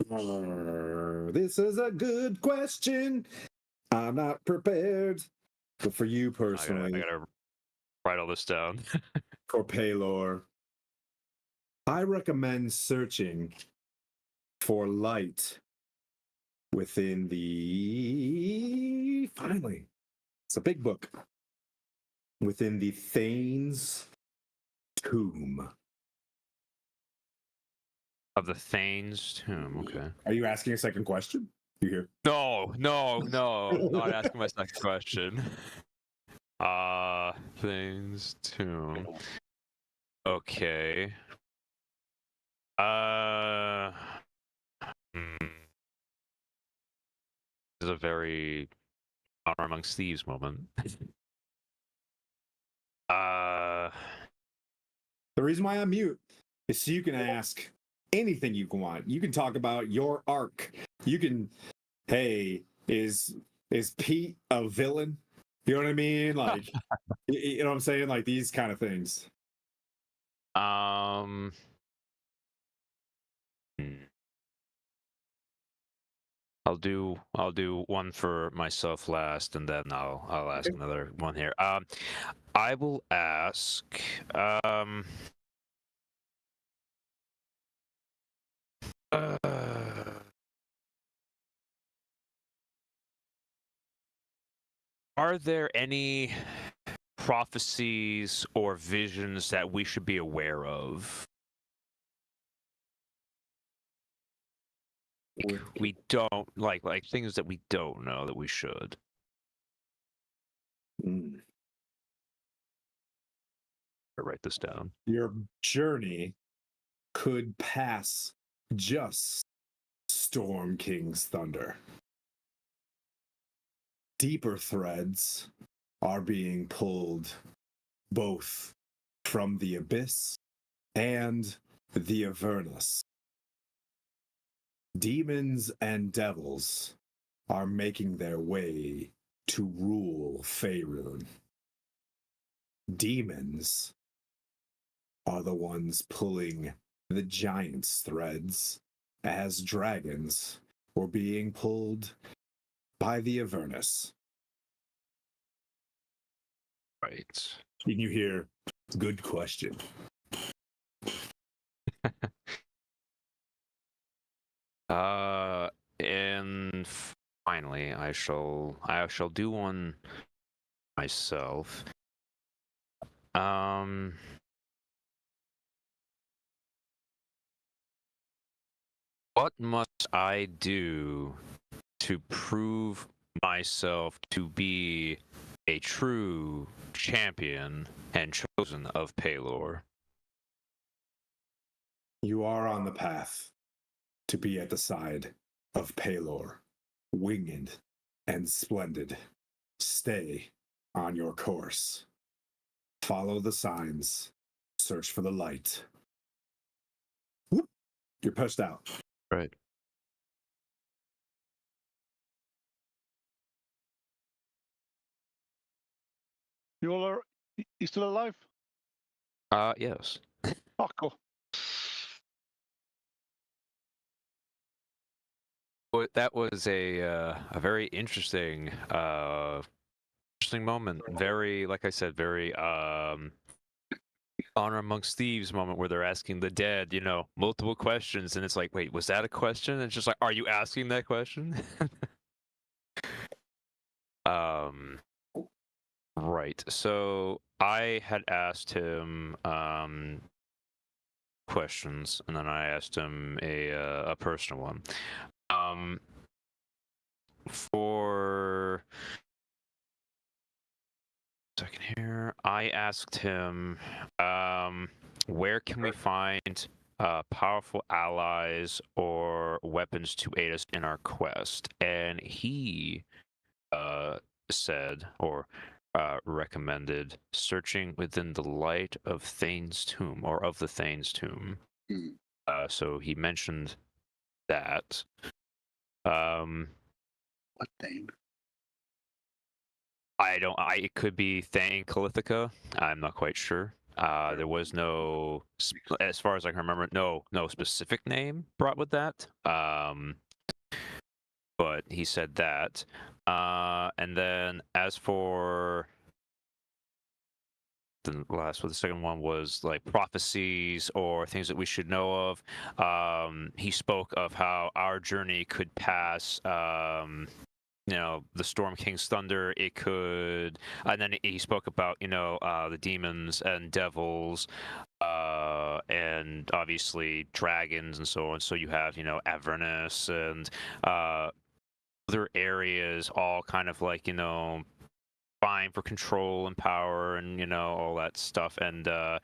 This is a good question. I'm not prepared. But for you personally, I gotta write all this down. for Paylor, I recommend searching for light within the. Finally, it's a big book. Within the Thane's tomb. Of the Thane's tomb, okay. Are you asking a second question? You here? No, not asking my second question. Thane's tomb. Okay. This is a very honor amongst thieves moment. The reason why I'm mute is so you can ask anything you want. You can talk about your arc. You can, hey, is Pete a villain? You know what I mean? Like, you know what I'm saying? Like these kind of things. Hmm. I'll do one for myself last, and then I'll ask another one here. I will ask. Are there any prophecies or visions that we should be aware of? We don't like things that we don't know that we should. Mm. I'll write this down. Your journey could pass just Storm King's thunder. Deeper threads are being pulled both from the abyss and the Avernus. Demons and devils are making their way to rule Faerun. Demons are the ones pulling the giant's threads, as dragons were being pulled by the Avernus. Right. Can you hear? Good question. And finally, I shall do one myself. What must I do to prove myself to be a true champion and chosen of Paylor? You are on the path to be at the side of Paylor, winged and splendid. Stay on your course. Follow the signs. Search for the light. Whoop. You're pushed out. Right. You all are. You still alive? Yes. Oh, cool. Well, that was a very interesting moment. Very, like I said, very honor amongst thieves moment where they're asking the dead, multiple questions, and it's like, wait, was that a question? And it's just like, are you asking that question? Right. So I had asked him questions, and then I asked him a personal one. For a second here, I asked him, where can we find powerful allies or weapons to aid us in our quest. And he said, or recommended, searching within the light of Thane's tomb, or of the Thane's tomb. Hmm. So he mentioned that. What thing? It could be Thane Calithica. I'm not quite sure. There was no, as far as I can remember, no specific name brought with that. But he said that. And then as for the second one was like prophecies or things that we should know of. He spoke of how our journey could pass. The Storm King's thunder. It could, and then he spoke about the demons and devils, and obviously dragons and so on. So you have Avernus and other areas, all kind of like vying for control and power and all that stuff. And like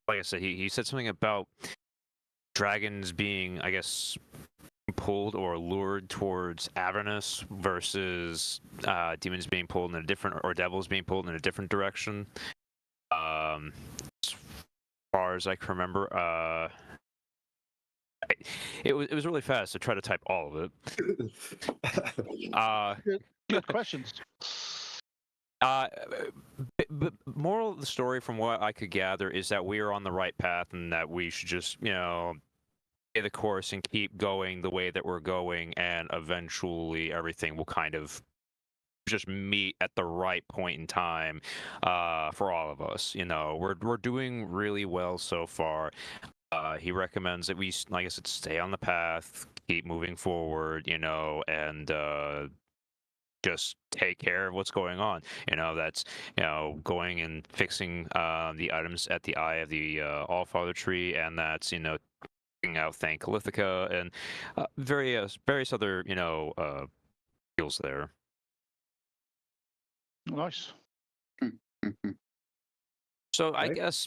I said, he said something about dragons being, I guess, pulled or lured towards Avernus versus demons being pulled in a different, or devils being pulled in a different direction. As far as I can remember, it was really fast to try to type all of it. Good questions. But moral of the story, from what I could gather, is that we are on the right path and that we should just stay the course and keep going the way that we're going, and eventually everything will kind of just meet at the right point in time for all of us. We're doing really well so far. He recommends that we, like I said, stay on the path, keep moving forward, and just take care of what's going on. That's going and fixing the items at the Eye of the Allfather tree, and that's taking out Thank Calithica and various other skills there. Nice. So I guess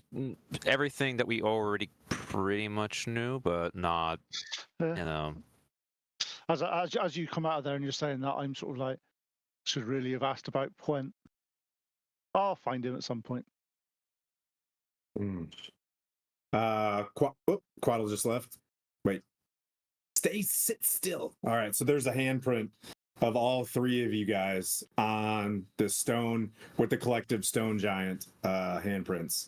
everything that we already pretty much knew, but not As you come out of there and you're saying that, I'm sort of like, should really have asked about Pwent. I'll find him at some point. Quaddle just left. Wait. Sit still. All right, so there's a handprint of all three of you guys on the stone with the collective stone giant handprints.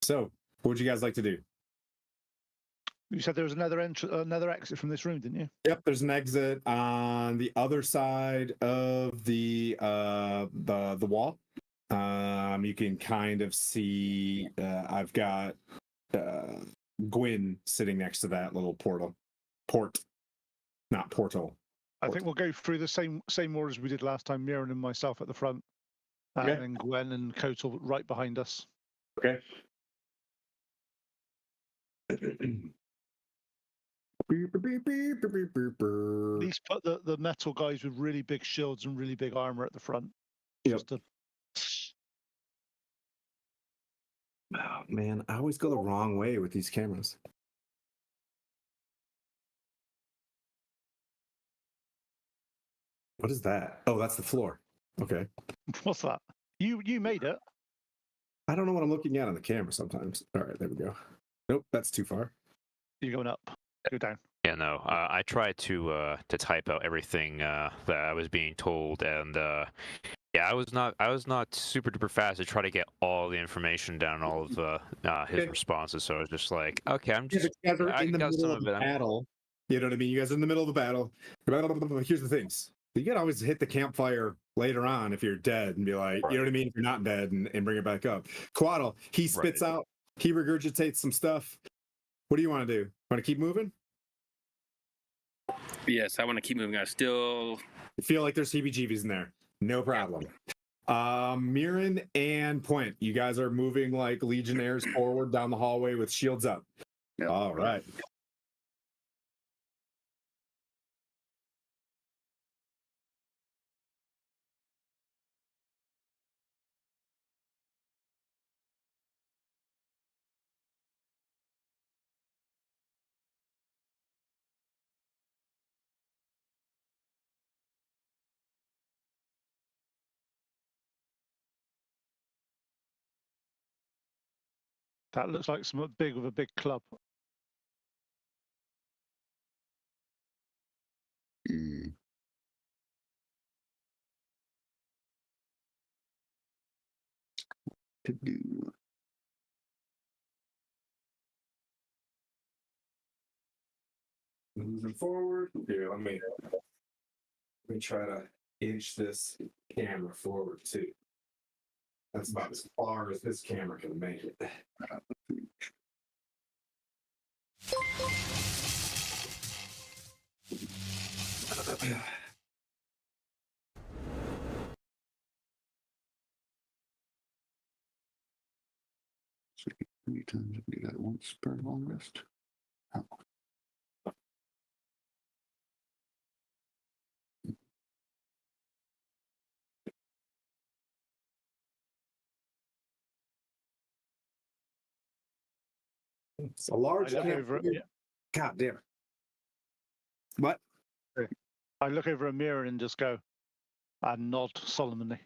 So, what would you guys like to do? You said there was another exit from this room, didn't you? Yep, there's an exit on the other side of the wall. You can kind of see I've got Gwyn sitting next to that little portal. Not portal. I think we'll go through the same order as we did last time. Mirren and myself at the front, Okay. and then Gwen and Kotal right behind us. Okay. These put the metal guys with really big shields and really big armor at the front. Yep. Oh man, I always go the wrong way with these cameras. What is that? Oh, that's the floor. Okay. What's that? You made it. I don't know what I'm looking at on the camera sometimes. All right, there we go. Nope, that's too far. You're going up. Go down. Yeah, no. I tried to type out everything that I was being told, and yeah, I was not super duper fast to try to get all the information down, all of his responses. So I was just like, okay, I'm just you guys are in the middle of a battle. You know what I mean? You guys are in the middle of a battle. Here's the things. You can always hit the campfire later on if you're dead and be like, you know what I mean? If you're not dead, and bring it back up. Quaddle, he spits out, he regurgitates some stuff. What do you want to do? Want to keep moving? Yes, I want to keep moving. I still feel like there's heebie-jeebies in there. No problem. Mirren and Pwent, you guys are moving like legionnaires forward down the hallway with shields up. Yep. All right. That looks like something big with a big club. Mm. To do. Moving forward. Here, let me try to inch this camera forward too. That's about as far as this camera can make it. So how many times have you got it once per long rest? Oh. It's a large I look camp. over it. God damn it. What? I look over a mirror and just go, and nod solemnly.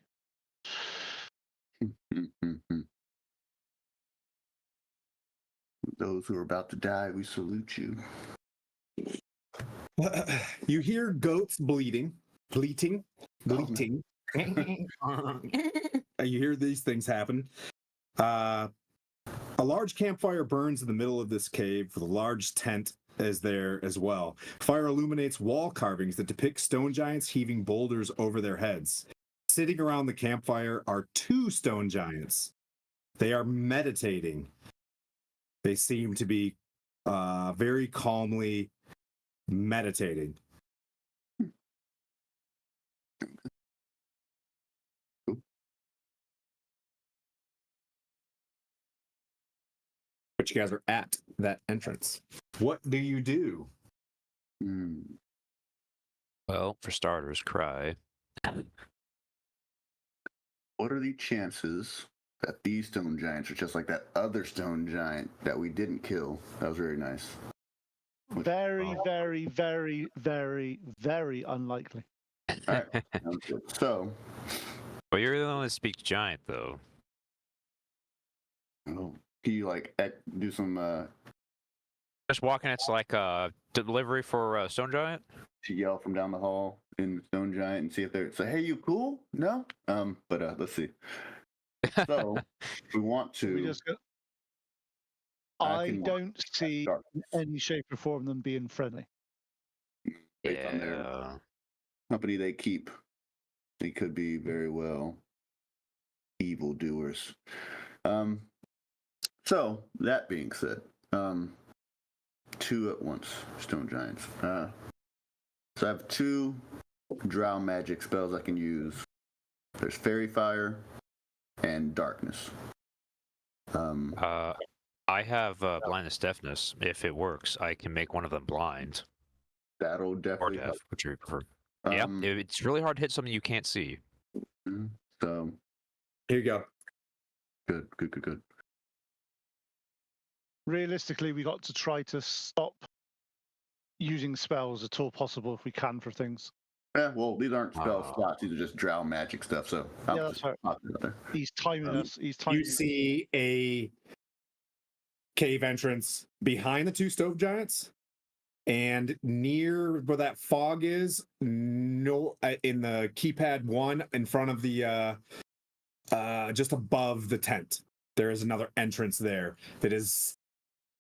Those who are about to die, we salute you. You hear goats bleating. You hear these things happen. A large campfire burns in the middle of this cave with a large tent is there as well. Fire illuminates wall carvings that depict stone giants heaving boulders over their heads. Sitting around the campfire are 2 stone giants. They are meditating. They seem to be very calmly meditating. But you guys are at that entrance. What do you do? Well, for starters, cry. What are the chances that these stone giants are just like that other stone giant that we didn't kill? That was very nice. Very, very, very, very, very unlikely. All right. Sounds good. So, Well, you're the one that speaks giant, though. can you like do some Just walking, it's like a delivery for Stone Giant. to yell from down the hall in stone giant and see if they're say, "Hey, you cool?" No. But let's see. So we want to. We just go, I don't see in any shape or form them being friendly. Based on their company they keep, they could be very well evildoers. So that being said, 2 at once, stone giants. So I have 2 drow magic spells I can use. There's fairy fire and darkness. I have blindness deafness. If it works, I can make one of them blind. That'll Or definitely deaf, help. which you prefer. Yeah, it's really hard to hit something you can't see. So Here you go. good. Realistically, we got to try to stop using spells at all possible if we can for things. Yeah, well, these aren't spell slots; these are just drow magic stuff. So Yeah, that's right. He's timing us. He's timing. You see a cave entrance behind the 2 stove giants, and near where that fog is, no, in the keypad 1 in front of the just above the tent, there is another entrance there that is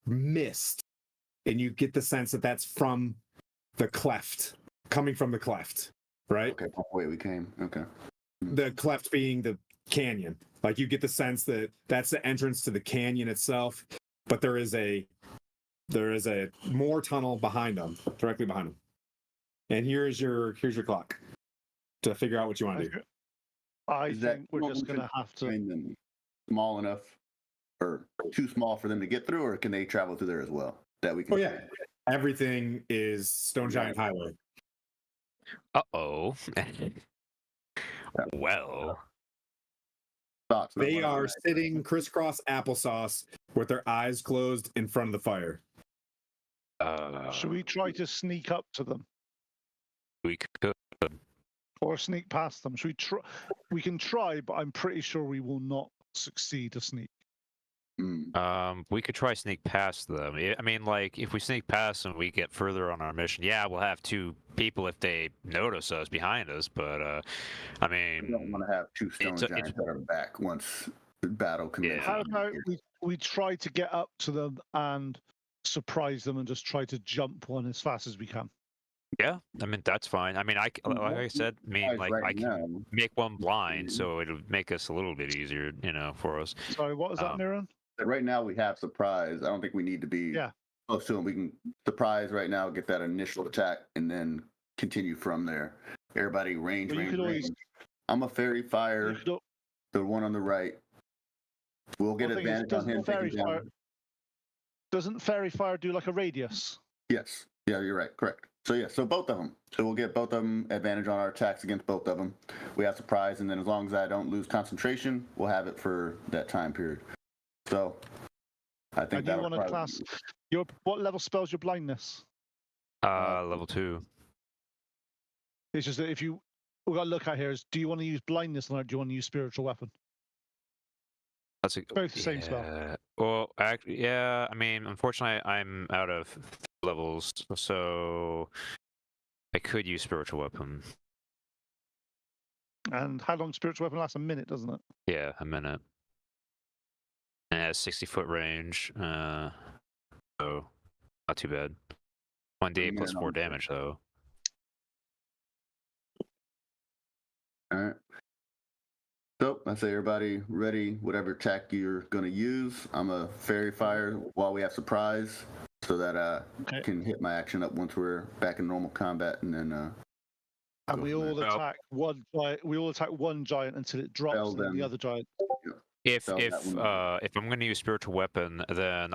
mist, and you get the sense that that's from the cleft, coming from the cleft, right? Okay, wait, we came. Okay. The cleft being the canyon. Like, you get the sense that that's the entrance to the canyon itself, but there is a more tunnel behind them, directly behind them. And here's your clock to figure out what you want to do. I think we're just going to have to. Them small enough, or too small for them to get through, or can they travel through there as well? That we can. Oh yeah, everything is Stone Giant Highway. Uh-oh. Well. They are sitting crisscross applesauce with their eyes closed in front of the fire. Should we try to sneak up to them? We could. Or sneak past them? Should we try? We can try, but I'm pretty sure we will not succeed to sneak. We could try sneak past them. I mean, like, if we sneak past them, we get further on our mission. Yeah, we'll have 2 people if they notice us behind us, but I mean, We don't want to have 2 stone giants at our back once the battle commences. How about we try to get up to them and surprise them and just try to jump one as fast as we can? Yeah, I mean that's fine. I mean, like I said, I can make one blind, so it'll make us a little bit easier, for us. Sorry, what was that, Miran? Right now we have surprise. I don't think we need to be close to them. We can surprise right now, get that initial attack, and then continue from there. Everybody range. I'm a fairy fire. The one on the right. We'll get advantage on him. Doesn't fairy fire do like a radius? Yes. Yeah, you're right. Correct. So both of them. So we'll get both of them advantage on our attacks against both of them. We have surprise, and then as long as I don't lose concentration, we'll have it for that time period. So I think that. You want to class what level spells your blindness? Level 2. It's just that if you we got to look at here is, do you want to use blindness on it, or do you want to use spiritual weapon? That's both the same spell. Well, actually, yeah. I mean, unfortunately, I'm out of levels, so I could use spiritual weapon. And how long spiritual weapon lasts? A minute, doesn't it? Yeah, a minute. And it has 60-foot range, so not too bad. 1d8 plus 4 damage, though. All right. So I say everybody ready, whatever attack you're going to use. I'm a fairy fire while we have surprise, so that I can hit my action up once we're back in normal combat, and then. And we all attack one giant. We all attack one giant until it drops, and the other giant. If I'm going to use spiritual weapon, then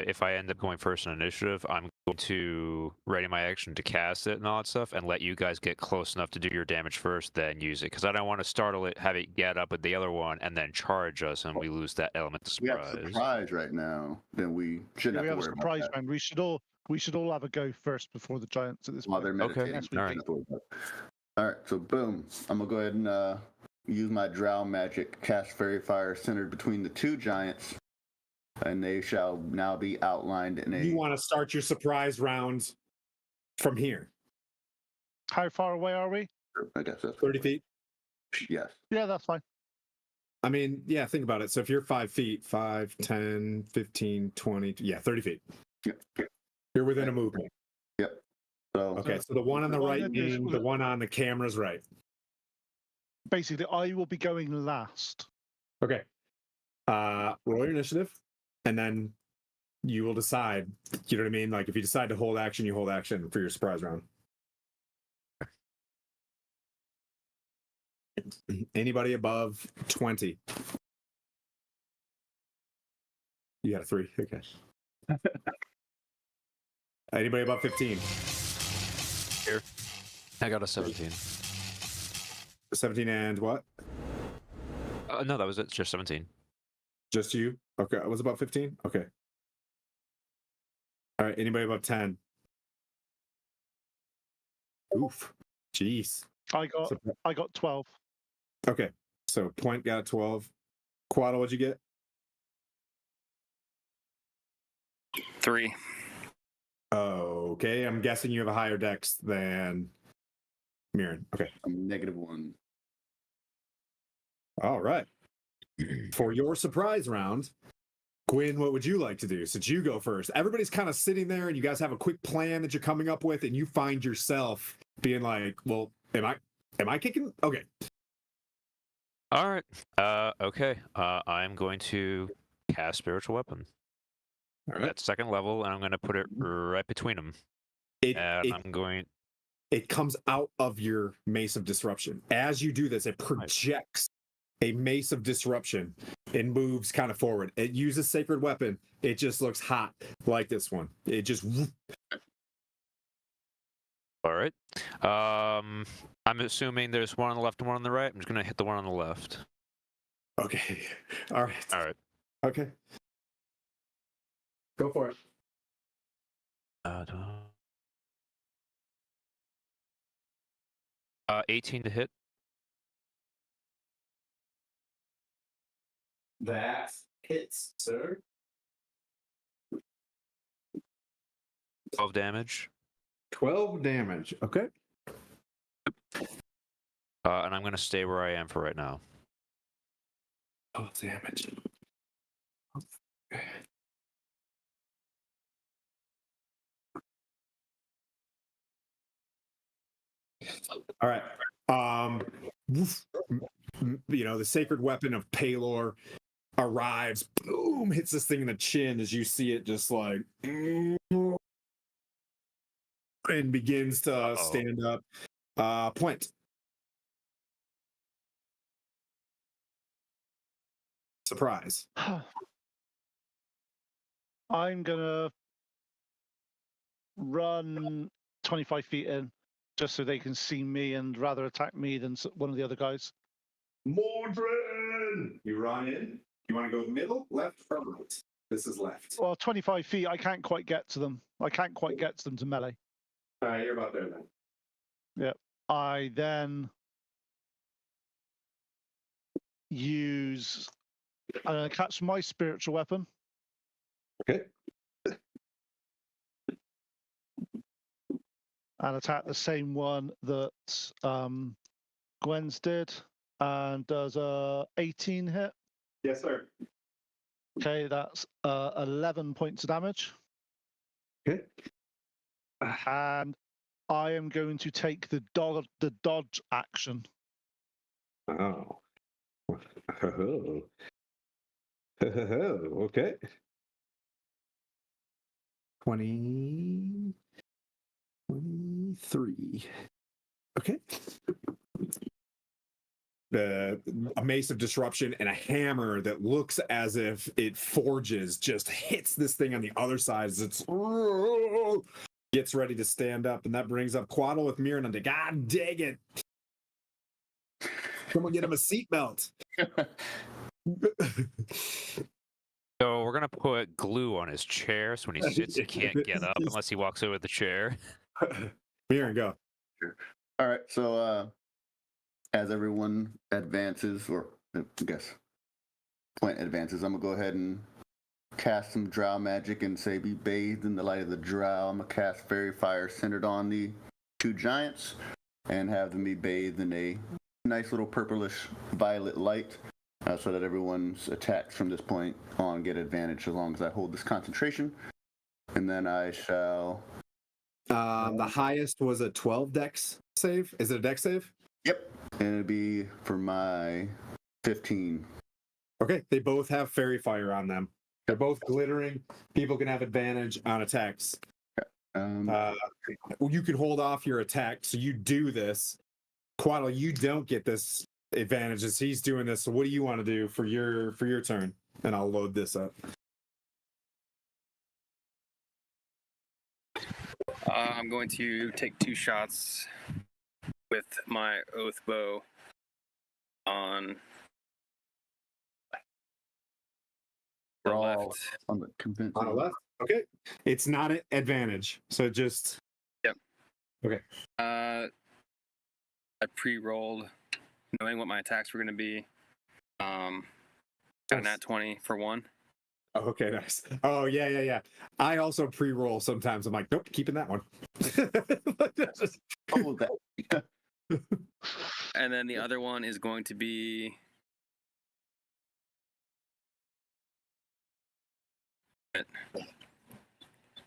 if I end up going first in initiative, I'm going to ready my action to cast it and all that stuff, and let you guys get close enough to do your damage first, then use it, because I don't want to startle it, have it get up with the other one, and then charge us, and we lose that element of surprise. We have surprise right now. Then we shouldn't have to worry surprise about that. Man. We should all have a go first before the giants at this While point. they're meditating. Okay. All right. So boom, I'm gonna go ahead and use my drow magic, cast fairy fire centered between the 2 giants, and they shall now be outlined in a. You want to start your surprise round from here? How far away are we? I guess that's 30 feet. Yes. Yeah, that's fine. I mean, yeah, think about it. So if you're 5 feet, 5, 10, 15, 20, 30 feet. Yep. You're within a movement. Yep. So okay, so the one on the right being the one on the camera's right. Basically, I will be going last. Okay. Roll your initiative, and then you will decide. You know what I mean? Like if you decide to hold action, you hold action for your surprise round. Anybody above 20? You got a 3. Okay. Anybody above 15? Here. I got a 17. 17 and what? No, that was it. Just 17. Just you? Okay. I was about 15? Okay. All right. Anybody above 10? Oof. Jeez. I got 12. Okay. So Pwent got 12. Quaddle, what'd you get? 3. Okay. I'm guessing you have a higher dex than Mirren. Okay. I'm -1. All right. For your surprise round, Gwyn, what would you like to do? Since you go first, everybody's kind of sitting there and you guys have a quick plan that you're coming up with, and you find yourself being like, well, am I kicking? Okay. All right. Okay. I'm going to cast spiritual weapon. All right. At 2nd level, and I'm going to put it right between them. It comes out of your Mace of Disruption. As you do this, it projects a Mace of Disruption and moves kind of forward. It uses Sacred Weapon. It just looks hot like this one. It just. All right. I'm assuming there's one on the left and one on the right. I'm just going to hit the one on the left. Okay. All right. All right. Okay. Go for it. 18 to hit. That hits, sir. 12 damage. 12 damage. Okay. And I'm going to stay where I am for right now. 12 damage. All right. The sacred weapon of Palor arrives, boom, hits this thing in the chin as you see it just like and begins to stand up. Pwent. Surprise. I'm gonna run 25 feet in, just so they can see me and rather attack me than one of the other guys. Mordred! You run in. You want to go middle, left, or right? This is left. Well, 25 feet, I can't quite get to them. I can't quite get to them to melee. All right, you're about there then. Yep. I then use catch my spiritual weapon. Okay. And attack the same one that Gwen's did, and does a 18 hit. Yes, sir. Okay, that's 11 points of damage. Okay. And I am going to take the dodge action. Oh. Oh. Okay. 20. 23. Okay. A mace of disruption and a hammer that looks as if it forges just hits this thing on the other side as it's gets ready to stand up, and that brings up Quaddle with Mirren under. God dang it! Someone get him a seatbelt. So we're going to put glue on his chair so when he sits he can't get up unless he walks over the chair. Mirren, go. Sure. All right, so as everyone advances, or I guess Pwent advances, I'm gonna go ahead and cast some drow magic and say be bathed in the light of the drow. I'm gonna cast fairy fire centered on the two giants and have them be bathed in a nice little purplish violet light, so that everyone's attacks from this point on get advantage as long as I hold this concentration. And then I shall. The highest was a 12 dex save. Is it a dex save? Yep. And it'd be for my 15. Okay, they both have fairy fire on them. They're both glittering. People can have advantage on attacks. You can hold off your attack, so you do this. Quaddle, you don't get this advantage as he's doing this. So what do you want to do for your turn? And I'll load this up. I'm going to take 2 shots with my oath bow on the left. On the convincing. On the left? Okay. It's not an advantage, so just... Yep. Okay. I pre-rolled, knowing what my attacks were going to be. Got a nat 20 for 1. Oh, okay, nice. Oh, yeah. I also pre-roll sometimes. I'm like, nope, keeping that one. Oh, that. And then the other one is going to be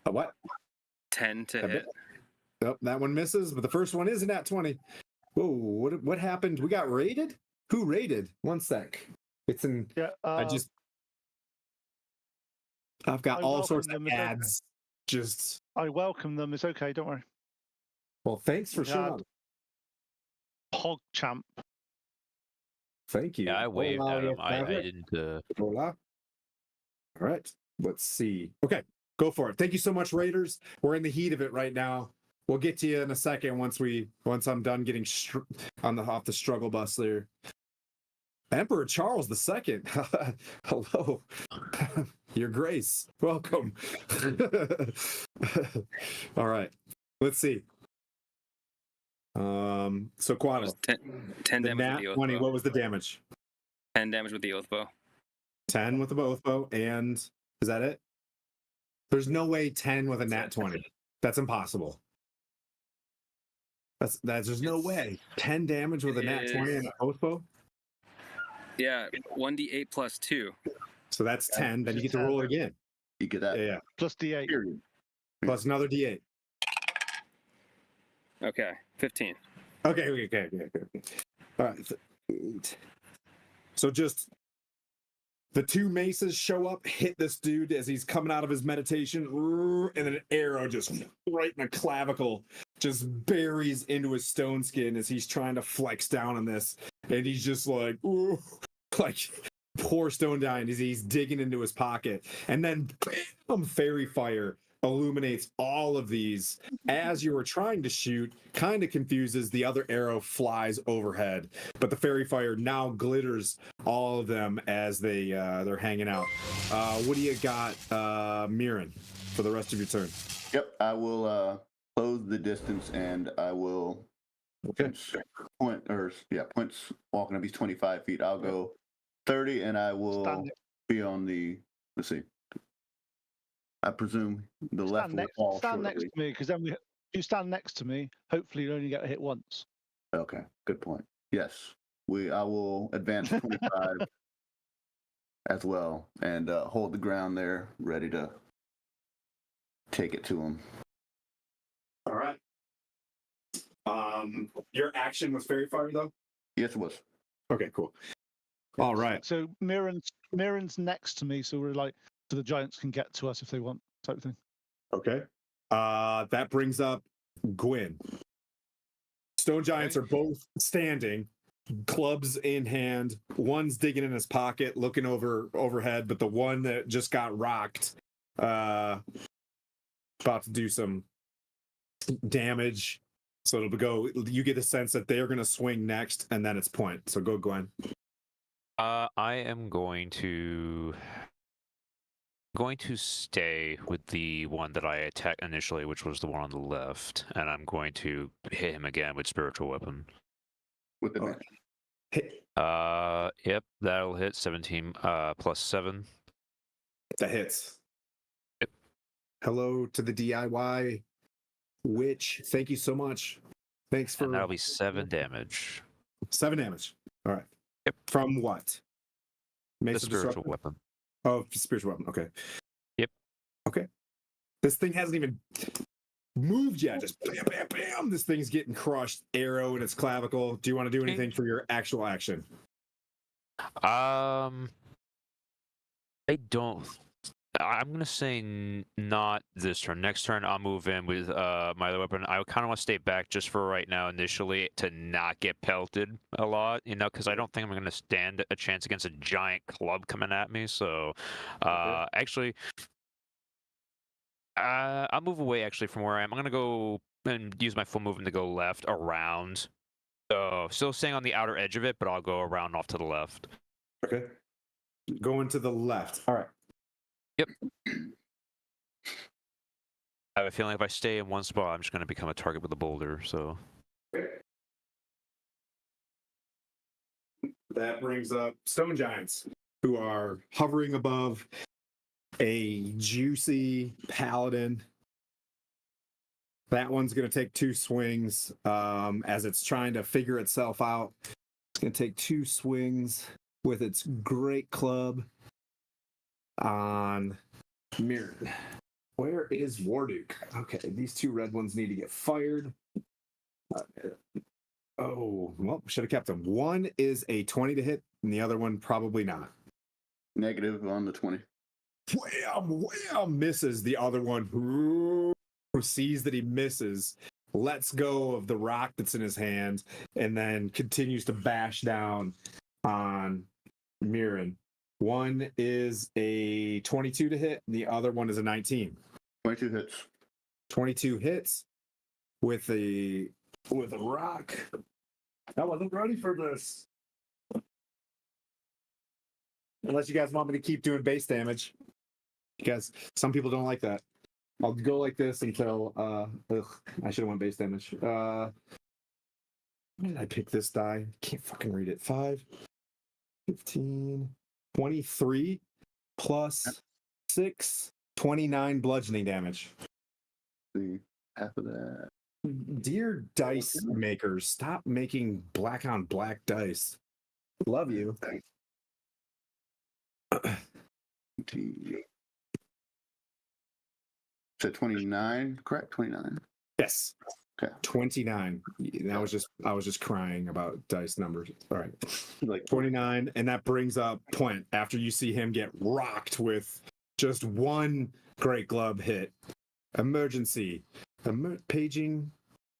A what? 10 to hit. Nope, that one misses, but the first one is a nat 20. Whoa, what happened? We got raided? Who raided? One sec. It's in... Yeah. I've got all sorts of them, ads. Just... I welcome them. It's okay. Don't worry. Well, thanks for showing up. PogChamp. Thank you. Yeah, I waved at him. I didn't... Hola. All right. Let's see. Okay, go for it. Thank you so much, Raiders. We're in the heat of it right now. We'll get to you in a second once I'm done getting off the struggle bus there. Emperor Charles II. Hello. Your Grace. Welcome. All right. Let's see. So Quaddle. 10 damage with the oath 20. bow. What was the damage? 10 damage with the oath bow. 10 with the both bow, and is that it? There's no way 10 with a nat 20. That's impossible. There's no way 10 damage with a nat 20 and a both bow. Yeah, 1d8 plus 2. So that's 10. Then you get to roll it again. You get that. Yeah. Plus D8. Period. Plus another D8. Okay, 15. Okay. All right. So just the two maces show up, hit this dude as he's coming out of his meditation, and then an arrow just right in the clavicle just buries into his stone skin as he's trying to flex down on this. And he's just like, ooh, like poor Stone Giant as he's digging into his pocket. And then bam, fairy fire illuminates all of these as you were trying to shoot. Kind of confuses, the other arrow flies overhead, but the fairy fire now glitters all of them as they're hanging out. What do you got, Mirren, for the rest of your turn? Yep, I will close the distance, and I will Pwent's walking up. He's 25 feet. I'll go 30, and I will be on the. Let's see. I presume the left wall. Stand next to me, because then if you stand next to me, hopefully you only get hit once. Okay, good point. Yes, I will advance 25 as well, and hold the ground there, ready to take it to him. All right. Your action was fairy fire, though? Yes, it was. Okay, cool. All right. So Mirren's next to me, so we're like, so the giants can get to us if they want, type thing. Okay. That brings up Gwyn. Stone giants are both standing, clubs in hand. One's digging in his pocket, looking overhead, but the one that just got rocked, about to do some damage. So it'll go. You get the sense that they're going to swing next, and then it's Pwent. So go, Gwen. I am going to stay with the one that I attacked initially, which was the one on the left, and I'm going to hit him again with spiritual weapon. With the Hit. Yep, that'll hit 17 plus 7. That hits. Yep. Hello to the DIY witch. Thank you so much. Thanks for. And that'll be 7 damage. 7 damage. All right. Yep. From what? The spiritual weapon. Oh, spiritual weapon. Okay. Yep. Okay. This thing hasn't even moved yet. Just bam, bam, bam. This thing's getting crushed. Arrow in its clavicle. Do you want to do anything for your actual action? I don't. I'm gonna say not this turn. Next turn, I'll move in with my other weapon. I kind of want to stay back just for right now, initially, to not get pelted a lot, because I don't think I'm gonna stand a chance against a giant club coming at me. So, actually, I'll move away actually from where I am. I'm gonna go and use my full movement to go left around. So, still staying on the outer edge of it, but I'll go around off to the left. Okay. Going to the left. All right. Yep. I have a feeling if I stay in one spot, I'm just going to become a target with a boulder, so. That brings up stone giants, who are hovering above a juicy paladin. That one's going to take 2 swings as it's trying to figure itself out. It's going to take 2 swings with its great club on Mirren. Where is Warduke? Okay, these 2 red ones need to get fired. Well, should have kept them. One is a 20 to hit, and the other one probably not. Negative on the 20. Wham, misses. The other one who sees that he misses, lets go of the rock that's in his hand, and then continues to bash down on Mirren. One is a 22 to hit, and the other one is a 19. 22 hits. 22 hits with a rock. I wasn't ready for this. Unless you guys want me to keep doing base damage. Because some people don't like that. I'll go like this until I should have went base damage. Why did I pick this die? Can't fucking read it. 5, 15, 23 plus 6, 29 bludgeoning damage. See, half of that. Dear dice makers, stop making black on black dice. Love you. So 29, correct? 29. Yes. Okay. 29. And I was just crying about dice numbers. All right. Like 29, and that brings up Pwent after you see him get rocked with just one great glove hit. Emergency. Paging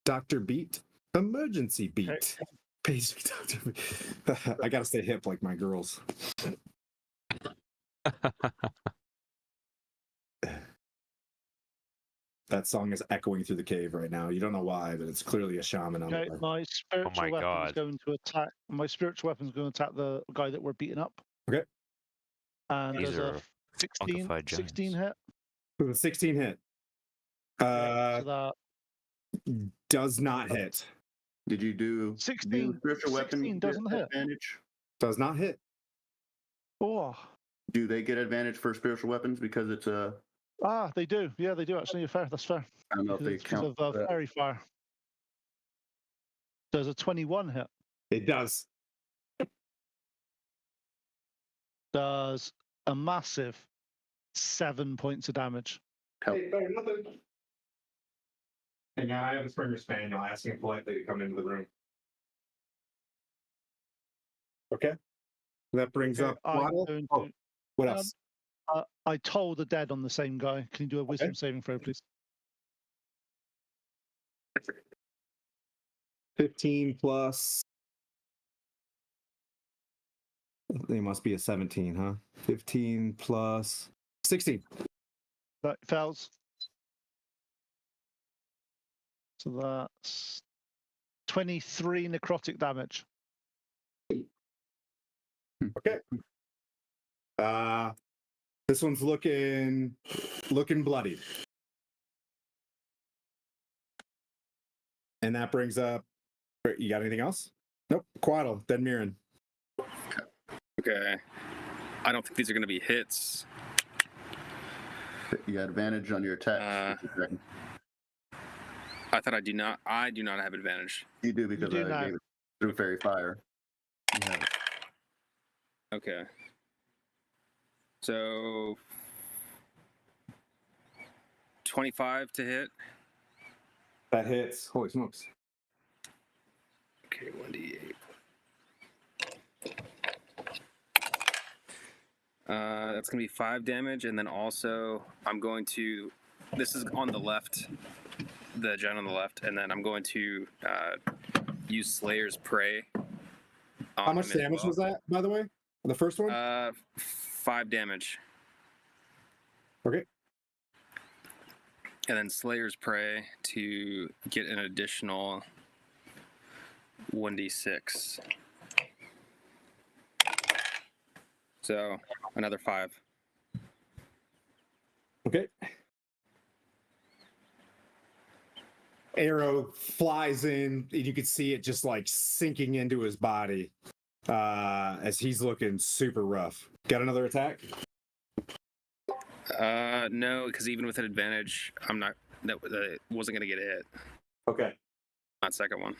Dr. Beat. Emergency beat. Paging Dr. Beat. I gotta stay hip like my girls. That song is echoing through the cave right now. You don't know why, but it's clearly a shaman on Okay, the way. my spiritual weapon's going to attack. My spiritual weapon's going to attack the guy that we're beating up. Okay. And These there's a are 16 giants. hit. With a 16 hit. So that Does not hit. Did you do 16? spiritual 16 weapon doesn't hit. advantage? Does not hit. Oh. Do they get advantage for spiritual weapons because it's a? They do. Yeah, they do actually. You're fair. That's fair. I don't know if they Because count. of fairy fire. There's a 21 hit. It does. Does a massive 7 points of damage. Hey, nothing. Hang on, I have a Springer Spaniel asking politely to come into the room. Okay. That brings up Waddle. Oh, what else? I told the dead on the same guy. Can you do a wisdom saving throw, please? 15 plus. They must be a 17, huh? 15 plus 16. That fails. So that's 23 necrotic damage. Okay. This one's looking bloody. And that brings up. You got anything else? Nope. Quaddle, then Mirren. Okay. I don't think these are going to be hits. You got advantage on your attack. I thought I do not have advantage. You do because You do I not. gave it through fairy fire. You have it. Okay. So 25 to hit. That hits. Holy smokes. Okay, 1d8. That's going to be 5 damage, and then also I'm going to. This is on the left, the giant on the left, and then I'm going to use Slayer's Prey. How much damage was that, by the way? The first one? 5 damage. Okay. And then Slayer's Prey to get an additional 1d6. So another 5. Okay. Arrow flies in, and you can see it just like sinking into his body as he's looking super rough. Got another attack? No, because even with an advantage, I'm not. That wasn't gonna get hit. Okay. Not second one.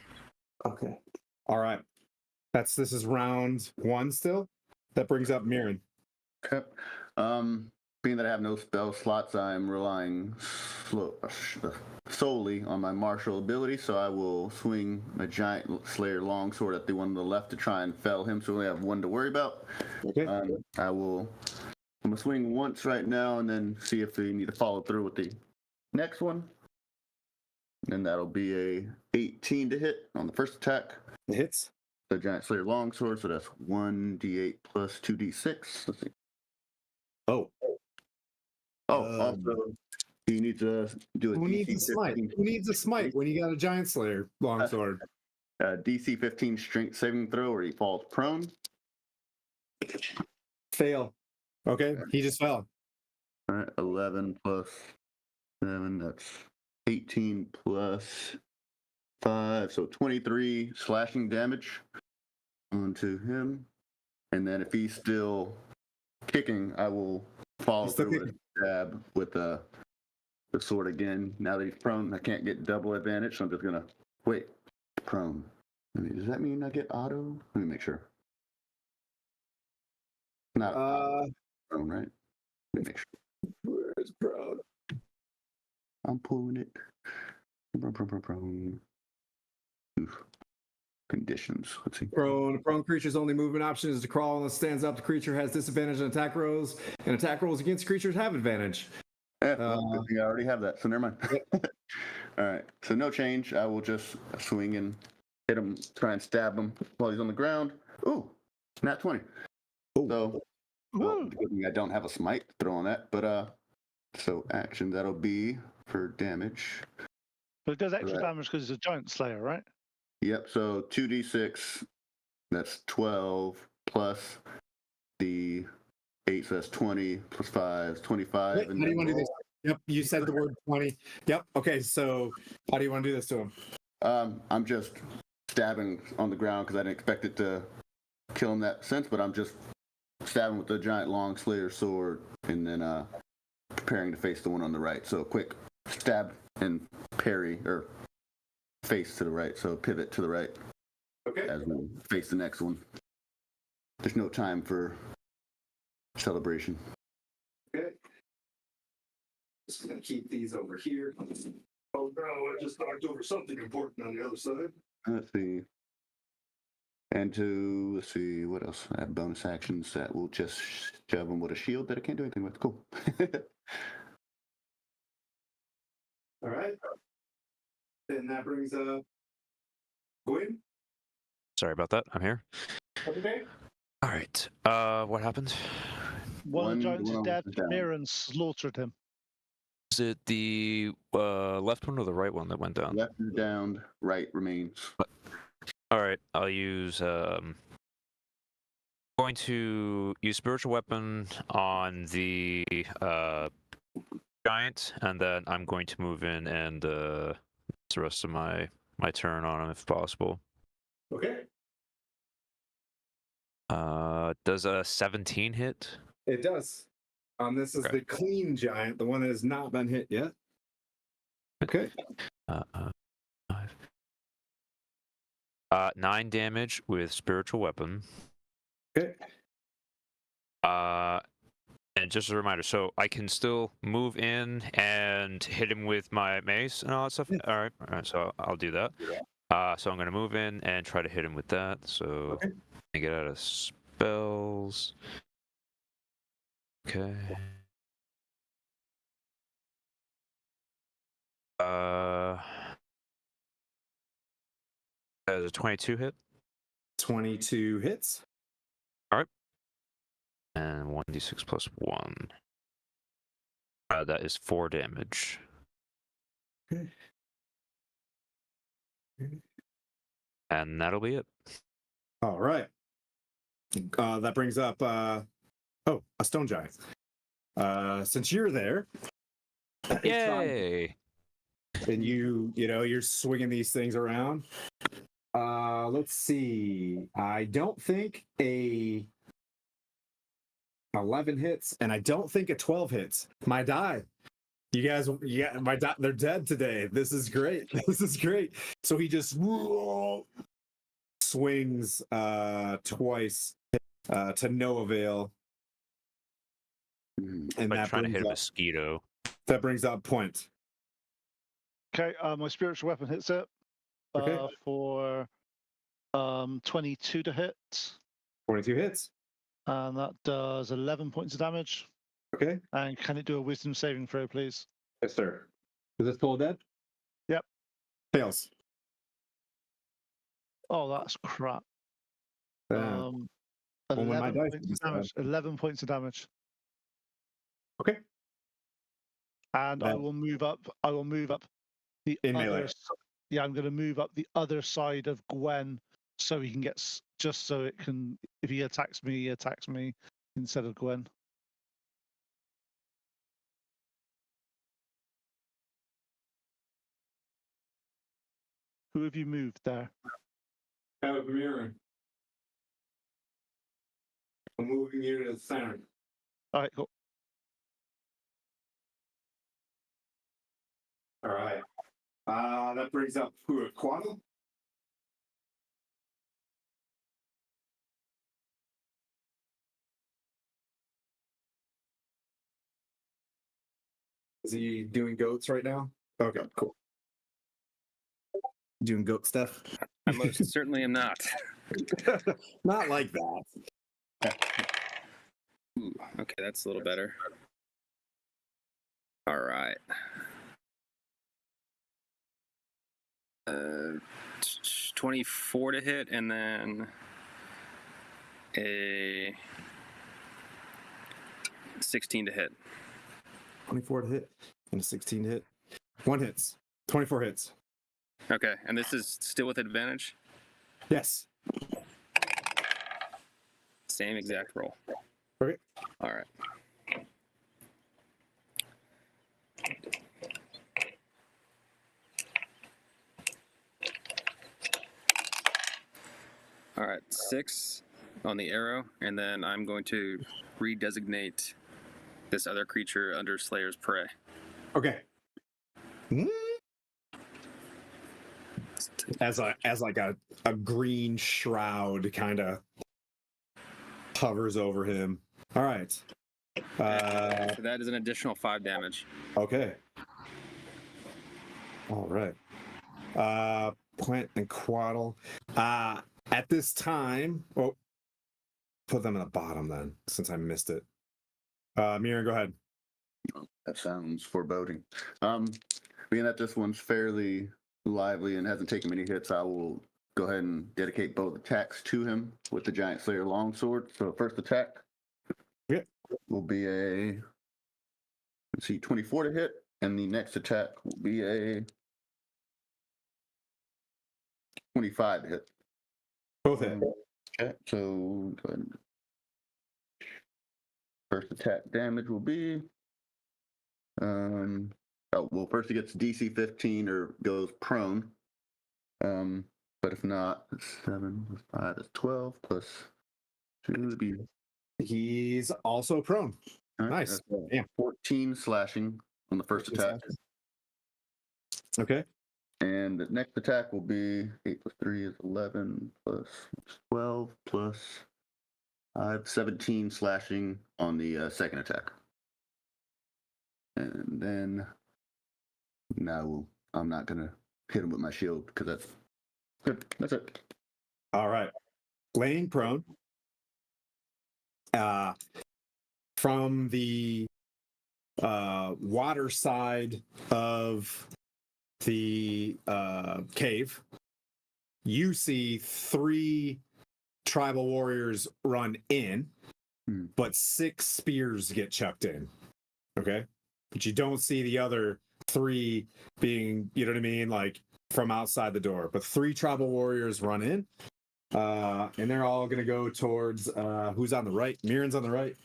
Okay. All right. This is round 1 still. That brings up Mirren. Okay. Being that I have no spell slots, I'm relying solely on my martial ability, so I will swing my giant slayer longsword at the one on the left to try and fell him, so we only have one to worry about. Okay. I'm gonna swing once right now and then see if we need to follow through with the next one. And that'll be a 18 to hit on the first attack. It hits. The giant slayer longsword, so that's 1d8 plus 2d6. Let's see. Oh. Also, you need to do a Who needs a DC smite? 15. Who needs a smite when you got a giant slayer longsword? DC 15 strength saving throw where he falls prone. Fail. Okay, he just fell. All right, 11 plus 7, that's 18 plus 5, so 23 slashing damage onto him. And then if he's still kicking, I will follow through with stab with the sword again. Now that he's prone, I can't get double advantage, so I'm just gonna wait. Prone. Does that mean I get auto? Let me make sure. Not prone, right? Let me make sure. Where's prone? I'm pulling it. Prone. Oof. Conditions. Let's see. Prone creature's only movement option is to crawl unless it stands up. The creature has disadvantage on attack rolls, and attack rolls against creatures have advantage. Good thing I already have that, so never mind. All right, so no change. I will just swing and hit him, try and stab him while he's on the ground. Ooh, nat 20. Ooh. So, well, good thing I don't have a smite to throw on that, but so action, that'll be for damage. But it does extra damage because it's a giant slayer, right? Yep, so 2d6, that's 12, plus the 8, so that's 20, plus 5, 25. Wait, and how do you want to do this? Yep, you said the word 20. Yep, okay, so how do you want to do this to him? I'm just stabbing on the ground because I didn't expect it to kill him that sense, but I'm just stabbing with the giant long slayer sword and then preparing to face the one on the right. So quick stab and parry, or face to the right, so pivot to the right. Okay. As we face the next one. There's no time for celebration. Okay. Just gonna keep these over here. Oh no, I just knocked over something important on the other side. Let's see. And let's see, what else? I have bonus actions that will just shove them with a shield that I can't do anything with. Cool. All right. And that brings up Gwyn. Sorry about that. I'm here. Okay. All right. What happened? One of the giants is dead. down. Aaron slaughtered him. Is it the left one or the right one that went down? Left is down, right remains. All right. I'll use. Going to use spiritual weapon on the giant, and then I'm going to move in and the rest of my turn on him if possible. Okay. Does a 17 hit? It does. This is Okay. the clean giant, the one that has not been hit yet. Okay. 9 damage with spiritual weapon. Okay. And just a reminder, so I can still move in and hit him with my mace and all that stuff. Yeah. All right. So I'll do that. So I'm gonna move in and try to hit him with that. So Okay. I get out of spells. Okay. As a 22 hit. 22 hits. And 1d6 plus 1. That is 4 damage. Okay. And that'll be it. All right. That brings up a stone giant. Since you're there, Yay! and you're swinging these things around. Let's see. I don't think a 11 hits, and I don't think a 12 hits. My die. You guys, my die, they're dead today. This is great. This is great. So he just swings twice to no avail. And Like that trying to hit a brings mosquito. that brings up Pwent. Okay, my spiritual weapon hits it Okay. for 22 to hit, 22 hits. and that does 11 points of damage. Okay. And can it do a wisdom saving throw, please? Yes, sir. Is this toll dead? Yep. Fails. Oh, that's crap. Well, when my 11 dice points is of damage. 11 points of damage. Okay. And I That- will move up. I will move up the In other. melee. Yeah, I'm going to move up the other side of Gwen so he can get just so it can. If he attacks me instead of Gwen. Who have you moved there? Out of mirroring. I'm moving you to the center. All right, cool. All right. That brings up Quaddle. Is he doing goats right now? Okay, cool. Doing goat stuff? I most certainly am not. Not like that. Ooh, okay, that's a little better. All right. 24 to hit, and then a 16 to hit. 24 to hit and a 16 to hit. 1 hits. 24 hits. Okay, and this is still with advantage? Yes. Same exact roll. Okay. All right. All right, 6 on the arrow, and then I'm going to redesignate this other creature under Slayer's Prey. Okay. As like a green shroud kind of hovers over him. All right. So that is an additional 5 damage. Okay. All right. Pwent and Quaddle. At this time, put them in the bottom then, since I missed it. Mira, go ahead. That sounds foreboding. Being that this one's fairly lively and hasn't taken many hits, I will go ahead and dedicate both attacks to him with the Giant Slayer longsword. So first attack will be a 24 to hit, and the next attack will be a 25 to hit. Both hit. Okay, so go ahead and first attack damage will be first it gets DC 15 or goes prone. But if not, it's 7 plus 5 is 12 plus 2 would be. He's also prone. All right, Nice. that's, Yeah. 14 slashing on the first attack. Okay. And the next attack will be 8 plus 3 is 11 plus 12 plus 5, 17 slashing on the second attack. And then now I'm not going to hit him with my shield because that's good. That's it. All right. Laying prone. From the water side of the cave, you see 3 tribal warriors run in, but 6 spears get chucked in. Okay? But you don't see the other 3 being, you know what I mean, like from outside the door. But 3 tribal warriors run in, and they're all going to go towards who's on the right? Mirren's on the right.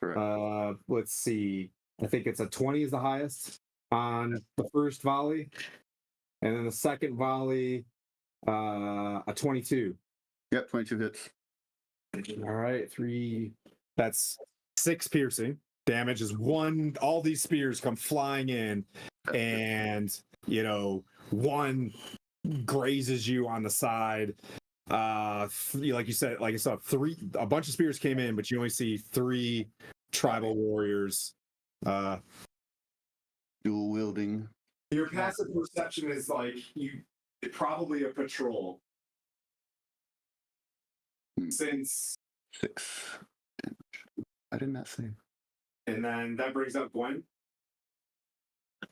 Correct. Let's see. I think it's a 20 is the highest on the first volley, and then the second volley, a 22. Yep, 22 hits. All right, 3. That's 6 piercing. Damage is 1. All these spears come flying in, and 1 grazes you on the side. Like you said, like I saw, 3. A bunch of spears came in, but you only see 3 tribal warriors. Dual wielding. Your passive perception is like probably a patrol. Since 6 damage. I did not say. And then that brings up Gwen.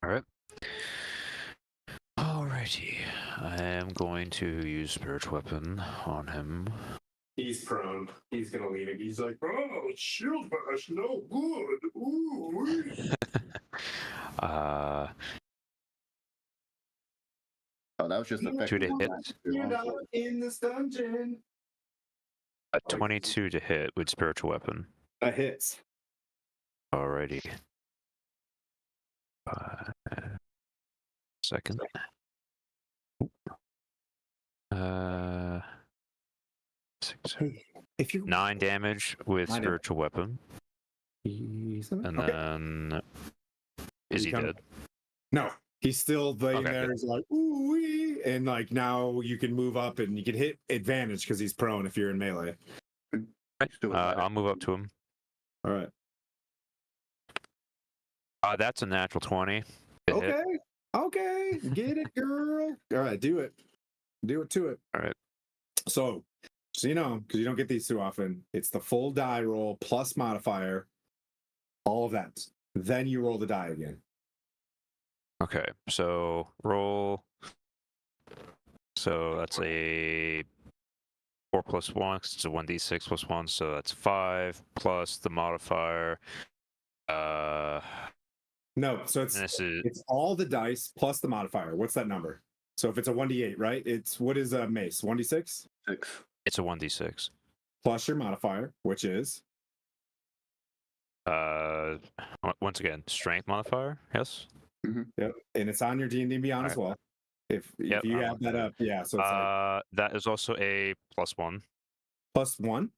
All right. Alrighty. I am going to use Spirit Weapon on him. He's prone. He's gonna lean it. He's like, oh, shield bash, no good. Ooh. Oh, that was just effective. 2 to hit. You're not in this dungeon. A 22 to hit with Spiritual Weapon. That hits. Alrighty. Second. Six, If you 9 damage with 9 Spiritual Weapon. And Okay. then is he dead? No, he's still laying Okay, there. good. He's like, ooh, and like now you can move up and you can hit advantage because he's prone if you're in melee. I'll move up to him. All right. That's a natural 20. Good hit. Okay. Okay. Get it, girl. All right. Do it. Do it to it. All right. So you know, because you don't get these too often, it's the full die roll plus modifier, all of that. Then you roll the die again. Okay, so roll. So that's a 4 plus 1, 'cause it's a 1d6 plus 1, so that's 5 plus the modifier. No, so it's all the dice plus the modifier. What's that number? So if it's a 1d8, right? It's what is a mace? 1d6? 6. It's a 1d6 plus your modifier, which is once again, strength modifier. Yes. yep, and it's on your D&D Beyond as well. If Yep, you I'm have that up, yeah. So it's like that is also a +1. +1.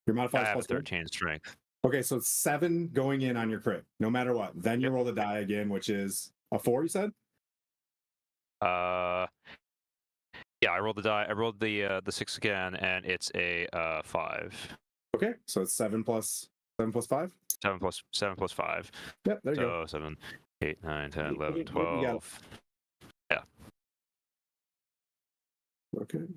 Your modifier I is have +1. 13 strength. Okay, so it's 7 going in on your crit, no matter what. Then you roll the die again, which is a 4. You said. Yeah, I rolled the die. I rolled the 6 again, and it's a 5. Okay, so it's 7 plus 5. 7 plus 5. Yep, there you go. So 7, 8, 9, 10, You 11, got it. 12. Yeah. Okay.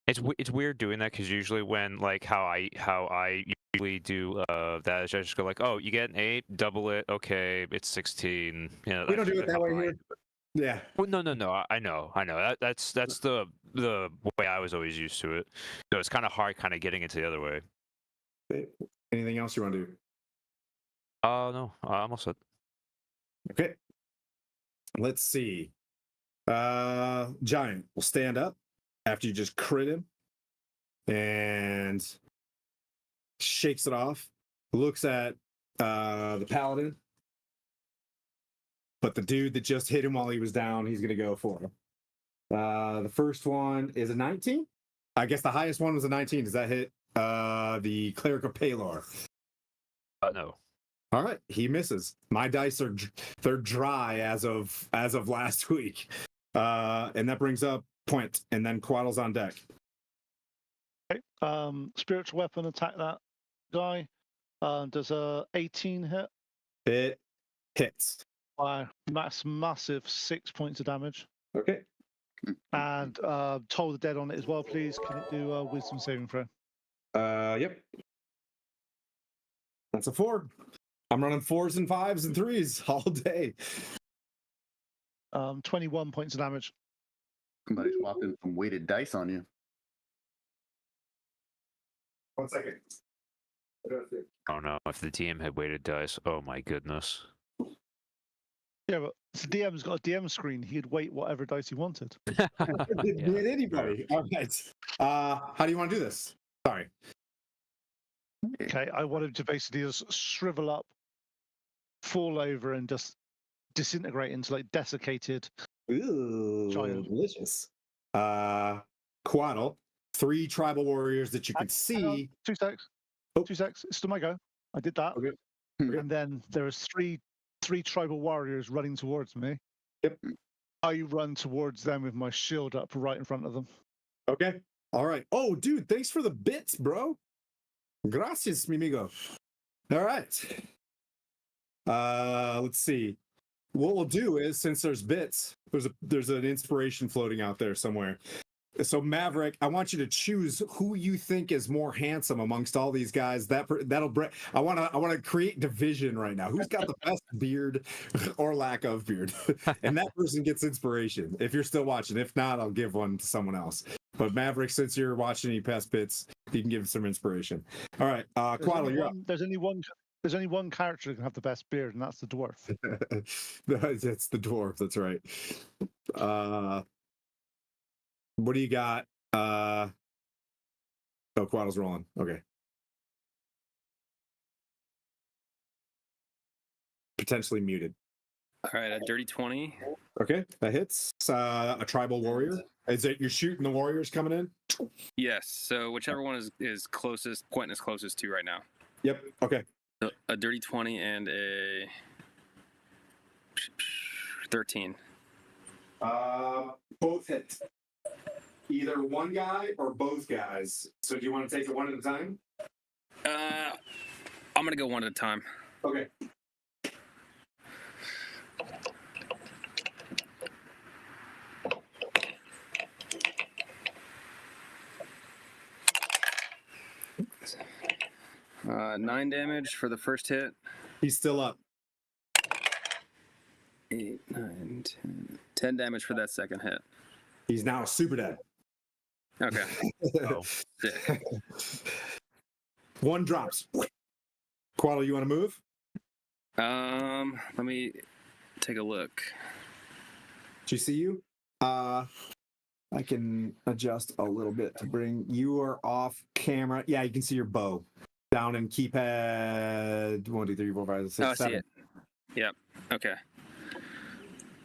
It's weird doing that because usually when like how I usually do that is I just go like, oh, you get an 8, double it, okay, it's 16. You know, We don't that's do it that how way I here. do it. Yeah. Well, no. I know. That's the way I was always used to it. So it's kind of hard, kind of getting it the other way. Anything else you want to do? No, I'm all set. Okay. Let's see. Giant will stand up after you just crit him and shakes it off. Looks at the paladin. But the dude that just hit him while he was down, he's gonna go for him. The first one is a 19. I guess the highest one was a 19. Does that hit the cleric of Palor? No. All right, he misses. My dice they're dry as of last week, and that brings up Pwent, and then Quaddle's on deck. Okay. Spiritual weapon attack that guy. Does a 18 hit? It hits. Wow, that's massive. 6 points of damage. Okay. And toll the dead on it as well, please. Can it do a wisdom saving throw? Yep. That's a 4. I'm running 4s and 5s and 3s all day. 21 points of damage. Somebody swapping some weighted dice on you. 1 second. Oh no! If the DM had weighted dice, oh my goodness. Yeah, but the DM's got a DM screen. He'd weight whatever dice he wanted. Did anybody? All right. How do you want to do this? Sorry. Okay, I want him to basically just shrivel up, fall over, and just disintegrate into like desiccated. Ooh, giant. Delicious. Quaddle, 3 tribal warriors that you can Hang on, see. 2 secs. Oh. 2 secs. It's still my go. I did that. Okay. And then there was three tribal warriors running towards me. Yep. I run towards them with my shield up right in front of them. Okay. All right. Oh, dude, thanks for the bits, bro. Gracias, mi amigo. All right. Let's see. What we'll do is, since there's bits, there's an inspiration floating out there somewhere. So Maverick, I want you to choose who you think is more handsome amongst all these guys. That'll bring. I want to create division right now. Who's got the best beard or lack of beard, and that person gets inspiration. If you're still watching, if not, I'll give one to someone else. But Maverick, since you're watching, you pass bits, you can give some inspiration. All right, Quaddle, you're up. There's only one character who can have the best beard, and that's the dwarf. That's the dwarf. That's right. What do you got? Oh, Quaddle's rolling. Okay. Potentially muted. All right, a dirty 20. Okay, that hits. A tribal warrior. Is it you're shooting the warriors coming in? Yes. So whichever one is closest, Pwent is closest to right now. Yep. Okay. A dirty 20 and a 13. Both hit. Either one guy or both guys. So do you want to take it one at a time? I'm gonna go one at a time. Okay. Uh, 9 damage for the first hit. He's still up. 8, 9, 10. 10 damage for that second hit. He's now super dead. Okay. Oh. Sick. One drops. Quaddle, you want to move? Let me take a look. Did you see you? I can adjust a little bit to bring you are off camera. Yeah, you can see your bow down in keypad 1, 2, 3, 4, 5, 6, Oh, I 7. see it. Yep. Okay.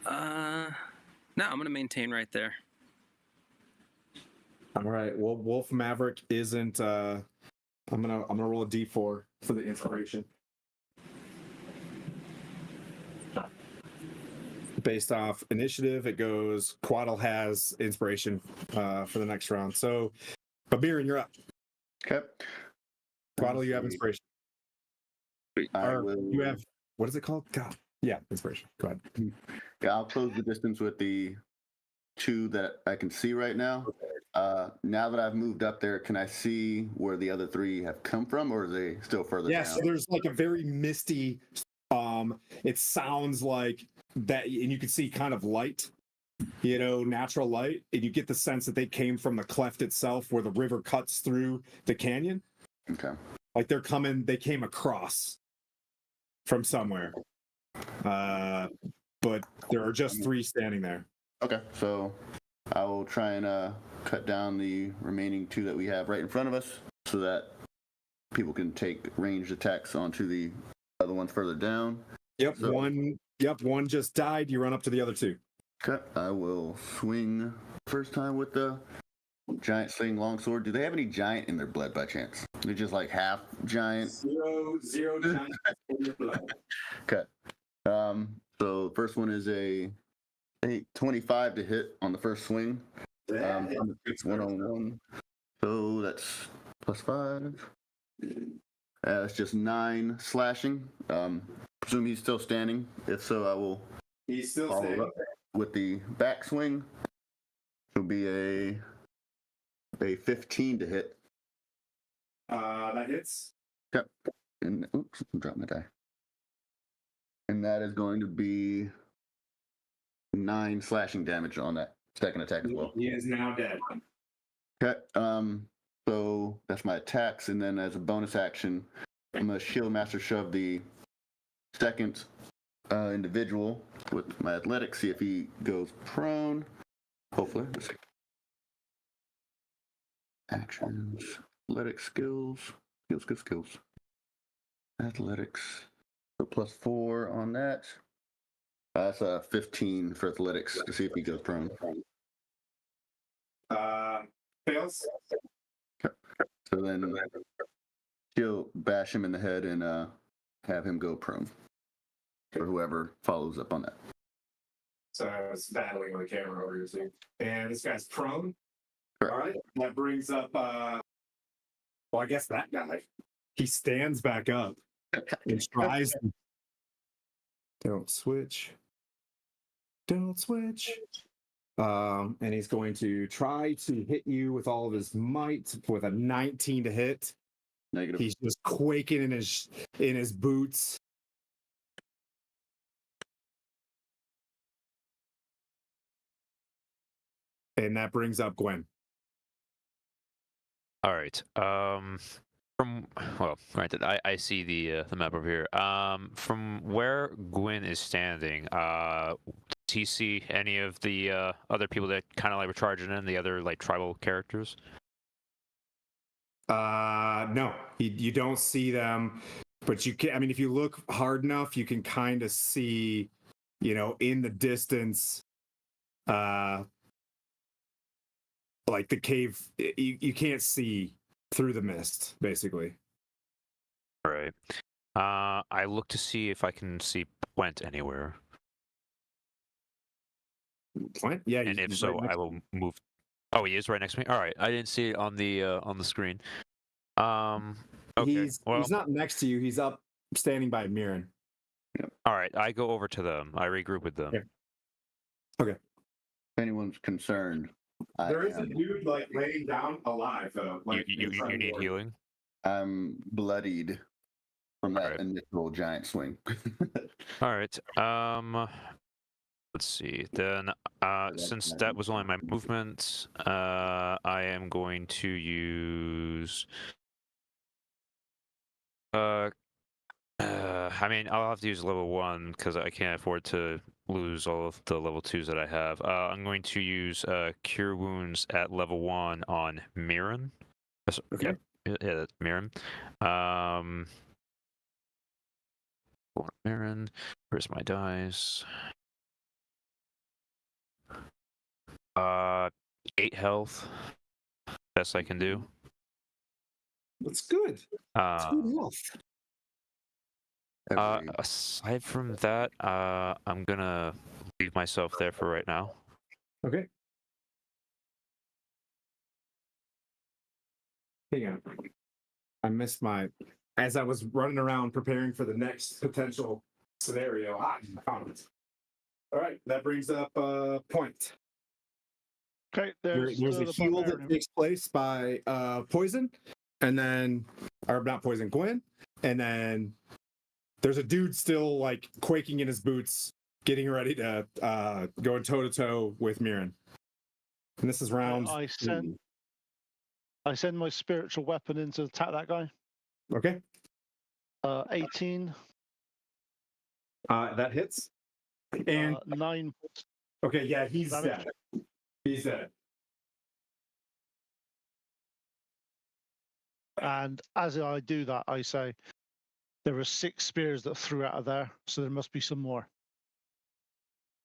No, I'm gonna maintain right there. All right. Well, Wolf Maverick isn't. I'm gonna roll a d4 for the inspiration. Based off initiative, it goes. Quaddle has inspiration for the next round. So, Babirin, you're up. Okay. Quaddle, you have inspiration. You have what is it called? God. Yeah, inspiration. Go ahead. Yeah, I'll close the distance with the 2 that I can see right now. Now that I've moved up there, can I see where the other 3 have come from, or are they still further Yeah, down? so there's like a very misty. It sounds like that, and you can see kind of light, natural light, and you get the sense that they came from the cleft itself, where the river cuts through the canyon. Okay. Like they came across from somewhere. But there are just 3 standing there. Okay, so I will try and cut down the remaining 2 that we have right in front of us, so that people can take ranged attacks onto the other ones further down. Yep, So- one just died. You run up to the other 2. Okay, I will swing first time with the giant sling longsword. Do they have any giant in their blood by chance? They're just like half giant. Zero giant in your blood. Okay. So first one is a 25 to hit on the first swing. It's 1-on-1. So that's +5. That's just 9 slashing. Presume he's still standing. If so, I will He's still follow standing. up with the backswing. It'll be a 15 to hit. That hits. Okay. And oops, drop my die. And that is going to be 9 slashing damage on that second attack as well. He is now dead. Okay. So that's my attacks, and then as a bonus action, I'm gonna shield master shove the second individual with my athletics, see if he goes prone. Hopefully. Let's see. Actions, athletic skills. Athletics. So +4 on that. That's a 15 for athletics to see if he goes prone. Fails. So then she'll bash him in the head and have him go prone. Or whoever follows up on that. So I was battling with the camera over here too. And this guy's prone. Correct. All right. That brings up well, I guess that guy. He stands back up and tries. Don't switch. And he's going to try to hit you with all of his might with a 19 to hit. Negative. He's just quaking in his boots. And that brings up Gwen. All right. Granted, I see the map over here. From where Gwyn is standing, does he see any of the other people that kind of like were charging in, the other like tribal characters? No, you don't see them, but you can. I mean, if you look hard enough, you can kind of see, in the distance, like the cave. You can't see through the mist, basically. Right. I look to see if I can see Pwent anywhere, Pwent? Yeah, and if he's so, right next I will move. Oh, he is right next to me. All right, I didn't see it on the screen. Okay. He's Well, not next to you. He's up, standing by Mirren. all right. I go over to them. I regroup with them. Yeah. Okay. If anyone's concerned, There is a dude like laying down alive though. Like You need healing. I'm bloodied from that Alright. initial giant swing. All right. Let's see. Then, since that was only my movement, I am going to use. I mean, I'll have to use level 1 because I can't afford to lose all of the level 2s that I have. I'm going to use Cure Wounds at level 1 on Mirren. Okay. Yeah, Mirren. Mirren. Where's my dice? 8 health. Best I can do. That's good. That's good health. Aside from that, I'm gonna leave myself there for right now. Okay. Hang on. I missed my. As I was running around preparing for the next potential scenario, I found it. All right, that brings up Pwent. Okay, There's a the heal that barbarian. takes place by poison, and then, or not poison, Gwen, and then there's a dude still like quaking in his boots, getting ready to go toe to toe with Mirren. And this is round. I send my spiritual weapon in to attack that guy. Okay. 18. That hits. And 9. okay, yeah, he's Damage. dead. He's dead. And as I do that, I say, there were 6 spears that threw out of there, so there must be some more.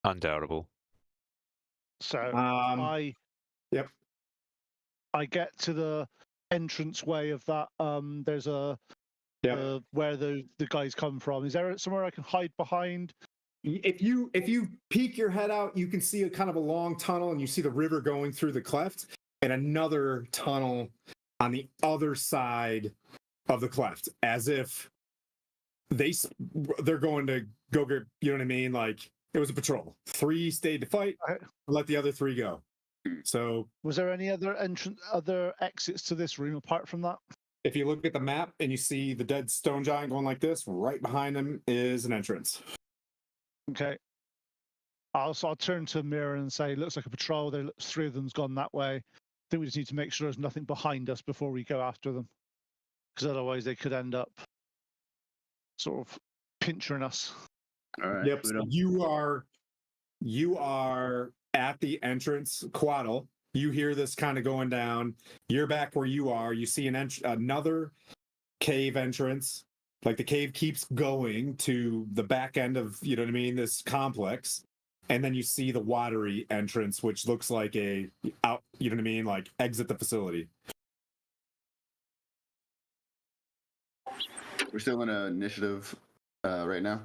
Undoubtable. So Yep. I get to the entrance way of that. There's a where the guys come from. Is there somewhere I can hide behind? If you peek your head out, you can see a kind of a long tunnel, and you see the river going through the cleft, and another tunnel on the other side of the cleft, as if they're going to go get, you know what I mean? Like it was a patrol. 3 stayed to fight, let the other 3 go. So was there any other other exits to this room apart from that? if you look at the map and you see the dead stone giant going like this, right behind him is an entrance. Okay. I'll turn to Mirror and say, looks like a patrol. 3 of them's gone that way. I think we just need to make sure there's nothing behind us before we go after them. Because otherwise they could end up sort of pinching us. All right. Yep. So you are at the entrance, Quaddle. You hear this kind of going down. You're back where you are. You see another cave entrance. Like the cave keeps going to the back end of, you know what I mean, this complex. And then you see the watery entrance, which looks like you know what I mean, like exit the facility. We're still in initiative right now.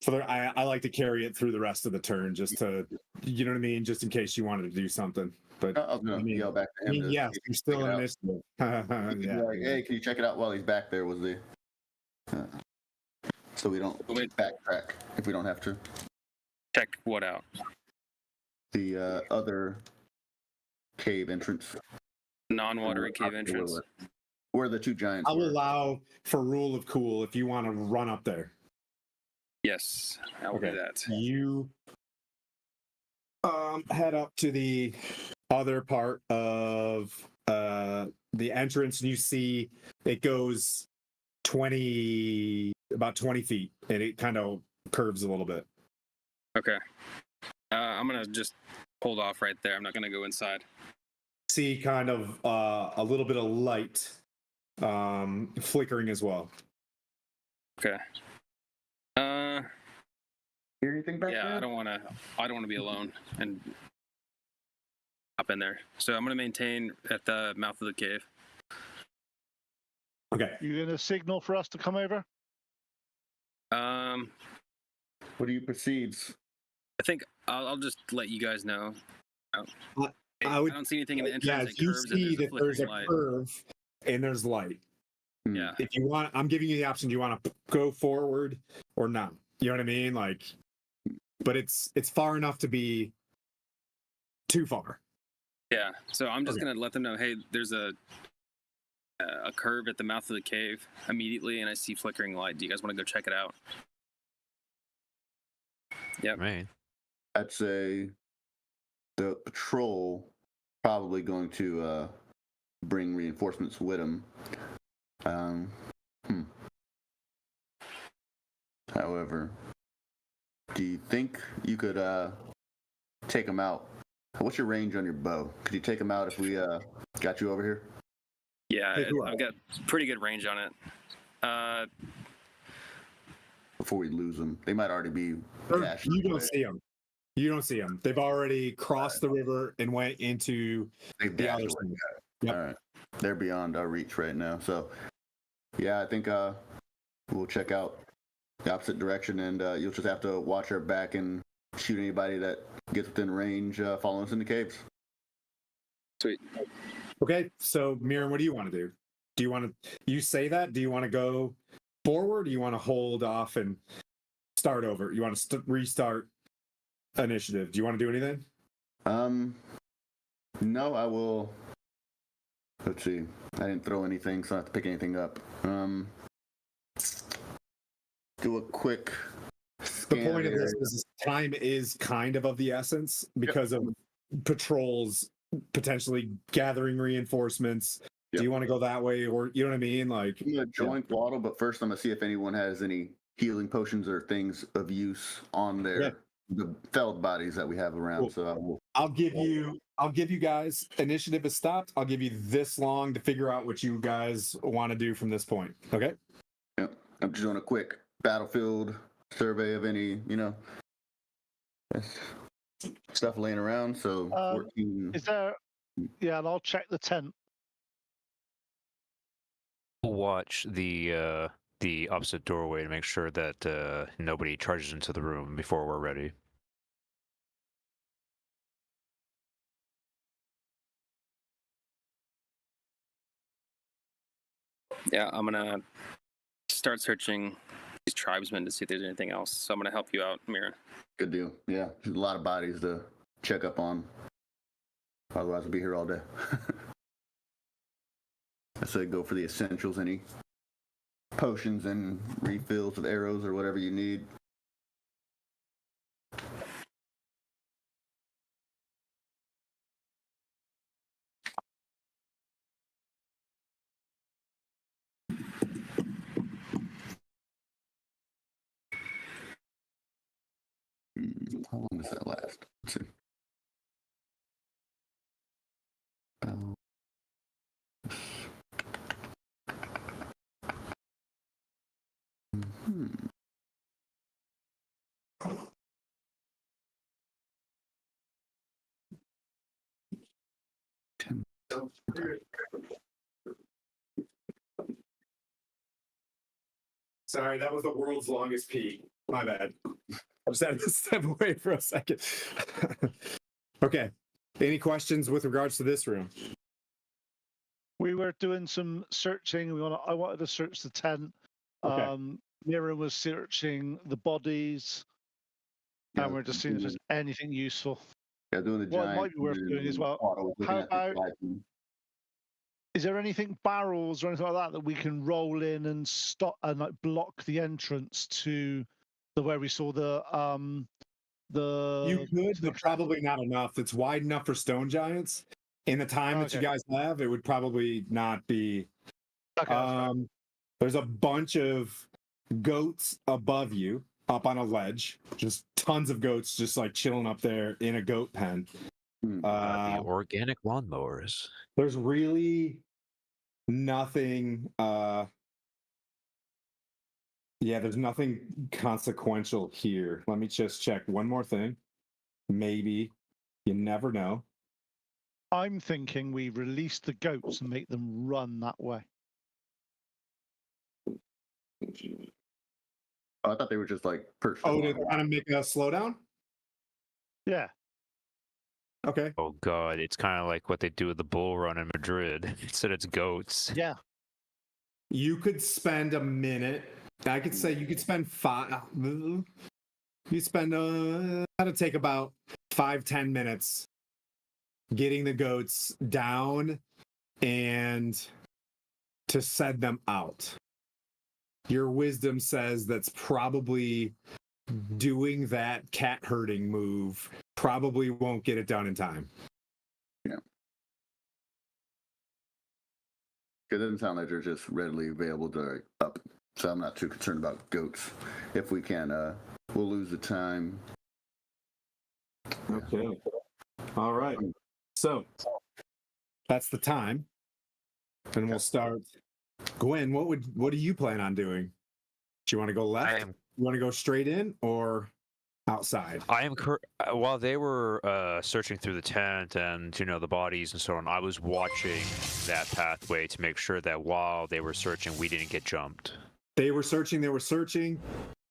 So I like to carry it through the rest of the turn, just to, you know what I mean, just in case you wanted to do something. But I was gonna yell back to him. yes, you're still in initiative. Yeah. Like, hey, can you check it out while he's back there? Was the so we don't backtrack if we don't have to. Check what out? The other cave entrance. Non-watery cave entrance. Where the 2 giants I'll were. allow for rule of cool if you want to run up there. Yes, I will do that. You head up to the other part of the entrance, and you see it goes about 20 feet, and it kind of curves a little bit. Okay. I'm gonna just hold off right there. I'm not gonna go inside. See kind of a little bit of light flickering as well. Okay. Hear anything back Yeah, there? I don't want to be alone. And hop in there. So I'm going to maintain at the mouth of the cave. Okay. You gonna signal for us to come over? What do you perceive? I think I'll just let you guys know. I would. I don't see anything in the Yeah, entrance. if It you curves and see there's a that there's a flickering light. curve and there's light. Yeah. If you want, I'm giving you the option. Do you want to go forward or not? You know what I mean? Like, but it's far enough to be too far. Yeah. So I'm just Okay. gonna let them know. Hey, there's a curve at the mouth of the cave immediately, and I see flickering light. Do you guys want to go check it out? Yep. Man. I'd say the patrol probably going to bring reinforcements with them. However, do you think you could take them out? What's your range on your bow? Could you take them out if we got you over here? Yeah, Hey, who I've got pretty good range on it. Before we lose them, they might already be. You don't see them. You don't see them. They've already crossed the river and went into the other side. Yep. All right, they're beyond our reach right now. So, yeah, I think we'll check out the opposite direction, and you'll just have to watch our back and shoot anybody that gets within range, following us in the caves. Sweet. Okay, so Miran, what do you want to do? Do you want to? You say that? Do you want to go forward? Do you want to hold off and start over? You want to restart initiative? Do you want to do anything? No, I will. Let's see. I didn't throw anything, so I don't have to pick anything up. Do a quick. The point of this is time is kind of the essence because of patrols potentially gathering reinforcements. Do you want to go that way, or you know what I mean? Like, I'm gonna join Waddle, but first I'm gonna see if anyone has any healing potions or things of use on their the felled bodies that we have around. Cool. So I'll give you guys initiative is stopped. I'll give you this long to figure out what you guys want to do from this point. Okay. yeah, I'm just doing a quick battlefield survey of any stuff laying around. So 14. Is there? Yeah, and I'll check the tent. Watch the opposite doorway to make sure that nobody charges into the room before we're ready. Yeah, I'm gonna start searching these tribesmen to see if there's anything else. So I'm gonna help you out, Miran. Good deal. Yeah, there's a lot of bodies to check up on. Otherwise, we'll be here all day. I say go for the essentials. Any potions and refills of arrows or whatever you need. How long does that last? Let's see. Sorry, that was the world's longest pee. My bad. I just had to step away for a second. Okay. Any questions with regards to this room? We were doing some searching. I wanted to search the tent. Okay. Mira was searching the bodies, and we're just seeing if there's anything useful. Yeah, doing the What giant. might be worth doing as well. How about? Is there anything barrels or anything like that we can roll in and stop and like block the entrance to the where we saw the You could, but probably not enough. It's wide enough for stone giants. In the time that you guys have, it would probably not be. Okay, there's a bunch of goats above you, up on a ledge. Just tons of goats, just like chilling up there in a goat pen. The organic lawnmowers. There's really nothing. Yeah, there's nothing consequential here. Let me just check one more thing. Maybe. You never know. I'm thinking we release the goats and make them run that way. Oh, I thought they were just like perched. Oh, to kind of make a slowdown? Yeah. Okay. Oh god, it's kind of like what they do with the bull run in Madrid. Instead, it's goats. Yeah. You could spend a minute. I could say you could spend 5. You spend that'd take about 5-10 minutes getting the goats down and to send them out. Your wisdom says that's probably doing that cat herding move probably won't get it done in time. Yeah. It doesn't sound like they're just readily available to up. So I'm not too concerned about goats. If we can, we'll lose the time. Okay. All right. So that's the time. And we'll start. Gwen, what do you plan on doing? Do you want to go left? You want to go straight in or outside? I am while they were searching through the tent and the bodies and so on, I was watching that pathway to make sure that while they were searching, we didn't get jumped. They were searching.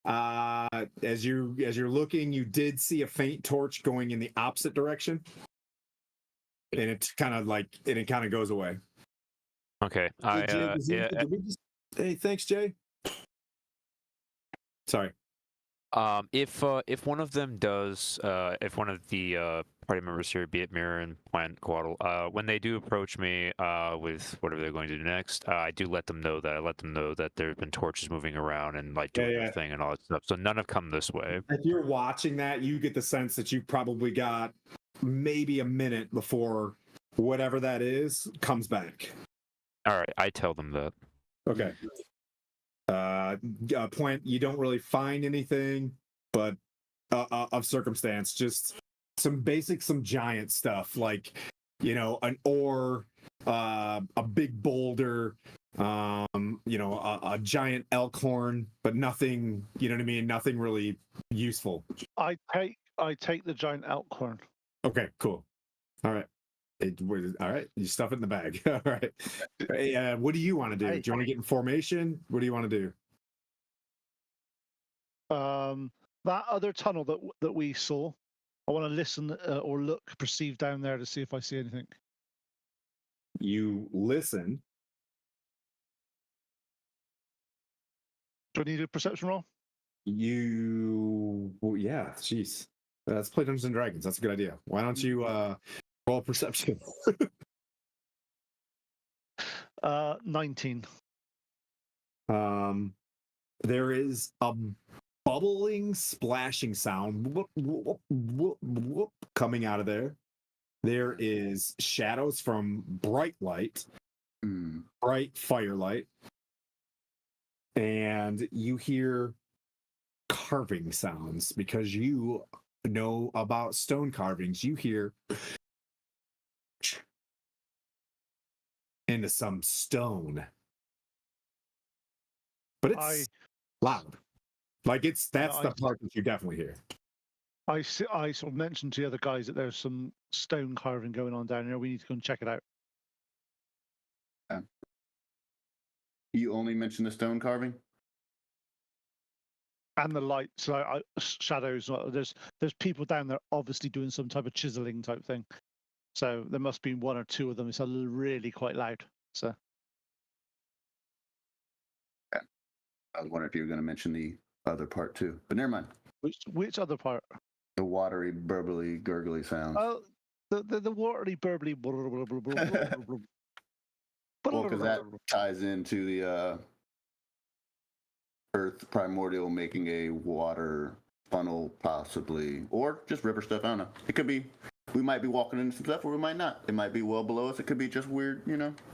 As you're looking, you did see a faint torch going in the opposite direction, and it kind of goes away. Okay. Hey, thanks, Jay. Sorry. If one of them does, if one of the party members here, be it Mirror and Pwent, Quaddle, when they do approach me with whatever they're going to do next, I do let them know that. I let them know that there have been torches moving around and like doing their thing and all that stuff. So none have come this way. If you're watching that, you get the sense that you probably got maybe a minute before whatever that is comes back. All right, I tell them that. Okay. Pwent, you don't really find anything, but of circumstance, just some giant stuff like an ore, a big boulder, a giant elk horn, but nothing, you know what I mean? Nothing really useful. I take the giant elk horn. Okay, cool. All right. All right, you stuff it in the bag. All right. Hey, what do you want to do? Do you want to get in formation? What do you want to do? That other tunnel that we saw, I want to listen or look, perceive down there to see if I see anything. You listen. Do I need a perception roll? Yeah, jeez. Let's play Dungeons and Dragons. That's a good idea. Why don't you roll perception? 19. There is a bubbling, splashing sound whoop, whoop, whoop, whoop, coming out of there. There is shadows from bright light, bright firelight, and you hear carving sounds because you know about stone carvings. You hear into some stone, but it's loud. Like that's the part that you definitely hear. I sort of mentioned to the other guys that there's some stone carving going on down here. We need to go and check it out. You only mentioned the stone carving? And the lights, shadows. There's people down there obviously doing some type of chiseling type thing. So there must be one or two of them. It's really quite loud. So. Yeah. I was wondering if you were going to mention the other part too, but never mind. Which other part? The watery, burbly, gurgly sounds. Oh, the watery, burbly. Well, because that ties into the Earth primordial making a water funnel, possibly, or just river stuff. I don't know. It could be. We might be walking into some stuff, or we might not. It might be well below us. It could be just weird,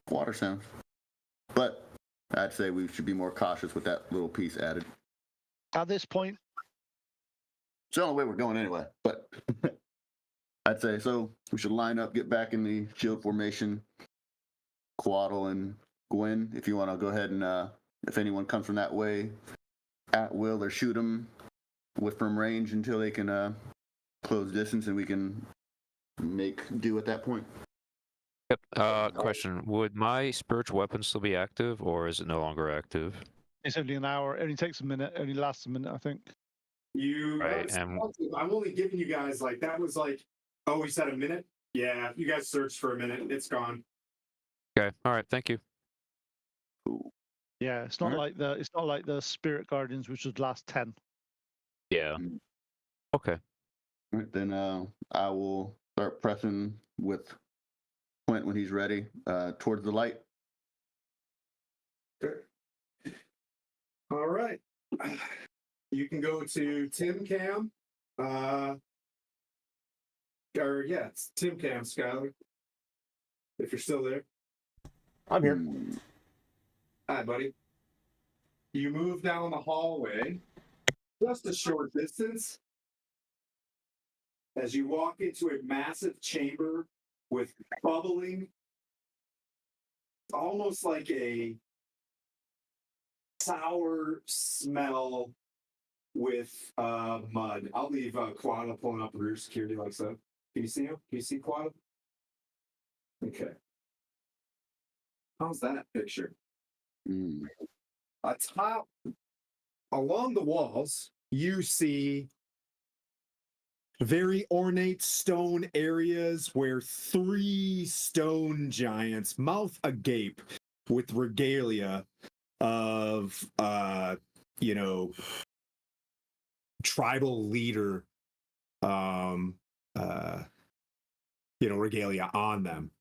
water sounds. But I'd say we should be more cautious with that little piece added. At this point, it's the only way we're going anyway. But I'd say so. We should line up, get back in the shield formation. Quaddle and Gwen, if you want to go ahead and if anyone comes from that way, at will or shoot them from range until they can close distance, and we can make do at that point. Yep. Question: would my spiritual weapon still be active, or is it no longer active? It's only an hour. It only takes a minute. It only lasts a minute, I think. Right, and I'm only giving you guys like that was like, oh, we said a minute. Yeah, you guys searched for a minute. It's gone. okay, all right, thank you. Yeah, it's not like the Spirit Guardians, which would last 10. Yeah. Okay. All right, then I will start pressing with Pwent when he's ready towards the light. Okay. All right. You can go to Tim Cam. It's Tim Cam, Skyler. If you're still there. I'm here. Hi, buddy. You move down the hallway just a short distance as you walk into a massive chamber with bubbling, almost like a sour smell with mud. I'll leave Quad pulling up rear security like so. Can you see him? Can you see Quad? Okay. How's that picture? Atop, along the walls, you see very ornate stone areas where 3 stone giants, mouth agape with regalia of, tribal leader, regalia on them,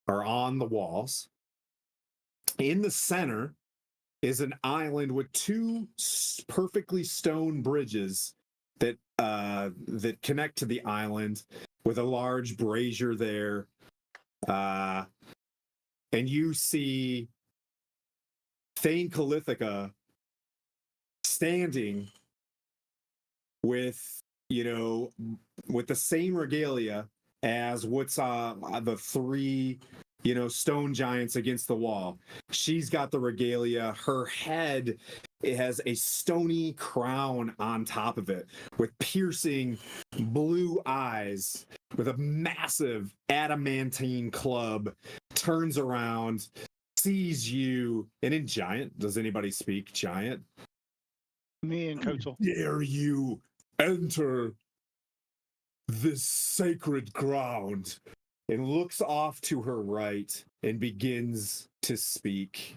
are on the walls. In the center is an island with 2 perfectly stone bridges that connect to the island, with a large brazier there. And you see Thane Calithica standing with the same regalia as what's the 3 stone giants against the wall. She's got the regalia. Her head, it has a stony crown on top of it with piercing blue eyes, with a massive adamantine club, turns around, sees you, and in giant, does anybody speak giant? Me and Kotal. Dare you enter this sacred ground? And looks off to her right and begins to speak.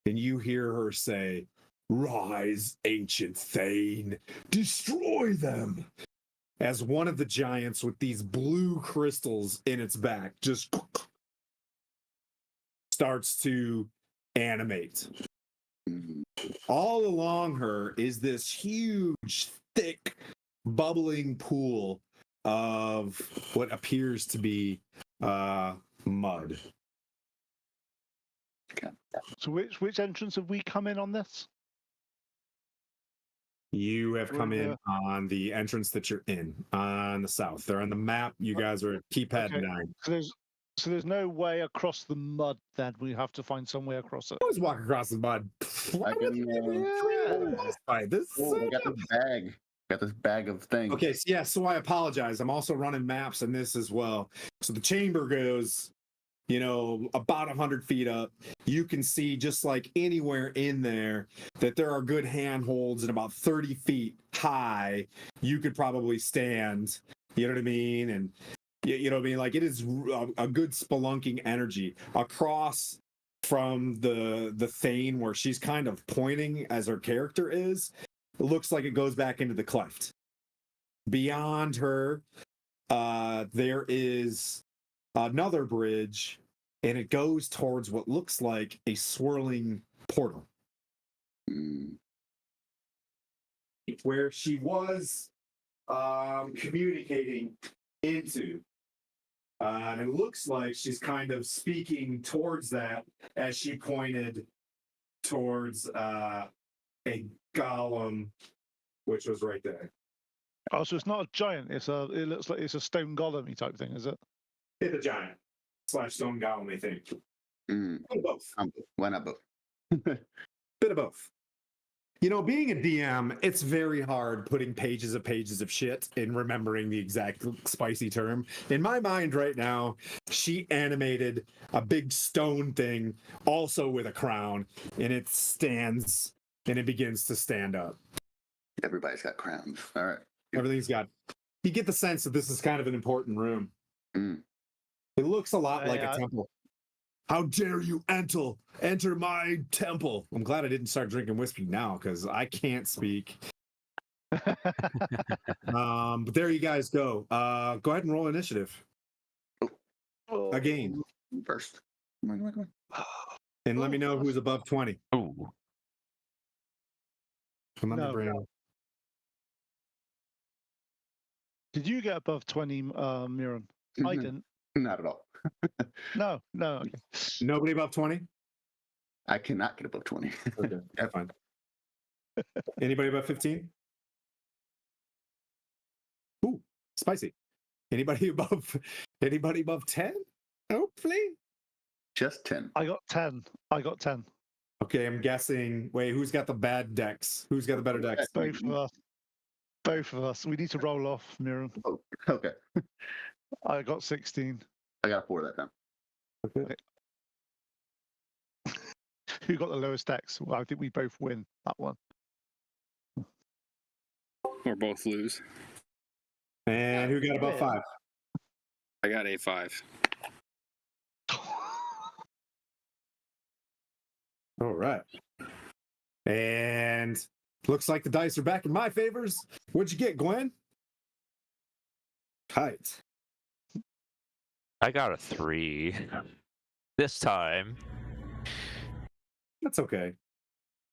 And you hear her say, "Rise, ancient Thane, destroy them." As one of the giants with these blue crystals in its back just starts to animate. All along her is this huge, thick, bubbling pool of what appears to be mud. So which entrance have we come in on this? You have come in on the entrance that you're in on the south. They're on the map. You guys are at keypad 9. So there's no way across the mud. Then we have to find some way across it. Always walk across the mud. I can, we got this bag. Got this bag of things. Okay, so I apologize. I'm also running maps in this as well. So the chamber goes, about 100 feet up. You can see, just like anywhere in there, that there are good handholds, and about 30 feet high, you could probably stand. You know what I mean? And you know what I mean? Like, it is a good spelunking energy across from the Thane, where she's kind of pointing as her character is. It looks like it goes back into the cleft. Beyond her, there is another bridge, and it goes towards what looks like a swirling portal. Where she was communicating into. And it looks like she's kind of speaking towards that as she pointed towards a golem, which was right there. Oh, so it's not a giant. It looks like it's a stone golem type thing, is it? It's a giant / stone golem, I think. Bit of both. Why not both? Bit of both. Being a DM, it's very hard putting pages of shit and remembering the exact spicy term. In my mind right now, she animated a big stone thing, also with a crown, and it stands and it begins to stand up. Everybody's got crowns. All right. Everything's got. You get the sense that this is kind of an important room. Mm. It looks a lot like a temple. How dare you enter my temple? I'm glad I didn't start drinking whiskey now because I can't speak. But there you guys go. Go ahead and roll initiative. Again. First. Come on. And let me know who's above 20. Ooh. Come on, No. Brandon. Did you get above 20, Miran? I didn't. Not at all. No. Okay. Nobody above 20? I cannot get above 20. Okay, that's fine. Anybody above 15? Ooh, spicy. Anybody above 10? Hopefully. Just 10. I got 10. Okay, I'm guessing. Wait, who's got the bad decks? Who's got the better decks? Both of us. We need to roll off, Miran. Oh, okay. I got 16. I got 4 that time. Okay. Who got the lowest decks? Well, I think we both win that one. Or both lose. And who got above 5? I got a 5. All right. And looks like the dice are back in my favors. What'd you get, Gwen? Kite. I got a 3 this time. That's okay.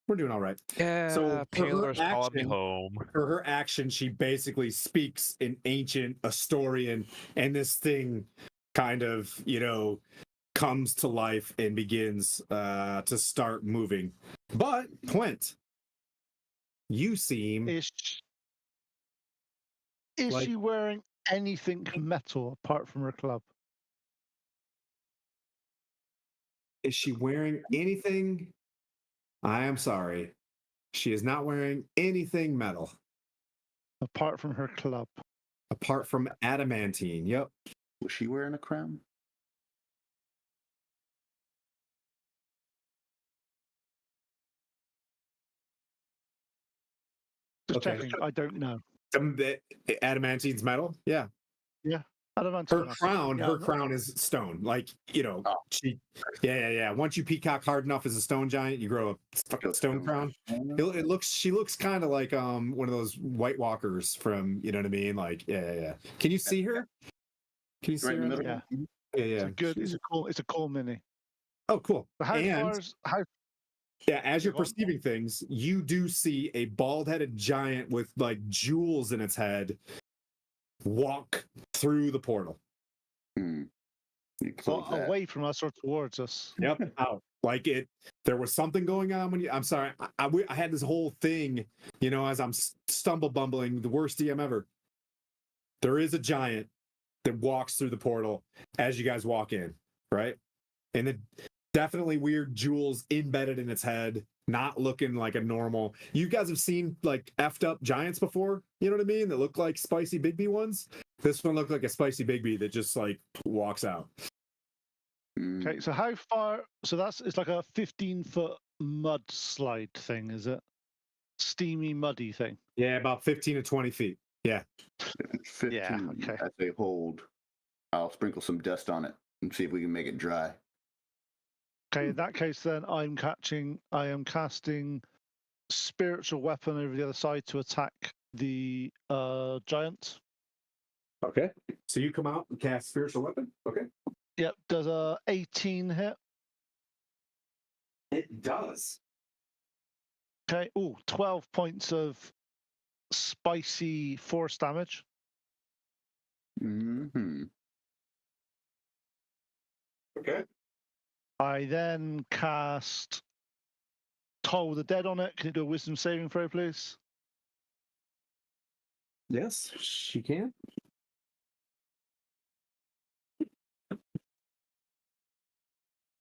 We're doing all right. Yeah, So Paylor's calling me home. For her action, she basically speaks in ancient Astorian, and this thing kind of, comes to life and begins to start moving. But Pwent, you seem Is like- she wearing anything metal apart from her club? Is she wearing anything? I am sorry. She is not wearing anything metal. Apart from her club. Apart from adamantine. Yep. Was she wearing a crown? Just Okay. checking. I don't know. Adamantine's metal? Yeah. Adamantine. Her crown is stone. Like, she Once you peacock hard enough as a stone giant, you grow a stone crown. She looks kind of like one of those White Walkers from, you know what I mean? Like, yeah. Can you see her? Can you see Right in her? the middle? Yeah. It's a cool mini. Oh, cool. How As you're perceiving things, you do see a bald-headed giant with like jewels in its head walk through the portal. away from us or towards us? Yep. Out. Like there was something going on when you. I'm sorry. I had this whole thing, as I'm stumble bumbling, the worst DM ever. There is a giant that walks through the portal as you guys walk in, right? And it definitely weird jewels embedded in its head, not looking like a normal. You guys have seen like effed up giants before, you know what I mean? That look like spicy Bigby ones. This one looked like a spicy Bigby that just like walks out. Okay, so how far? So it's like a 15-foot mudslide thing, is it? Steamy, muddy thing. Yeah, about 15 to 20 feet. Yeah. 15 Yeah, okay. as they hold. I'll sprinkle some dust on it and see if we can make it dry. Okay, in that case, then I am casting spiritual weapon over the other side to attack the giant. Okay. So you come out and cast spiritual weapon. Okay. Yep. Does a 18 hit? It does. Okay. 12 points of spicy force damage. Mm-hmm. Okay. I then cast Toll the Dead on it. Can you do a wisdom saving throw, please? Yes, she can.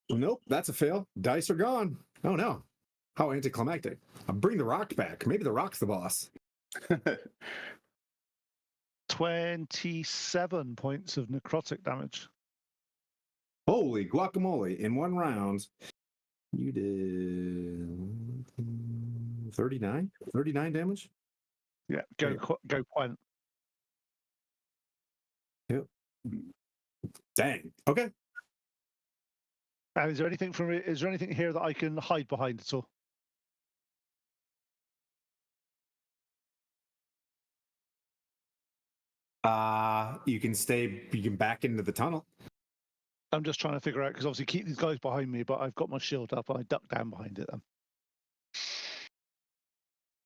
Nope, that's a fail. Dice are gone. Oh no. How anticlimactic. I'll bring the rock back. Maybe the rock's the boss. 27 points of necrotic damage. Holy guacamole. In 1 round, you did 39? 39 damage? Yeah, go Pwent. Yep. Dang. Okay. And is there anything here that I can hide behind at all? You can back into the tunnel. I'm just trying to figure out, because obviously keep these guys behind me, but I've got my shield up and I duck down behind it then.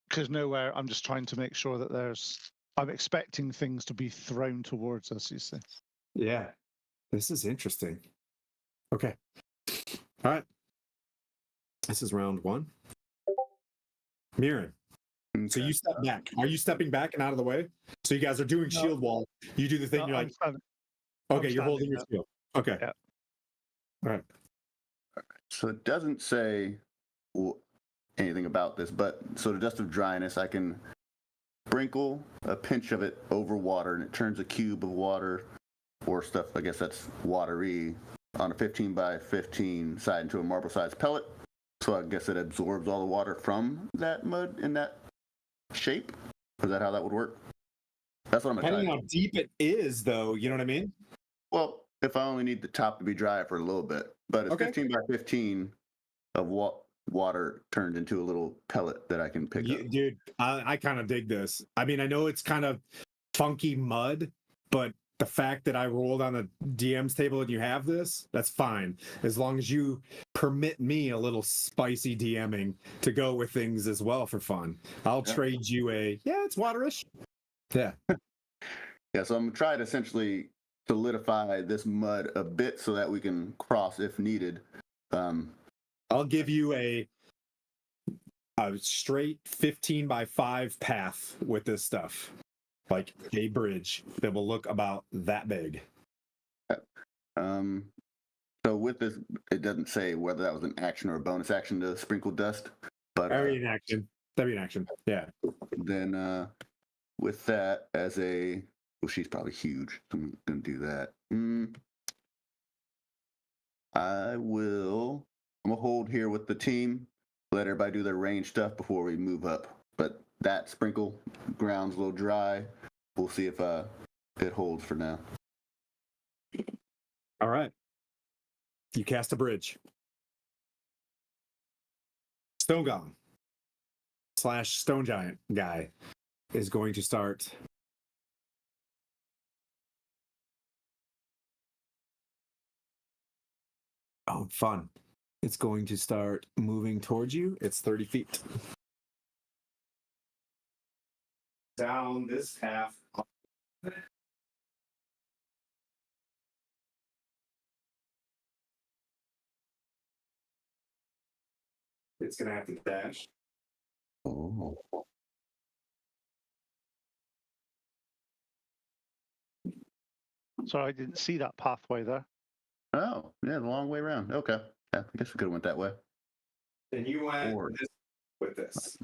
Because nowhere, I'm just trying to make sure that I'm expecting things to be thrown towards us, you see. Yeah. This is interesting. Okay. All right. This is round 1. Mirren. Okay. So you step back. Are you stepping back and out of the way? So you guys are doing shield wall. You do the thing. No, you're like, I'm okay, you're holding your shield. Okay. Yeah. All right. So it doesn't say anything about this, but so the dust of dryness, I can sprinkle a pinch of it over water, and it turns a cube of water or stuff, I guess that's watery, on a 15 by 15 side into a marble-sized pellet. So I guess it absorbs all the water from that mud in that shape. Is that how that would work? That's what I'm Depending trying. how deep it is, though, you know what I mean? Well, if I only need the top to be dry for a little bit, but it's Okay. 15 by 15 of water turned into a little pellet that I can pick up. Dude, I kind of dig this. I mean, I know it's kind of funky mud, but the fact that I rolled on the DM's table and you have this, that's fine. As long as you permit me a little spicy DMing to go with things as well for fun. I'll trade you it's waterish. Yeah. Yeah, so I'm going to try to essentially solidify this mud a bit so that we can cross if needed. I'll give you a straight 15 by 5 path with this stuff. Like a bridge that will look about that big. So with this, it doesn't say whether that was an action or a bonus action to sprinkle dust. But That'd be an action. Yeah. Then with that as she's probably huge. So I'm gonna do that. I'm gonna hold here with the team. Let everybody do their range stuff before we move up. But that sprinkle ground's a little dry. We'll see if it holds for now. All right. You cast a bridge. Stone Golem / Stone Giant guy is going to start. Oh, fun. It's going to start moving towards you. It's 30 feet. Down this half. It's going to have to dash. Oh. Sorry, I didn't see that pathway there. Oh, yeah, the long way around. Okay. Yeah, I guess we could have went that way. And you went with this.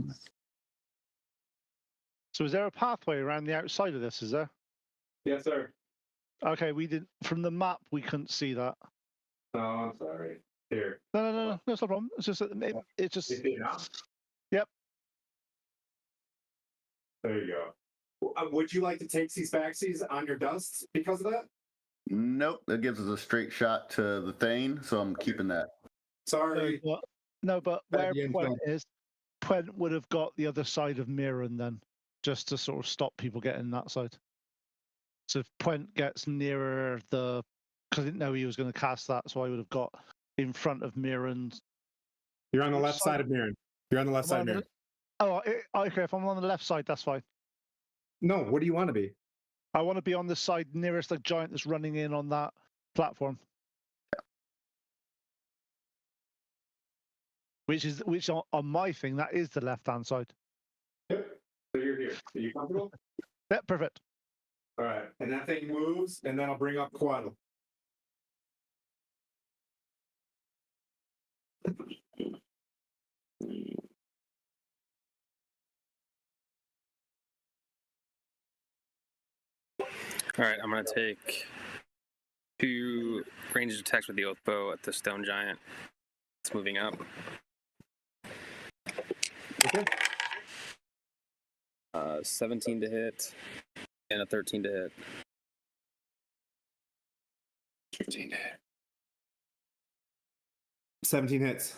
So is there a pathway around the outside of this, is there? Yes, sir. Okay, we didn't, from the map, we couldn't see that. Oh, I'm sorry. Here. No, that's no problem. It's just that it's just. Yep. There you go. Would you like to take these backsies on your dust because of that? Nope, that gives us a straight shot to the Thane, so I'm keeping that. Sorry. No, but where Pwent is, Pwent would have got the other side of Mirren then, just to sort of stop people getting that side. So if Pwent gets nearer because I didn't know he was going to cast that, so I would have got in front of Mirren. You're on the left side of Mirren. You're on the left side of Mirren. Oh, okay. If I'm on the left side, that's fine. No, what do you want to be? I want to be on the side nearest the giant that's running in on that platform. Which on my thing, that is the left-hand side. Yep. So you're here. Are you comfortable? Yeah, perfect. All right. And that thing moves, and then I'll bring up Quaddle. All right, I'm gonna take 2 do ranged attacks with the oath bow at the stone giant. It's moving up. Okay. 17 to hit and a 13 to hit. 15 to hit. 17 hits.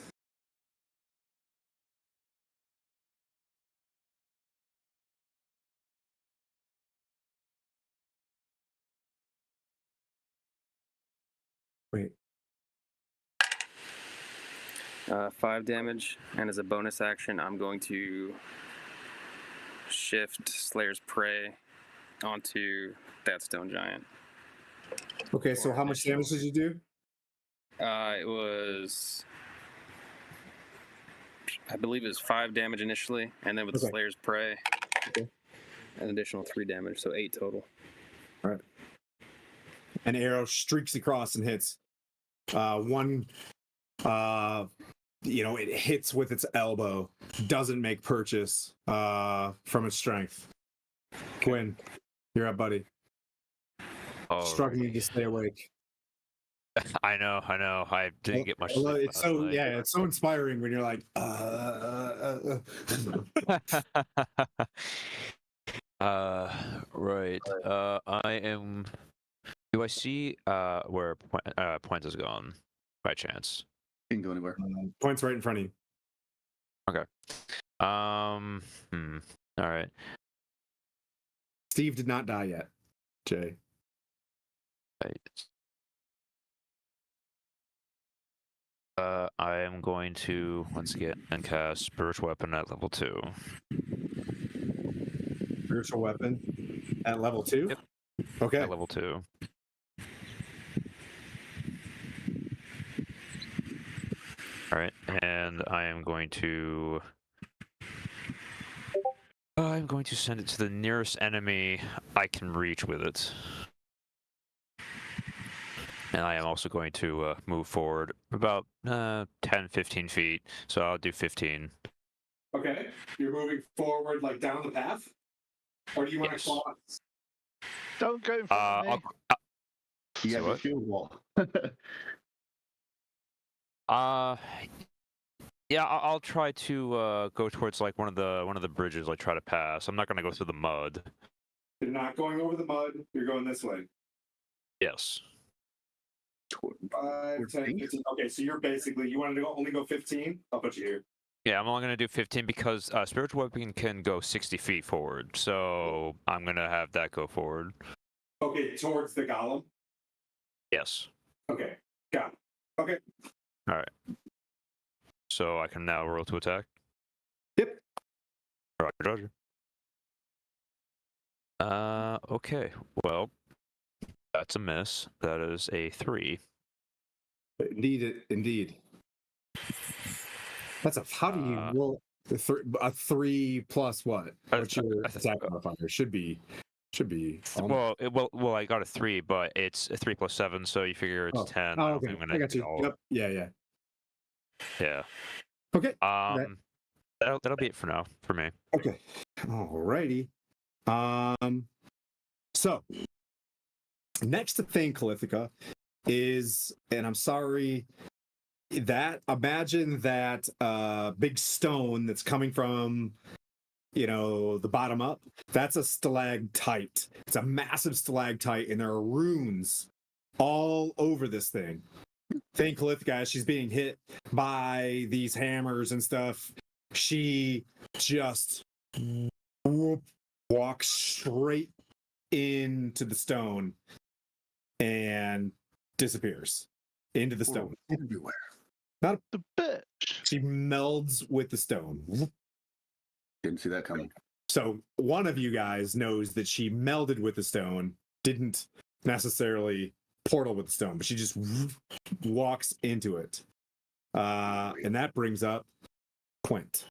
Wait. 5 damage, and as a bonus action, I'm going to shift Slayer's Prey onto that stone giant. Okay, so how much damage did you do? It was, I believe it was 5 damage initially, and then with Okay. Slayer's Prey, Okay. an additional 3 damage, so 8 total. All right. An arrow streaks across and hits. It hits with its elbow, doesn't make purchase from its strength. Quinn, you're up, buddy. Oh, Struggling to stay awake. I know. I didn't get much sleep It's last so night. it's so inspiring when you're like, Right. I am. Do I see where Pwent is gone by chance? Can go anywhere. Point's right in front of you. Okay. All right. Steve did not die yet. Jay. Right. I am going to once again cast Spiritual Weapon at level 2. Spiritual weapon at level 2? Yep. Okay. At level 2. All right, and I'm going to send it to the nearest enemy I can reach with it. And I am also going to move forward about 10, 15 feet. So I'll do 15. Okay. You're moving forward like down the path? Or do you want to Yes. claw? Don't go in front of me. You Say have a what? shield wall. Yeah, I'll try to go towards like one of the bridges I try to pass. I'm not going to go through the mud. You're not going over the mud. You're going this way. Yes. 5, 10, 15. Okay, so you're basically, you wanted to only go 15? I'll put you here. Yeah, I'm only going to do 15 because Spiritual Weapon can go 60 feet forward. So I'm going to have that go forward. Okay, towards the golem? Yes. Okay, got it. Okay. All right. So I can now roll to attack? Yep. Roger. Okay. Well, that's a miss. That is a 3. Indeed. That's a, how do you roll a 3 plus what? What's your attack modifier? Should be. Well, I got a 3, but it's a 3 plus 7, so you figure it's 10. Oh, okay. I got you. Yep. Yeah. Yeah. Okay. That'll be it for now for me. Okay. Alrighty. So next thing, Calithica, is, and I'm sorry, imagine that big stone that's coming from the bottom up. That's a stalactite. It's a massive stalactite, and there are runes all over this thing. Think Calithica, as she's being hit by these hammers and stuff, she just walks straight into the stone and disappears into the stone. Everywhere. The bitch. She melds with the stone. Didn't see that coming. So one of you guys knows that she melded with the stone, didn't necessarily portal with the stone, but she just walks into it. And that brings up Pwent.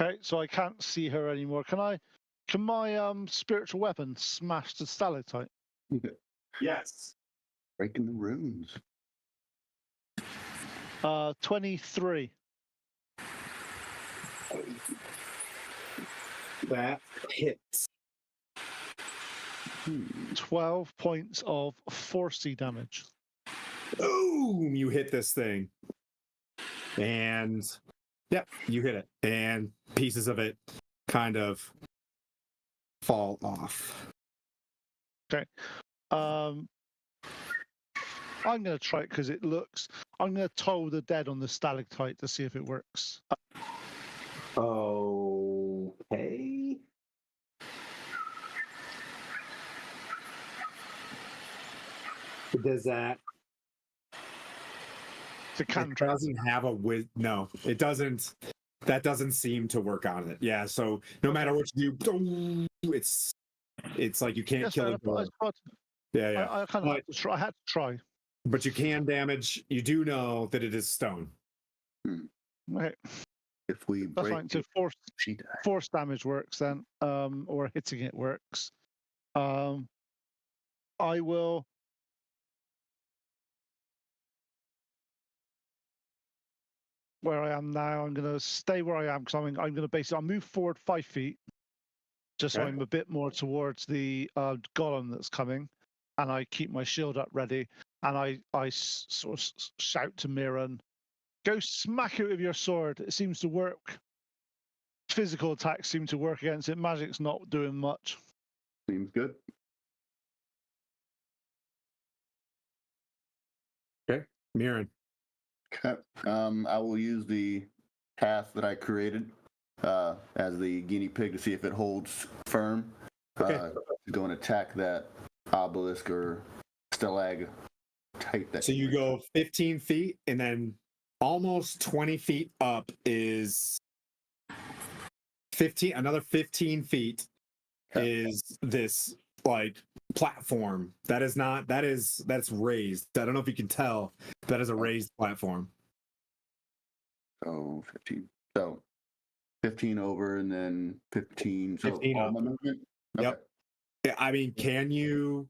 Okay, so I can't see her anymore. Can my spiritual weapon smash the stalactite? Yes. Breaking the runes. 23. That hits. 12 points of force damage. Boom! You hit this thing. And yep, you hit it. And pieces of it kind of fall off. Okay. I'm going to try it because it looks... I'm going to toll the dead on the stalactite to see if it works. Okay. Does that... It's a It cantrip. doesn't have a no, it doesn't. That doesn't seem to work on it. Yeah, so no matter what you do, it's like you can't Yes, kill it. Yeah, yeah. I kind of had to try. I had to try. But you can damage. You do know that it is stone. Okay, If we that's break, fine. So she dies. force damage works then, or hitting it works. I will. Where I am now, I'm going to stay where I am because I'm going to basically I'll move forward 5 feet, just so Okay. I'm a bit more towards the golem that's coming, and I keep my shield up ready, and I sort of shout to Miran, "Go smack it with your sword. It seems to work. Physical attacks seem to work against it. Magic's not doing much." Seems good. Okay, Mirren. Okay. I will use the path that I created as the guinea pig to see if it holds firm. Okay. To go and attack that obelisk or stalagmite. So you go 15 feet, and then almost 20 feet up is 15. Another 15 feet is this like platform that's raised. I don't know if you can tell. That is a raised platform. So 15. So 15 over and then 15. So 15 all up. my movement? Yep. Okay. Yeah, I mean, can you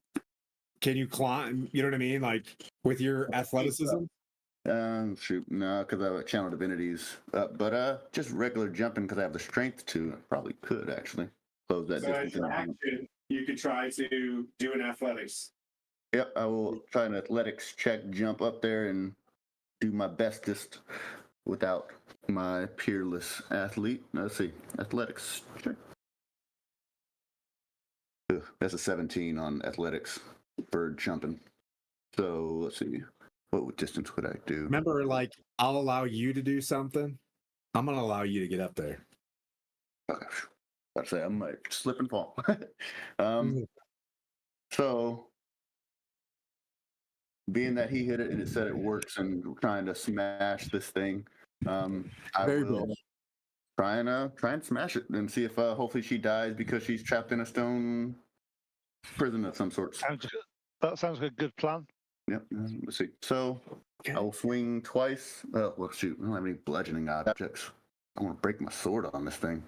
climb? You know what I mean? Like with your athleticism? Shoot, no, because I have channel divinities. But just regular jumping because I have the strength to. I probably could actually close that distance. You could try to do an athletics. Yep, I will try an athletics check, jump up there, and do my bestest without my peerless athlete. Let's see, athletics check. Ugh, that's a 17 on athletics for jumping. So let's see, what distance would I do? Remember, like, I'll allow you to do something. I'm gonna allow you to get up there. Okay. I'd say I might slip and fall. So being that he hit it and it said it works and trying to smash this thing, I Very will try and smash it and see if hopefully she dies because she's trapped in a stone prison of some sort. That sounds like a good plan. Yep. Let's see. So I will swing twice. Well, shoot, I don't have any bludgeoning objects. I want to break my sword on this thing.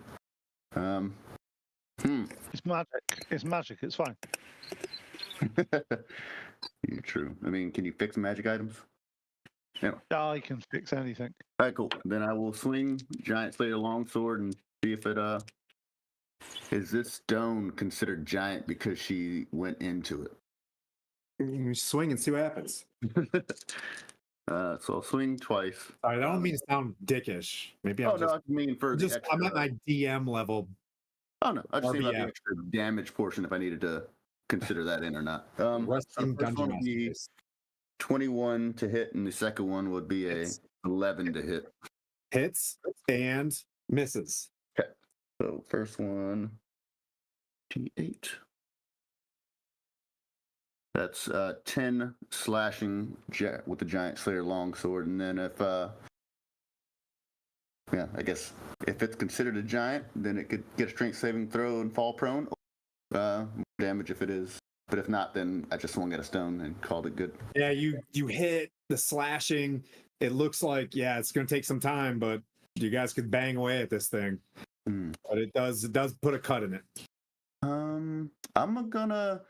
It's magic. It's magic. It's fine. Yeah, true. I mean, can you fix magic items? Yeah. I can fix anything. All right, cool. Then I will swing Giant Slayer longsword and see if it is this stone considered giant because she went into it. You swing and see what happens. So I'll swing twice. I don't mean to sound dickish. Maybe I mean for the extra, I'm at my DM level. Oh no, I just think about the RBF. extra damage portion if I needed to consider that in or not. Resting the first one dungeon would be master. 21 to hit, and the second one would be a 11 to hit. Hits and misses. Okay. So first one, T8. That's 10 slashing with the Giant Slayer longsword, and then if I guess if it's considered a giant, then it could get a strength saving throw and fall prone. Damage if it is, but if not, then I just swung at a stone and called it good. Yeah, you hit the slashing. It looks like it's going to take some time, but you guys could bang away at this thing. But it does put a cut in it. I'm gonna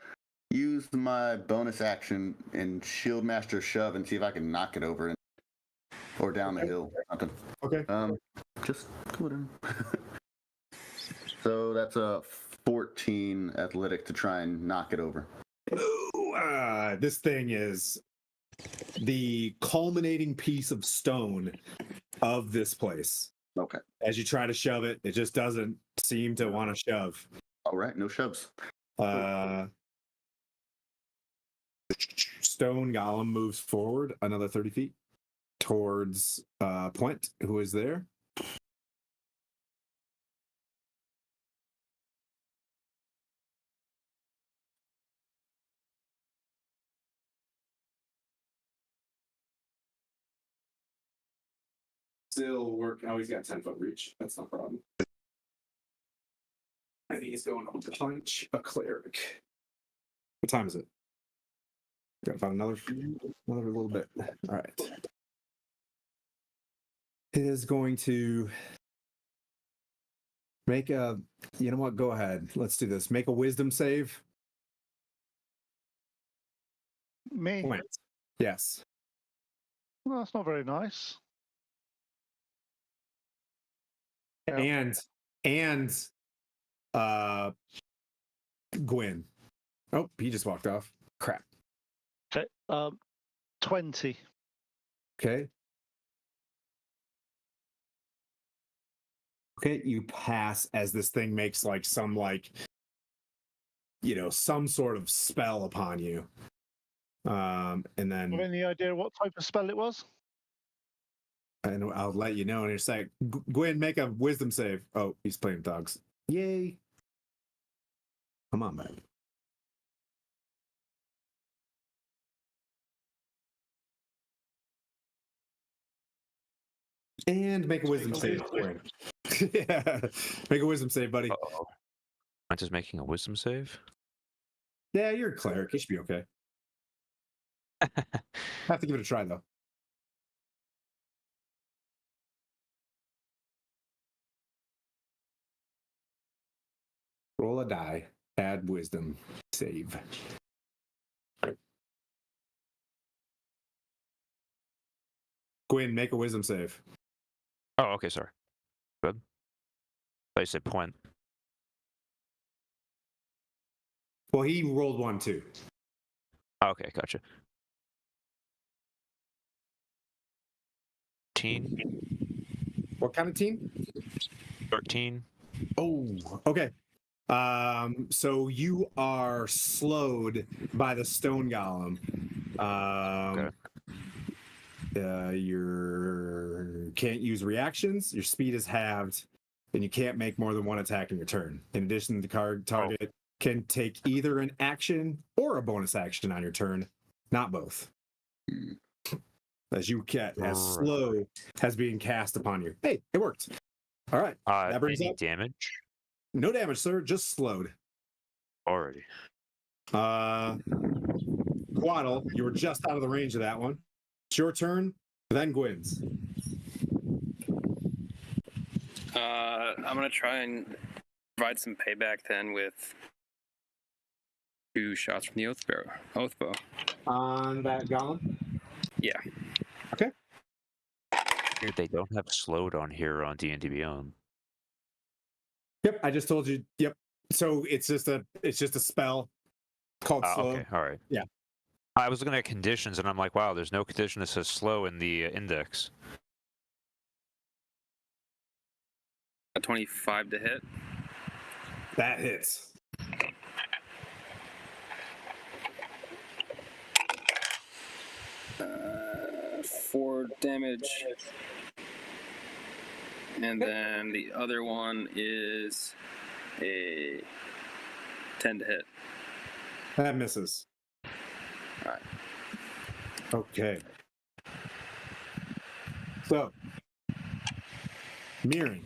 use my bonus action and Shield Master shove and see if I can knock it over or down the hill or something. Okay. Just go in. So that's a 14 athletic to try and knock it over. Ooh, this thing is the culminating piece of stone of this place. Okay. As you try to shove it, it just doesn't seem to want to shove. All right, no shoves. Stone Golem moves forward another 30 feet towards Pwent, who is there. Still work. Oh, he's got 10-foot reach. That's no problem. I think he's going to punch a cleric. What time is it? Gotta find another little bit. All right. It is going to make a. You know what? Go ahead. Let's do this. Make a wisdom save. Me? Pwent. Yes. Well, that's not very nice. And Gwyn. Oh, he just walked off. Crap. Okay. 20. Okay. Okay, you pass as this thing makes like some some sort of spell upon you. And then Have any idea what type of spell it was? and I'll let you know in a sec. Gwyn, make a wisdom save. Oh, he's playing dogs. Yay. Come on, man. And make a wisdom save. Yeah. Make a wisdom save, buddy. Uh-oh. I'm just making a wisdom save? Yeah, you're a cleric. You should be okay. Have to give it a try, though. Roll a die. Add wisdom. Save. Gwyn, make a wisdom save. Oh, okay, sorry. Good. I said Pwent. Well, he rolled 1 too. Okay, gotcha. 13. What kind of team? 13. Oh, okay. So you are slowed by the stone golem. Okay. You can't use reactions. Your speed is halved, and you can't make more than one attack in your turn. In addition, the target can take either an action or a bonus action on your turn, not both. As you get as slow as being cast upon you. Hey, it worked. All right. That brings any up damage? no damage, sir. Just slowed. Already. Quaddle, you were just out of the range of that one. It's your turn, then Gwyn's. I'm gonna try and provide some payback then with 2 shots from the oath bow. On that golem? Yeah. Okay. Weird, they don't have slowed on here on D&D Beyond. Yep, I just told you. Yep. So it's just a spell called slow. Okay, all right. Yeah. I was looking at conditions, and I'm like, wow, there's no condition that says slow in the index. A 25 to hit. That hits. Uh, 4 damage. And then the other one is a 10 to hit. That misses. All right. Okay. So, Mirren,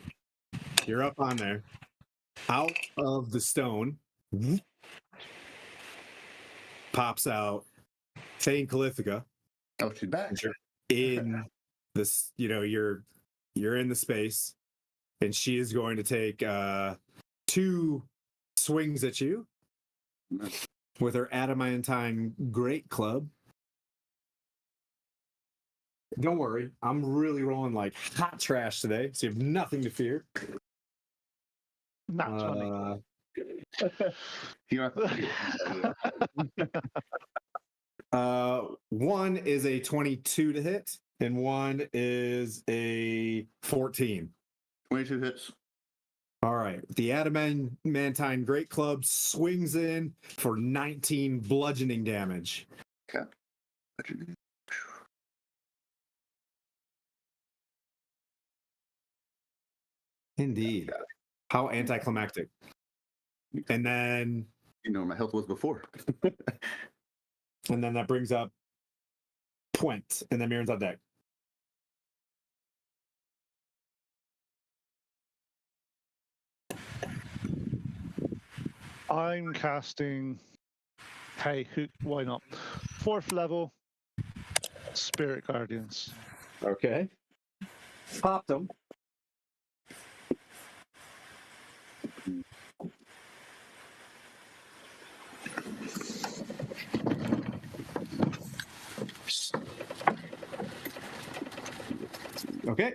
you're up on there. Out of the stone pops out Thane Calithica. Oh, she's back. In this, you're in the space, and she is going to take 2 swings at you with her adamantine great club. Don't worry, I'm really rolling like hot trash today, so you have nothing to fear. Not 20. You don't have to- One is a 22 to hit, and one is a 14. 22 hits. All right. The adamantine great club swings in for 19 bludgeoning damage. Okay. Indeed. How anticlimactic. And then You know where my health was before. that brings up Pwent, and then Mirren's on deck. I'm casting. Hey, why not? 4th level Spirit Guardians. Okay. Popped them. Okay.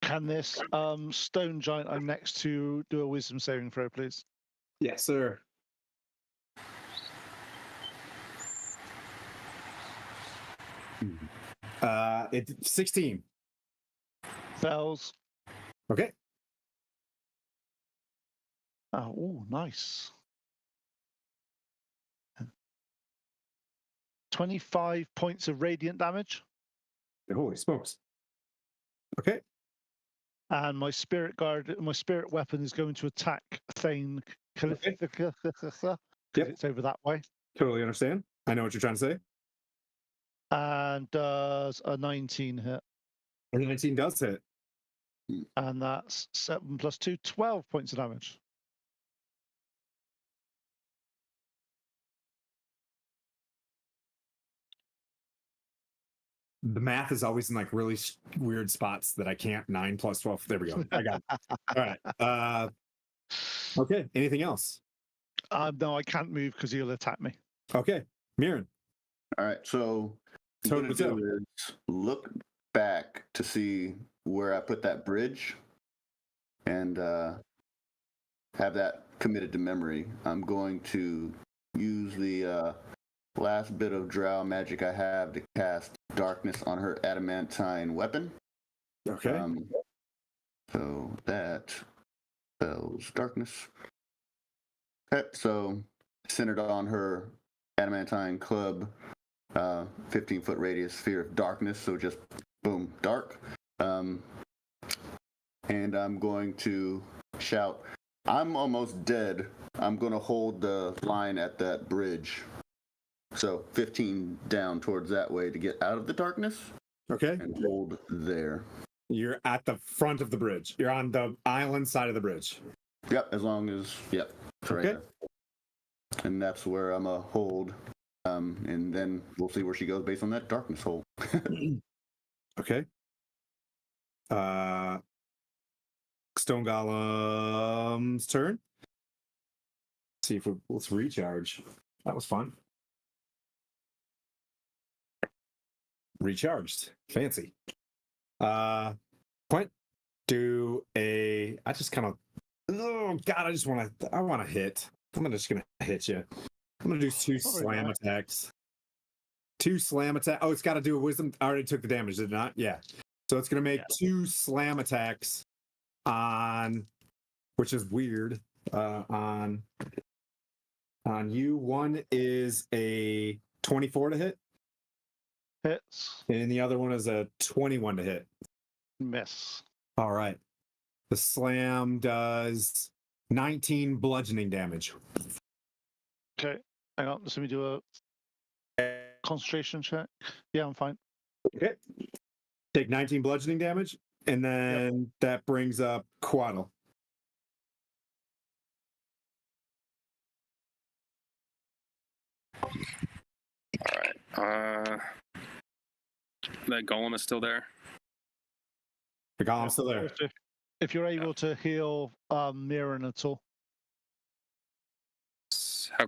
Can this stone giant I'm next to do a wisdom saving throw, please? Yes, sir. It's 16. Fails. Okay. Oh, nice. 25 points of radiant damage. Holy smokes. Okay. And my spirit weapon is going to attack Thane. Okay. Yep. It's over that way. Totally understand. I know what you're trying to say. And does a 19 hit. And 19 does hit. And that's 7 plus 2, 12 points of damage. The math is always in like really weird spots that I can't. 9 plus 12. There we go. I got it. All right. Okay. Anything else? No, I can't move because he'll attack me. Okay. Mirren. All right, so what I'm gonna do is look back to see where I put that bridge and have that committed to memory. I'm going to use the last bit of drow magic I have to cast darkness on her adamantine weapon. Okay. So that spells darkness. Okay, so centered on her adamantine club, 15-foot radius sphere of darkness, so just boom, dark. And I'm going to shout, I'm almost dead. I'm going to hold the line at that bridge. So 15 down towards that way to get out of the darkness. Okay. And hold there. You're at the front of the bridge. You're on the island side of the bridge. Yep, as long as, yep. Okay. Right there. And that's where I'm a hold. And then we'll see where she goes based on that darkness hole. Okay. Stone Golem's turn. See if let's recharge. That was fun. Recharged. Fancy. Pwent, do a. I just kind of. Oh God! I want to hit. I'm just gonna hit you. I'm gonna do 2 slam attacks. 2 slam attack. Oh, it's got to do a wisdom. I already took the damage, did it not? Yeah. So it's gonna make 2 slam attacks on, which is weird. On you. One is a 24 to hit. Hits. And the other one is a 21 to hit. Miss. All right. The slam does 19 bludgeoning damage. Okay. Hang on. Let me do a concentration check. Yeah, I'm fine. Okay. Take 19 bludgeoning damage, and then that brings up Quaddle. All right. That golem is still there. The golem's still there. If you're able to heal Mirren at all. I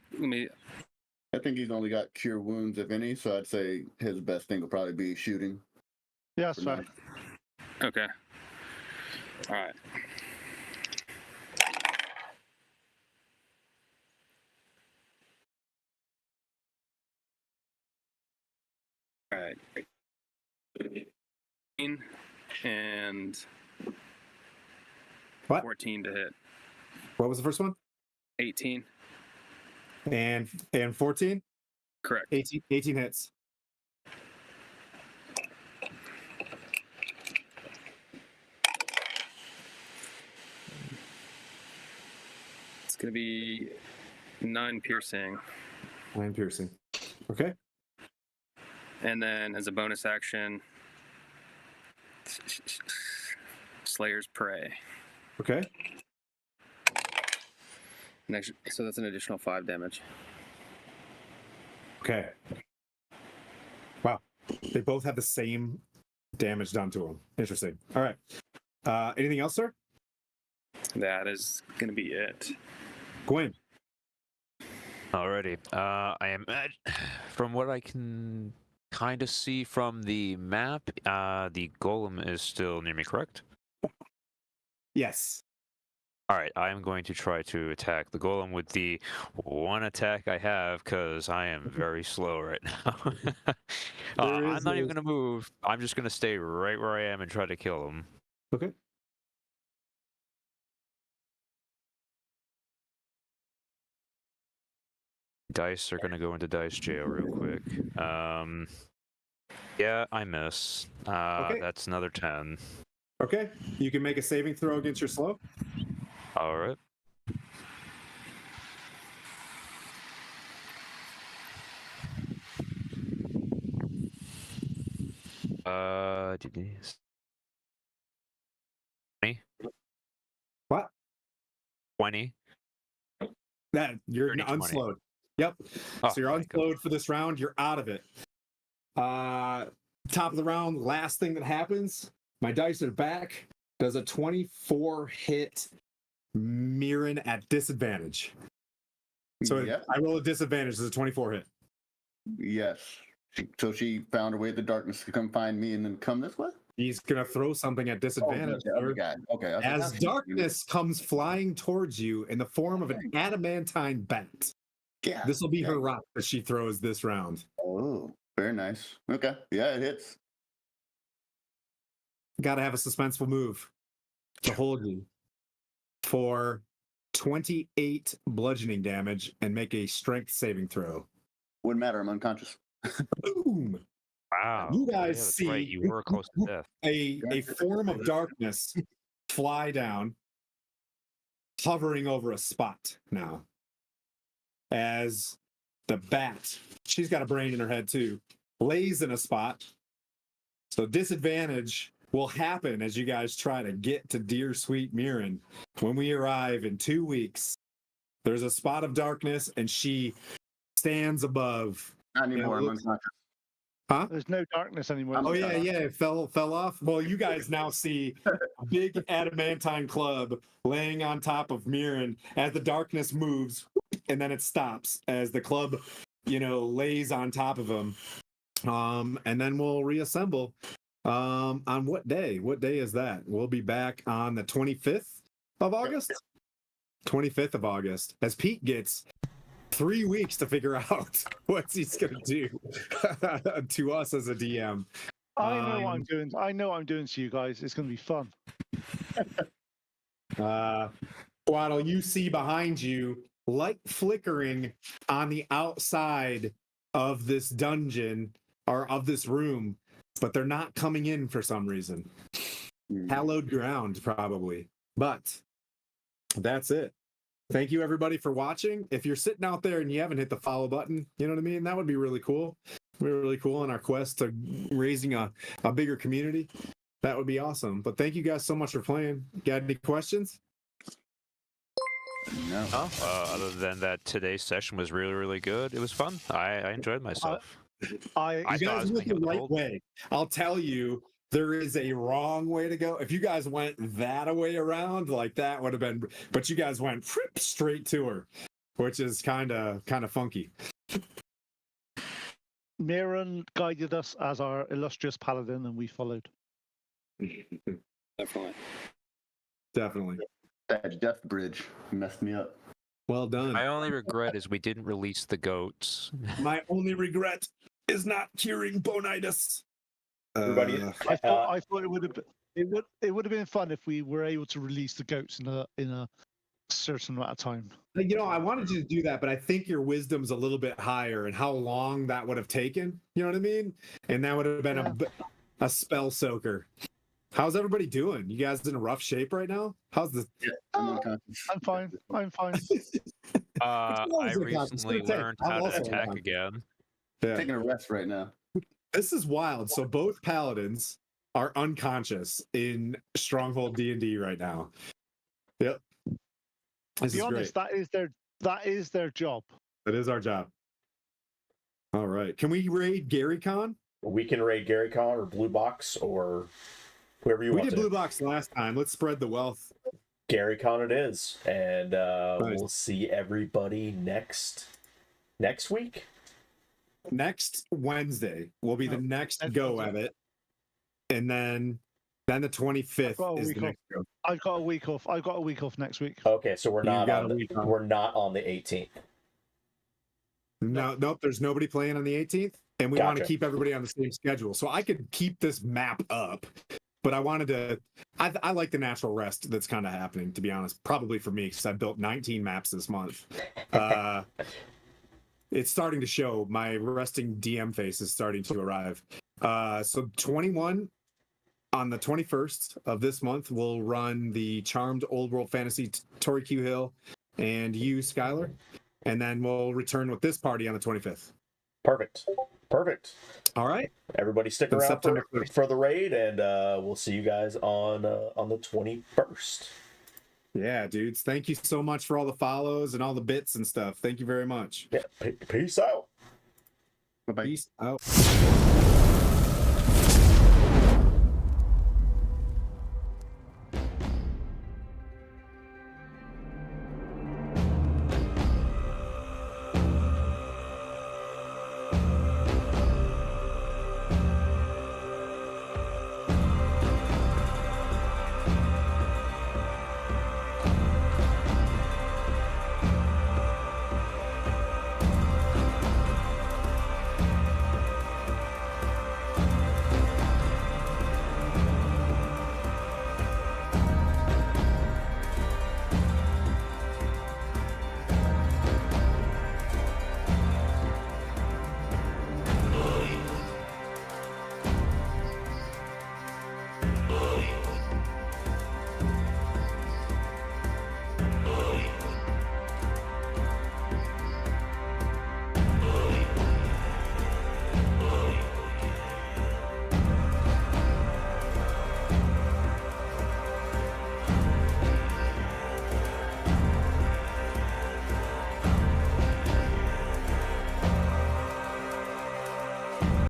think he's only got cure wounds, if any, so I'd say his best thing will probably be shooting. Yeah, that's fine. Okay. All right. All right. And What? 14 to hit. What was the first one? 18. And 14? Correct. 18 hits. It's going to be 9 piercing. 9 piercing. Okay. And then as a bonus action, Slayer's Prey. Okay. So that's an additional 5 damage. Okay. Wow. They both have the same damage done to them. Interesting. All right. Anything else, sir? That is going to be it. Gwen. Alrighty. I am from what I can kind of see from the map. The golem is still near me, correct? Yes. All right. I am going to try to attack the golem with the one attack I have because I am very slow right now. I'm not even going to move. I'm just going to stay right where I am and try to kill him. Okay. Dice are going to go into dice jail real quick. Yeah, I miss. Okay. That's another 10. Okay. You can make a saving throw against your slow. All right. Did these 20? What? 20? That you're 30, 20. unslowed. Yep. Oh, So you're thank God. unslowed for this round. You're out of it. Top of the round, last thing that happens, my dice are back. Does a 24 hit Mirren at disadvantage. So Yep. I roll a disadvantage as a 24 hit. Yes. So she found a way the darkness to come find me and then come this way? He's gonna throw something at disadvantage. sir. Okay. As darkness comes flying towards you in the form of an adamantine bat. Yeah. This will be her rock that she throws this round. Oh, very nice. Okay. Yeah, it hits. Gotta have a suspenseful move to hold you for 28 bludgeoning damage and make a strength saving throw. Wouldn't matter. I'm unconscious. Boom! Wow. You guys yeah, that's see right. You were close to death. a form of darkness fly down, hovering over a spot now. As the bat, she's got a brain in her head too, lays in a spot. So disadvantage will happen as you guys try to get to Dear Sweet Mirren. When we arrive in 2 weeks, there's a spot of darkness and she stands above. Not anymore. I'm looks- unconscious. Huh? There's no darkness anymore. Oh yeah, it fell off. Well, you guys now see a big adamantine club laying on top of Mirren as the darkness moves, and then it stops as the club, lays on top of him. And then we'll reassemble. On what day? What day is that? We'll be back on the 25th of August. 25th of August, as Pete gets 3 weeks to figure out what he's gonna do to us as a DM. I know what I'm doing. I know what I'm doing to you guys. It's going to be fun. Waddle, you see behind you light flickering on the outside of this dungeon or of this room, but they're not coming in for some reason. Hallowed ground, probably. But that's it. Thank you, everybody, for watching. If you're sitting out there and you haven't hit the follow button, you know what I mean? That would be really cool. We're really cool in our quest to raising a bigger community. That would be awesome. But thank you guys so much for playing. Got any questions? No. Other than that, today's session was really, really good. It was fun. I enjoyed myself. You thought I guys was went the gonna get right old. way. I'll tell you, there is a wrong way to go. If you guys went that way around, like that would have been, but you guys went straight to her, which is kind of funky. Mirren guided us as our illustrious paladin, and we followed. Definitely. Definitely. That death bridge messed me up. Well done. My only regret is we didn't release the goats. My only regret. is not curing bonitis. Everybody, I thought it would have been, it would have been fun if we were able to release the goats in a certain amount of time. You know, I wanted you to do that, but I think your wisdom's a little bit higher, and how long that would have taken. You know what I mean? And that would have been a spell soaker. How's everybody doing? You guys in a rough shape right now? How's the? I'm fine. I'm fine. I recently learned how to attack again. Yeah. Taking a rest right now. This is wild. So both paladins are unconscious in Stronghold D&D right now. Yep. This To be is honest, great. that is their job. That is our job. All right. Can we raid Gary Con? we can raid Gary Con or Blue Box or whoever you want. We did Blue Box last time. Let's spread the wealth. Gary Con it is, and we'll see everybody next week. Next Wednesday will be the next go at it, and then the 25th is the next go. I've got a week off. I've got a week off next week. Okay, so we're not on the 18th. No, nope. There's nobody playing on the 18th, and we want to keep everybody on the same schedule. So I could keep this map up, but I wanted to. I like the natural rest that's kind of happening, to be honest. Probably for me, because I built 19 maps this month. It's starting to show. My resting DM face is starting to arrive. So 21 on the 21st of this month, we'll run the Charmed Old World Fantasy Tori Q Hill and you, Skylar. And then we'll return with this party on the 25th. Perfect. All right. Everybody stick around for the raid, and we'll see you guys on the 21st. Yeah, dudes. Thank you so much for all the follows and all the bits and stuff. Thank you very much. Yeah. Peace out. Bye-bye. Peace out.